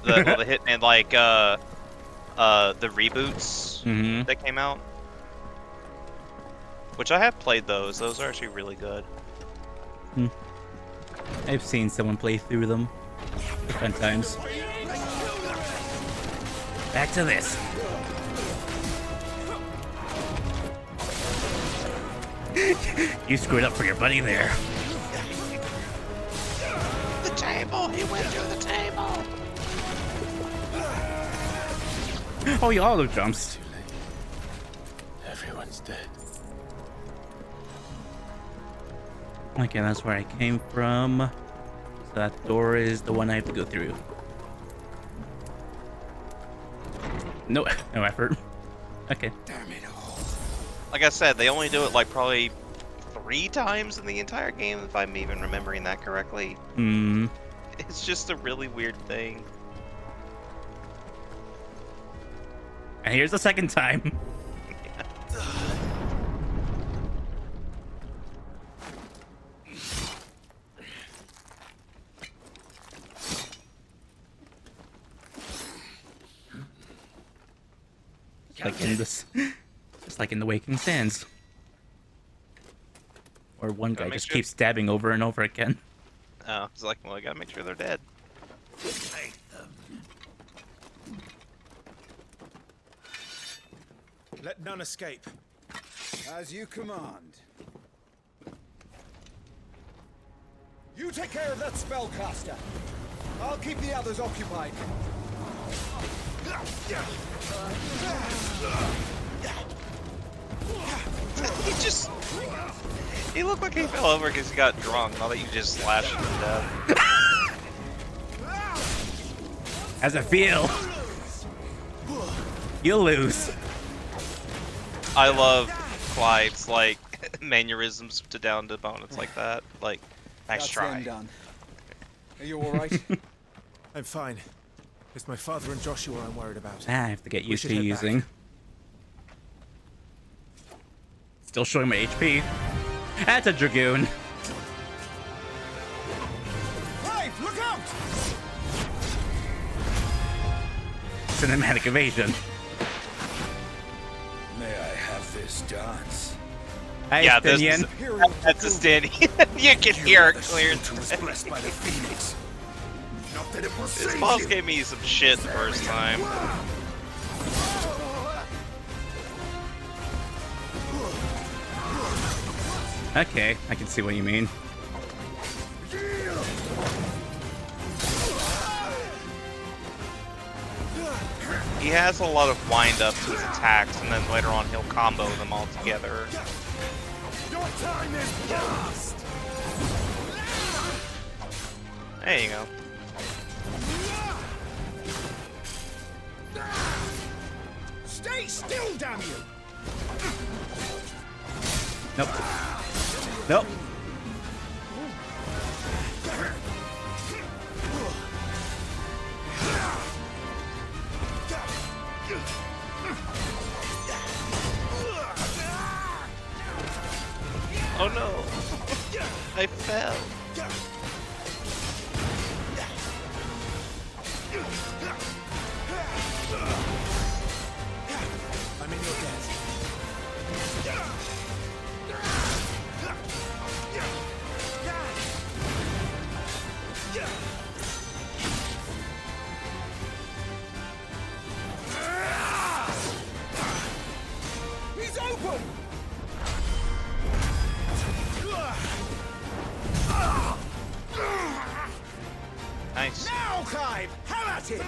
The Hitman, like, the reboots that came out. Which I have played those. Those are actually really good. I've seen someone play through them. Fun times. Back to this. You screwed up for your buddy there. The table! He went through the table! Oh, you auto jumps. Everyone's dead. Okay, that's where I came from. So that door is the one I have to go through. No effort. Okay. Damn it all. Like I said, they only do it like probably 3 times in the entire game, if I'm even remembering that correctly. Hmm. It's just a really weird thing. And here's the second time. Like in this, just like in the Waking Sands, where one guy just keeps stabbing over and over again. Oh, it's like, well, I gotta make sure they're dead. Take them. Let none escape. As you command. You take care of that spellcaster. I'll keep the others occupied. He looked like he fell over because he got drunk. Now that you just slashed him to death. How's it feel? You'll lose. I love Clive's like mannerisms to down to opponents like that. Like, nice try. Done. Are you all right? I'm fine. It's my father and Joshua I'm worried about. I have to get used to head using. back. Still showing my HP. That's a Dragoon. Clive, look out! Cinematic evasion. May I have this dance? Hi, Yeah, Stinian. that's a standing. You can hear it clear. Was blessed by the Phoenix. Not that it will This save boss you. gave me some shit the first time. Okay, I can see what you mean. He has a lot of wind up to his attacks, and then later on he'll combo them all together. Your time is past. There you go. Stay still, damn you! Nope. Nope. Oh no! I fell. I'm in your debt. He's open! Nice. Now, Clive! Have at him!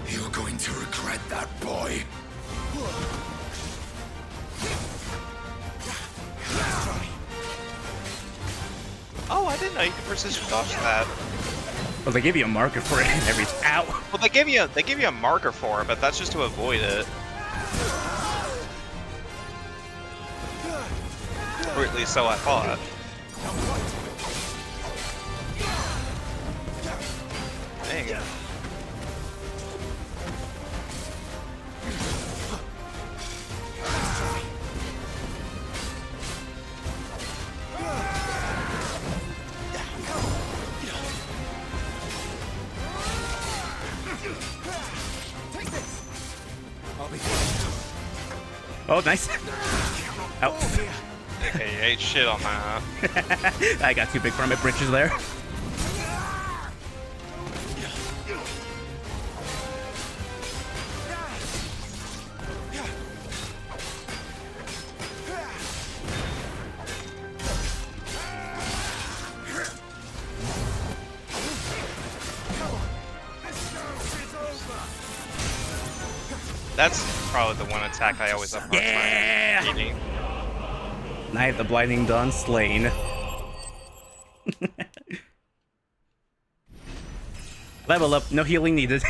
You're going to regret that, boy. Oh, I didn't know you could precision dodge that. Well, they give you a marker for it every. Ow! Well, they give you a marker for it, but that's just to avoid it. Or at least so I thought. There you go. Oh, nice. Oh. Hey, you ate shit on that. I got too big for my britches there. That's probably the one attack I always have a hard time eating. Night of the Blinding Dawn slain. Level up, no healing needed.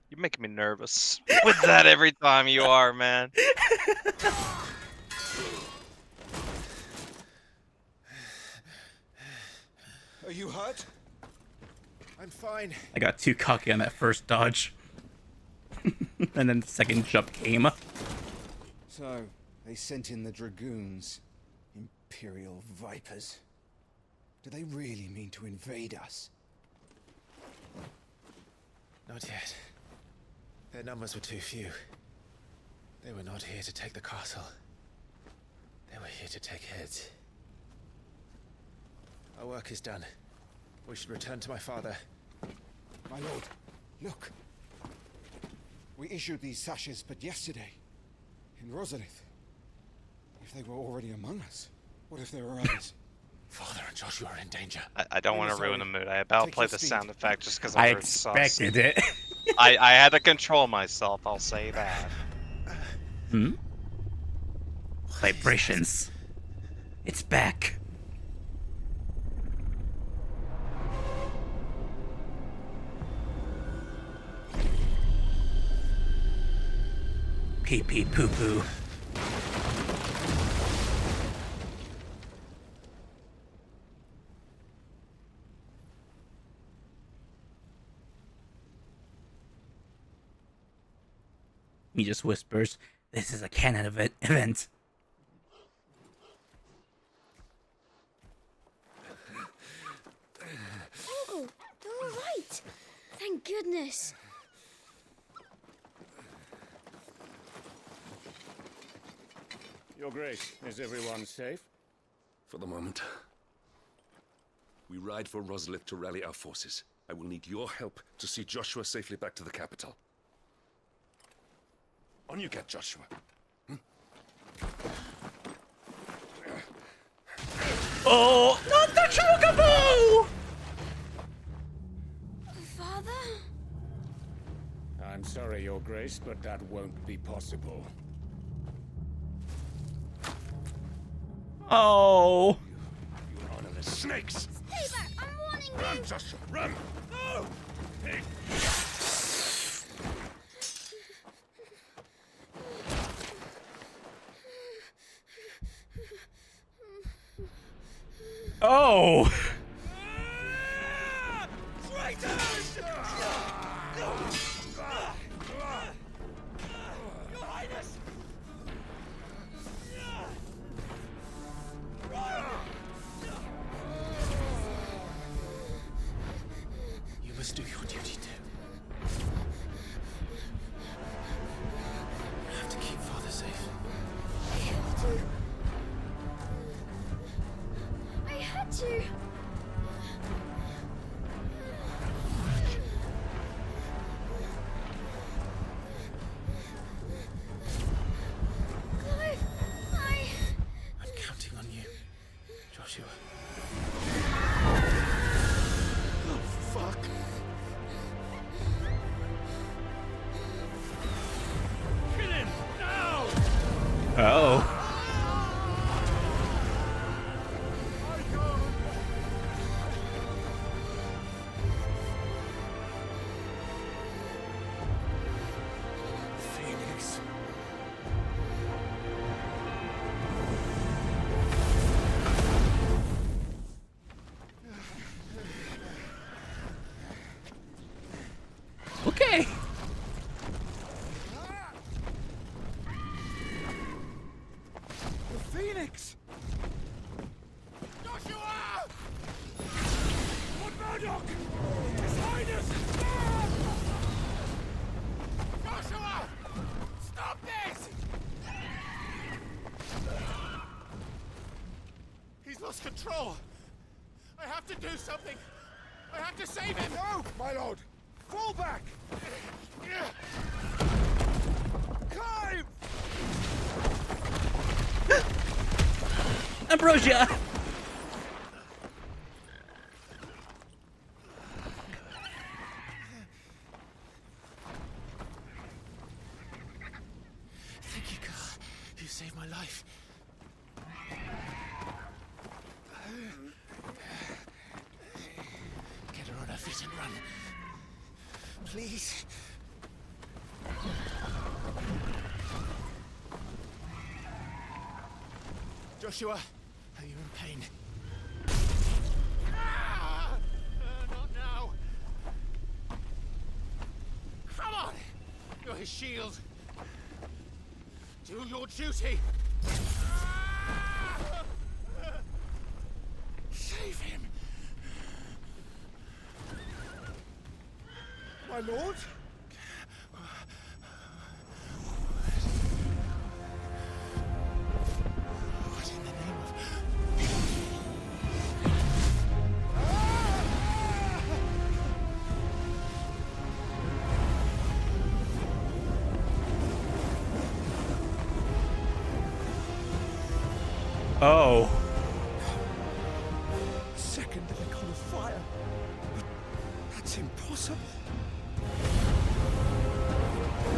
You're making me nervous with that every time you are, man. Are you hurt? I'm fine. I got too cocky on that first dodge. And then the second jump came. So, they sent in the dragoons. Imperial vipers. Do they really mean to invade us? Not yet. Their numbers were too few. They were not here to take the castle. They were here to take heads. Our work is done. We should return to my father. My lord, look. We issued these sashes but yesterday. In Rosalith. If they were already among us, what if there were others? Father and Joshua are in danger. I don't want to ruin the mood. I about played the sound effect just because I I heard sus. expected it. I had to control myself, I'll say that. Hmm? Vibrations. It's back. Pee pee poo poo. He just whispers, "This is a canon event." Uncle, you're all right. Thank goodness. Your Grace, is everyone safe? For the moment. We ride for Rosalith to rally our forces. I will need your help to see Joshua safely back to the capital. On you get, Joshua. Oh, not the chocobo! Father? I'm sorry, Your Grace, but that won't be possible. Oh. You honorless snakes! Stay back! I'm warning you! Run, Joshua, run! No! Hey. Oh! Traitors! Your Highness! You must do your duty too. You have to keep Father safe. I have to. I had to. Clive, I'm counting on you, Joshua. Oh, fuck. Kill him! Now! Oh. Phoenix. lost control. I have to do something. I have to save him. No, my lord. Fall back. Climb. Ambrosia! Thank you, girl. You saved my life. Get her on her feet and run. Please. Joshua, are you in pain? Not now. Come on! You're his shield. Do your duty. Save him. My lord? What in the name of... Oh. Second icon of fire. That's impossible.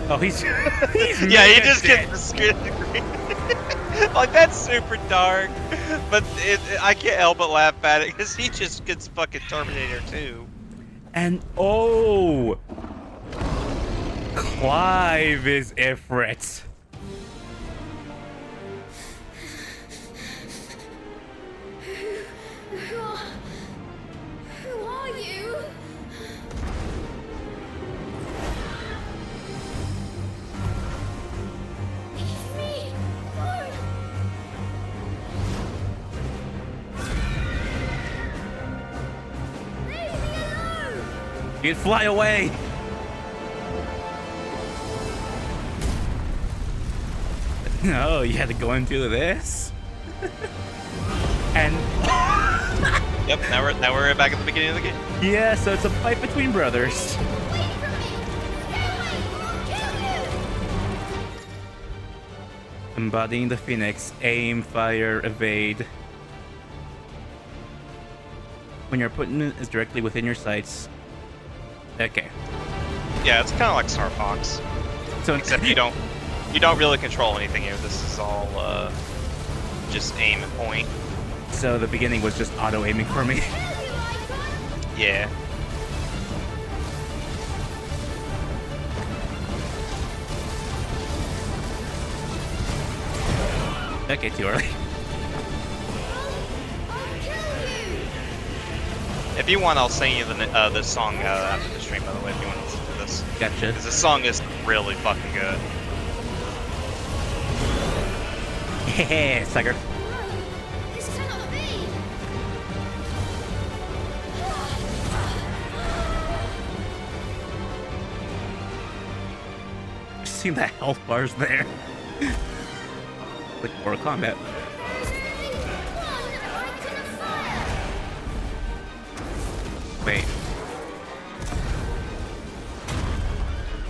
Oh, he's yeah, he just gets the screen. Like, that's super dark, but I can't help but laugh at it because he just gets fucking Terminator 2. And oh, Clive is Ifrit. Who are you? Leave me alone. Leave me alone. You'd fly away. No, you had to go into this. And yep, now we're back at the beginning of the game. yeah, so it's a fight between brothers. Embodying the Phoenix, aim, fire, evade. When you're putting it directly within your sights. Okay. Yeah, it's kind of like Star Fox. So except you don't really control anything here. This is all just aim and point. So the beginning was just auto aiming for me. Yeah. Okay, too early. If you want, I'll sing you this song after the stream, by the way, if you want to listen to this. Gotcha. Because this song is really fucking good. Yeah, sucker. This cannot be. See that health bars there? Like Mortal Kombat. Wait.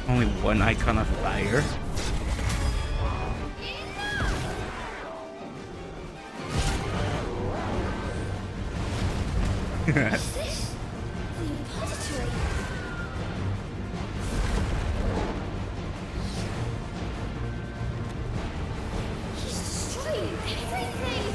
Only one icon of fire? Is this the repository? He's destroying everything.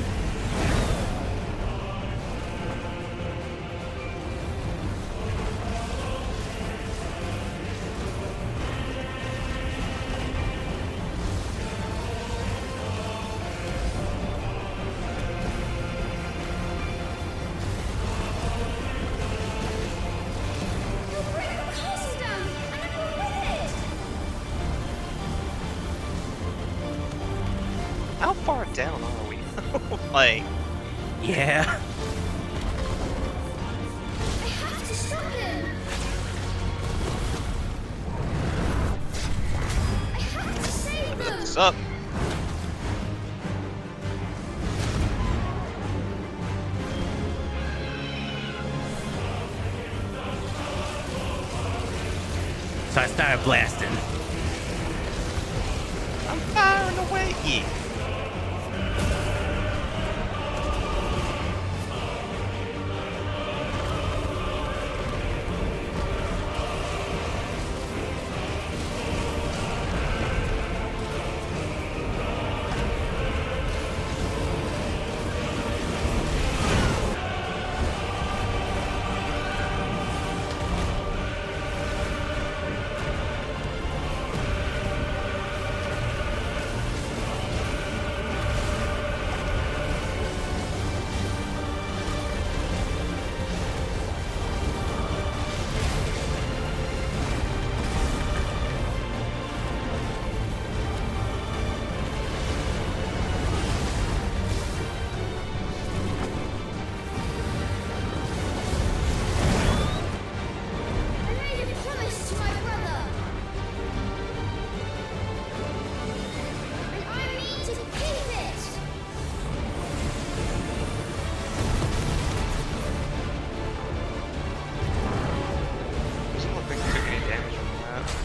We'll bring the castle down, and then we'll win it. How far down are we? Like, yeah. I have to stop him. I have to save them. what's up? So I started blasting. I'm firing away.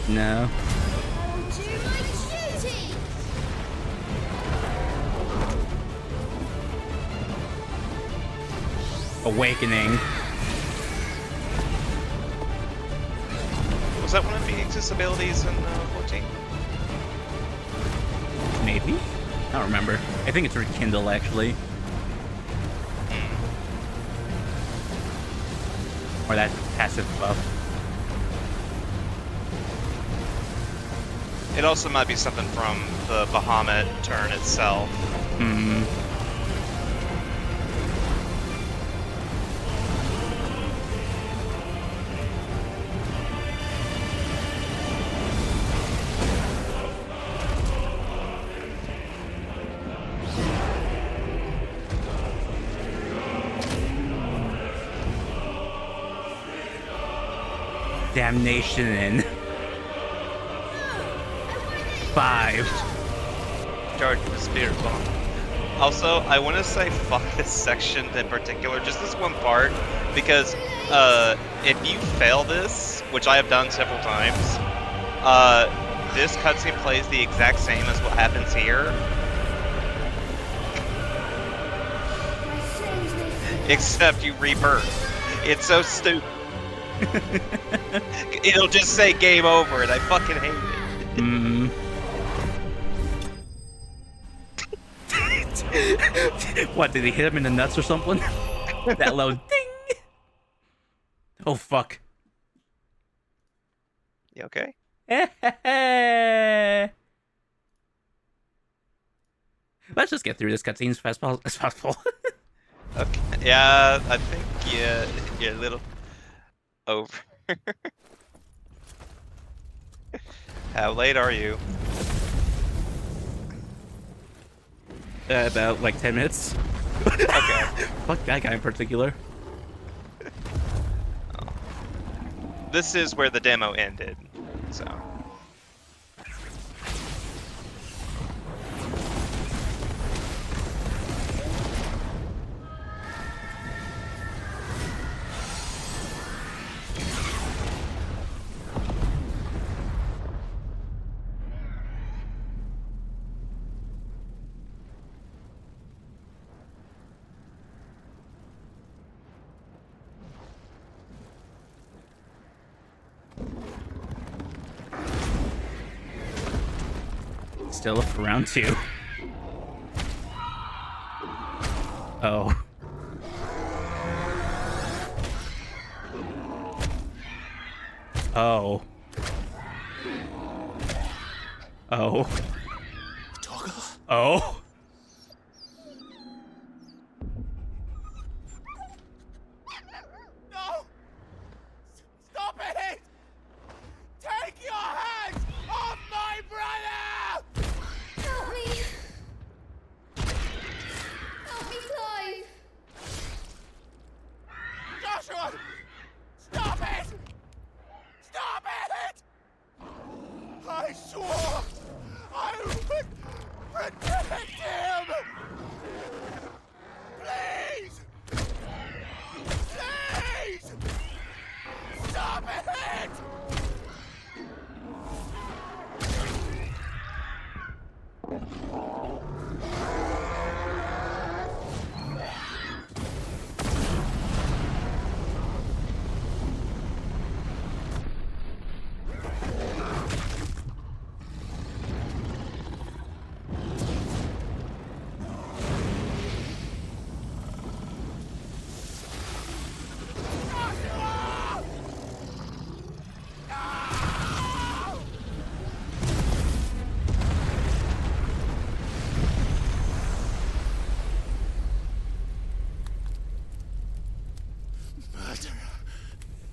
No. Awakening. Was that one of Phoenix's abilities in 14? Maybe? I don't remember. I think it's Rekindle, actually. Or that passive buff. It also might be something from the Bahamut turn itself. Hmm. Damnation in 5. Charge the spirit bomb. Also, I want to say fuck this section in particular, just this one part, because if you fail this, which I have done several times, this cutscene plays the exact same as what happens here. Except you rebirth. It's so stupid. It'll just say game over, and I fucking hate it. Mm. What, did he hit him in the nuts or something? That low ding! Oh, fuck. You okay? Let's just get through this cutscene as fast as possible. Okay. Yeah, I think you're a little over. How late are you? About like 10 minutes. Okay. Fuck that guy in particular. Oh. This is where the demo ended, so. Still up for round 2. Oh. Oh. Oh. Oh. No! Stop it! Take your hands off my brother! Help me! Help me, Clive! Joshua! Stop it! Stop it! I swore I would protect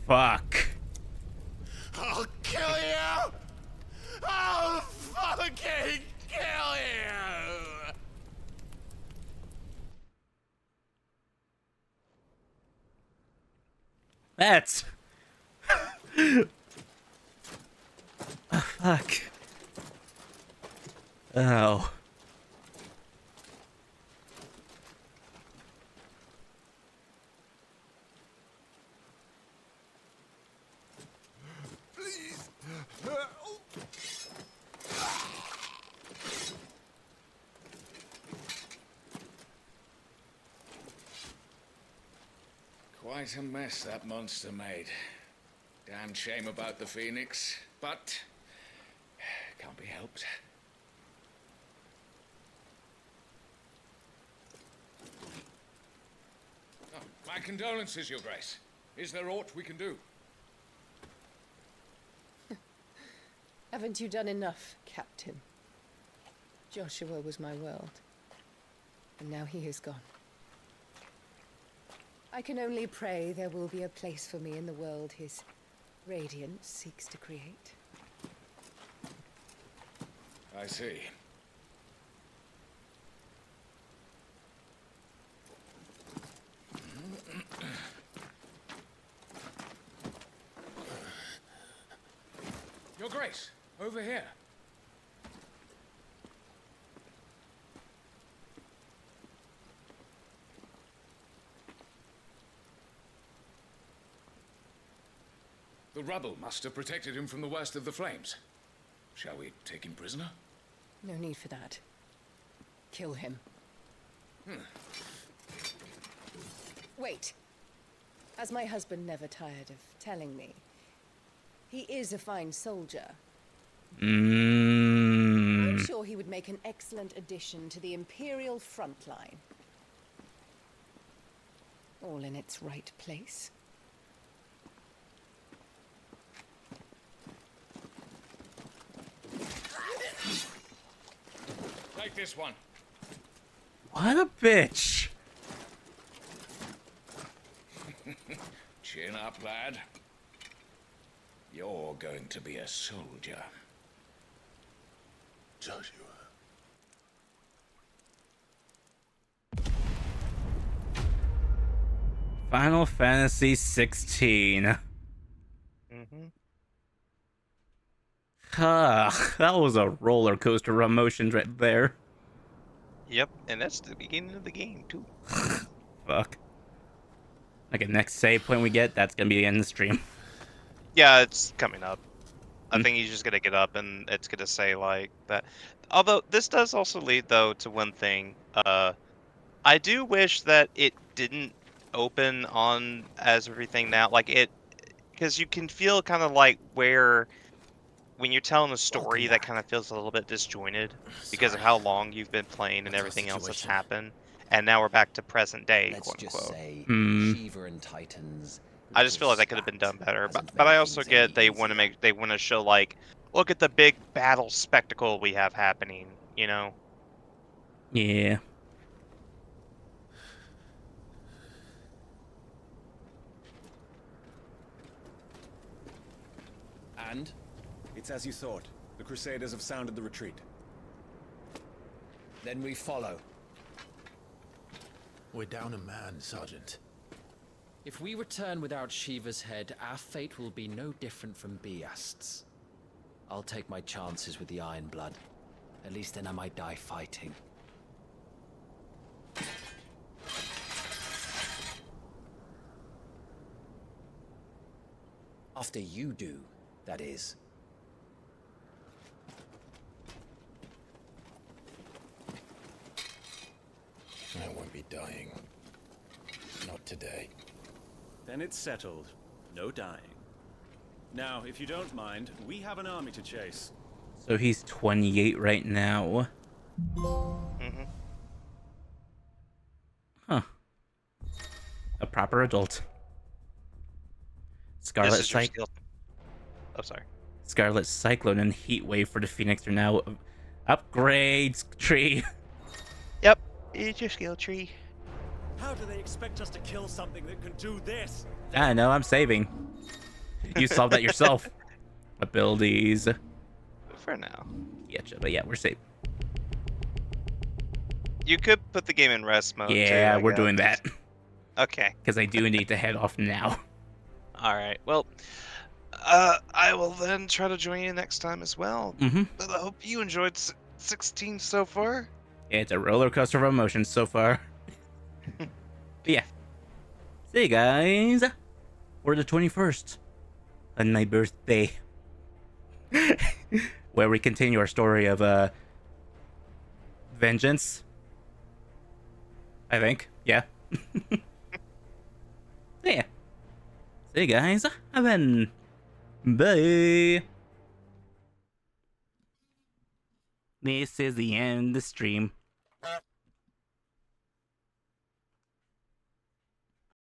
Fuck. I'll kill you! I'll fucking kill you! That's... Oh, fuck. Oh. Please. Quite a mess that monster made. Damn shame about the Phoenix, but can't be helped. Oh, my condolences, Your Grace. Is there aught we can do? Haven't you done enough, Captain? Joshua was my world, and now he is gone. I can only pray there will be a place for me in the world his radiance seeks to create. I see. Your Grace, over here. The rubble must have protected him from the worst of the flames. Shall we take him prisoner? No need for that. Kill him. Wait. As my husband never tired of telling me, he is a fine soldier. I'm sure he would make an excellent addition to the Imperial front line. All in its right place. Take this one. What a bitch. Chin up, lad. You're going to be a soldier. Joshua. Final Fantasy 16. That was a roller coaster of emotions right there. Yep, and that's the beginning of the game too. Fuck. Like, the next save point we get, that's gonna be the end of the stream. Yeah, it's coming up. I think he's just gonna get up and it's gonna say like that. Although this does also lead though to one thing. I do wish that it didn't open on as everything now, like it, because you can feel kind of like where when you're telling a story that kind of feels a little bit disjointed because of how long you've been playing and everything else that's happened, and now we're back to present day, quote unquote. Shiva and Titans. I just feel like that could have been done better, but I also get they want to show like, look at the big battle spectacle we have happening, you know? Yeah. And? It's as you thought. The Crusaders have sounded the retreat. Then we follow. We're down a man, Sergeant. If we return without Shiva's head, our fate will be no different from Biast's. I'll take my chances with the Iron Blood. At least then I might die fighting. After you do, that is. I won't be dying. Not today. Then it's settled. No dying. Now, if you don't mind, we have an army to chase. So he's 28 right now. Huh. A proper adult. Scarlet Cyclone. Oh, sorry. Scarlet Cyclone and Heat Wave for the Phoenix are now upgrades tree. Yep, it's your skill tree. How do they expect us to kill something that can do this? I know, I'm saving. You solved that yourself. Abilities. For now. Getcha, but yeah, we're safe. You could put the game in rest mode. Yeah, too, we're doing that. Okay. Because I do need to head off now. All right. Well, I will then try to join you next time as well. Mm-hmm. But I hope you enjoyed 16 so far. Yeah, it's a roller coaster of emotions so far. But yeah. See you guys. We're the 21st. On my birthday. Where we continue our story of vengeance. I think. Yeah. Yeah. See you guys. Then. Bye. This is the end of the stream.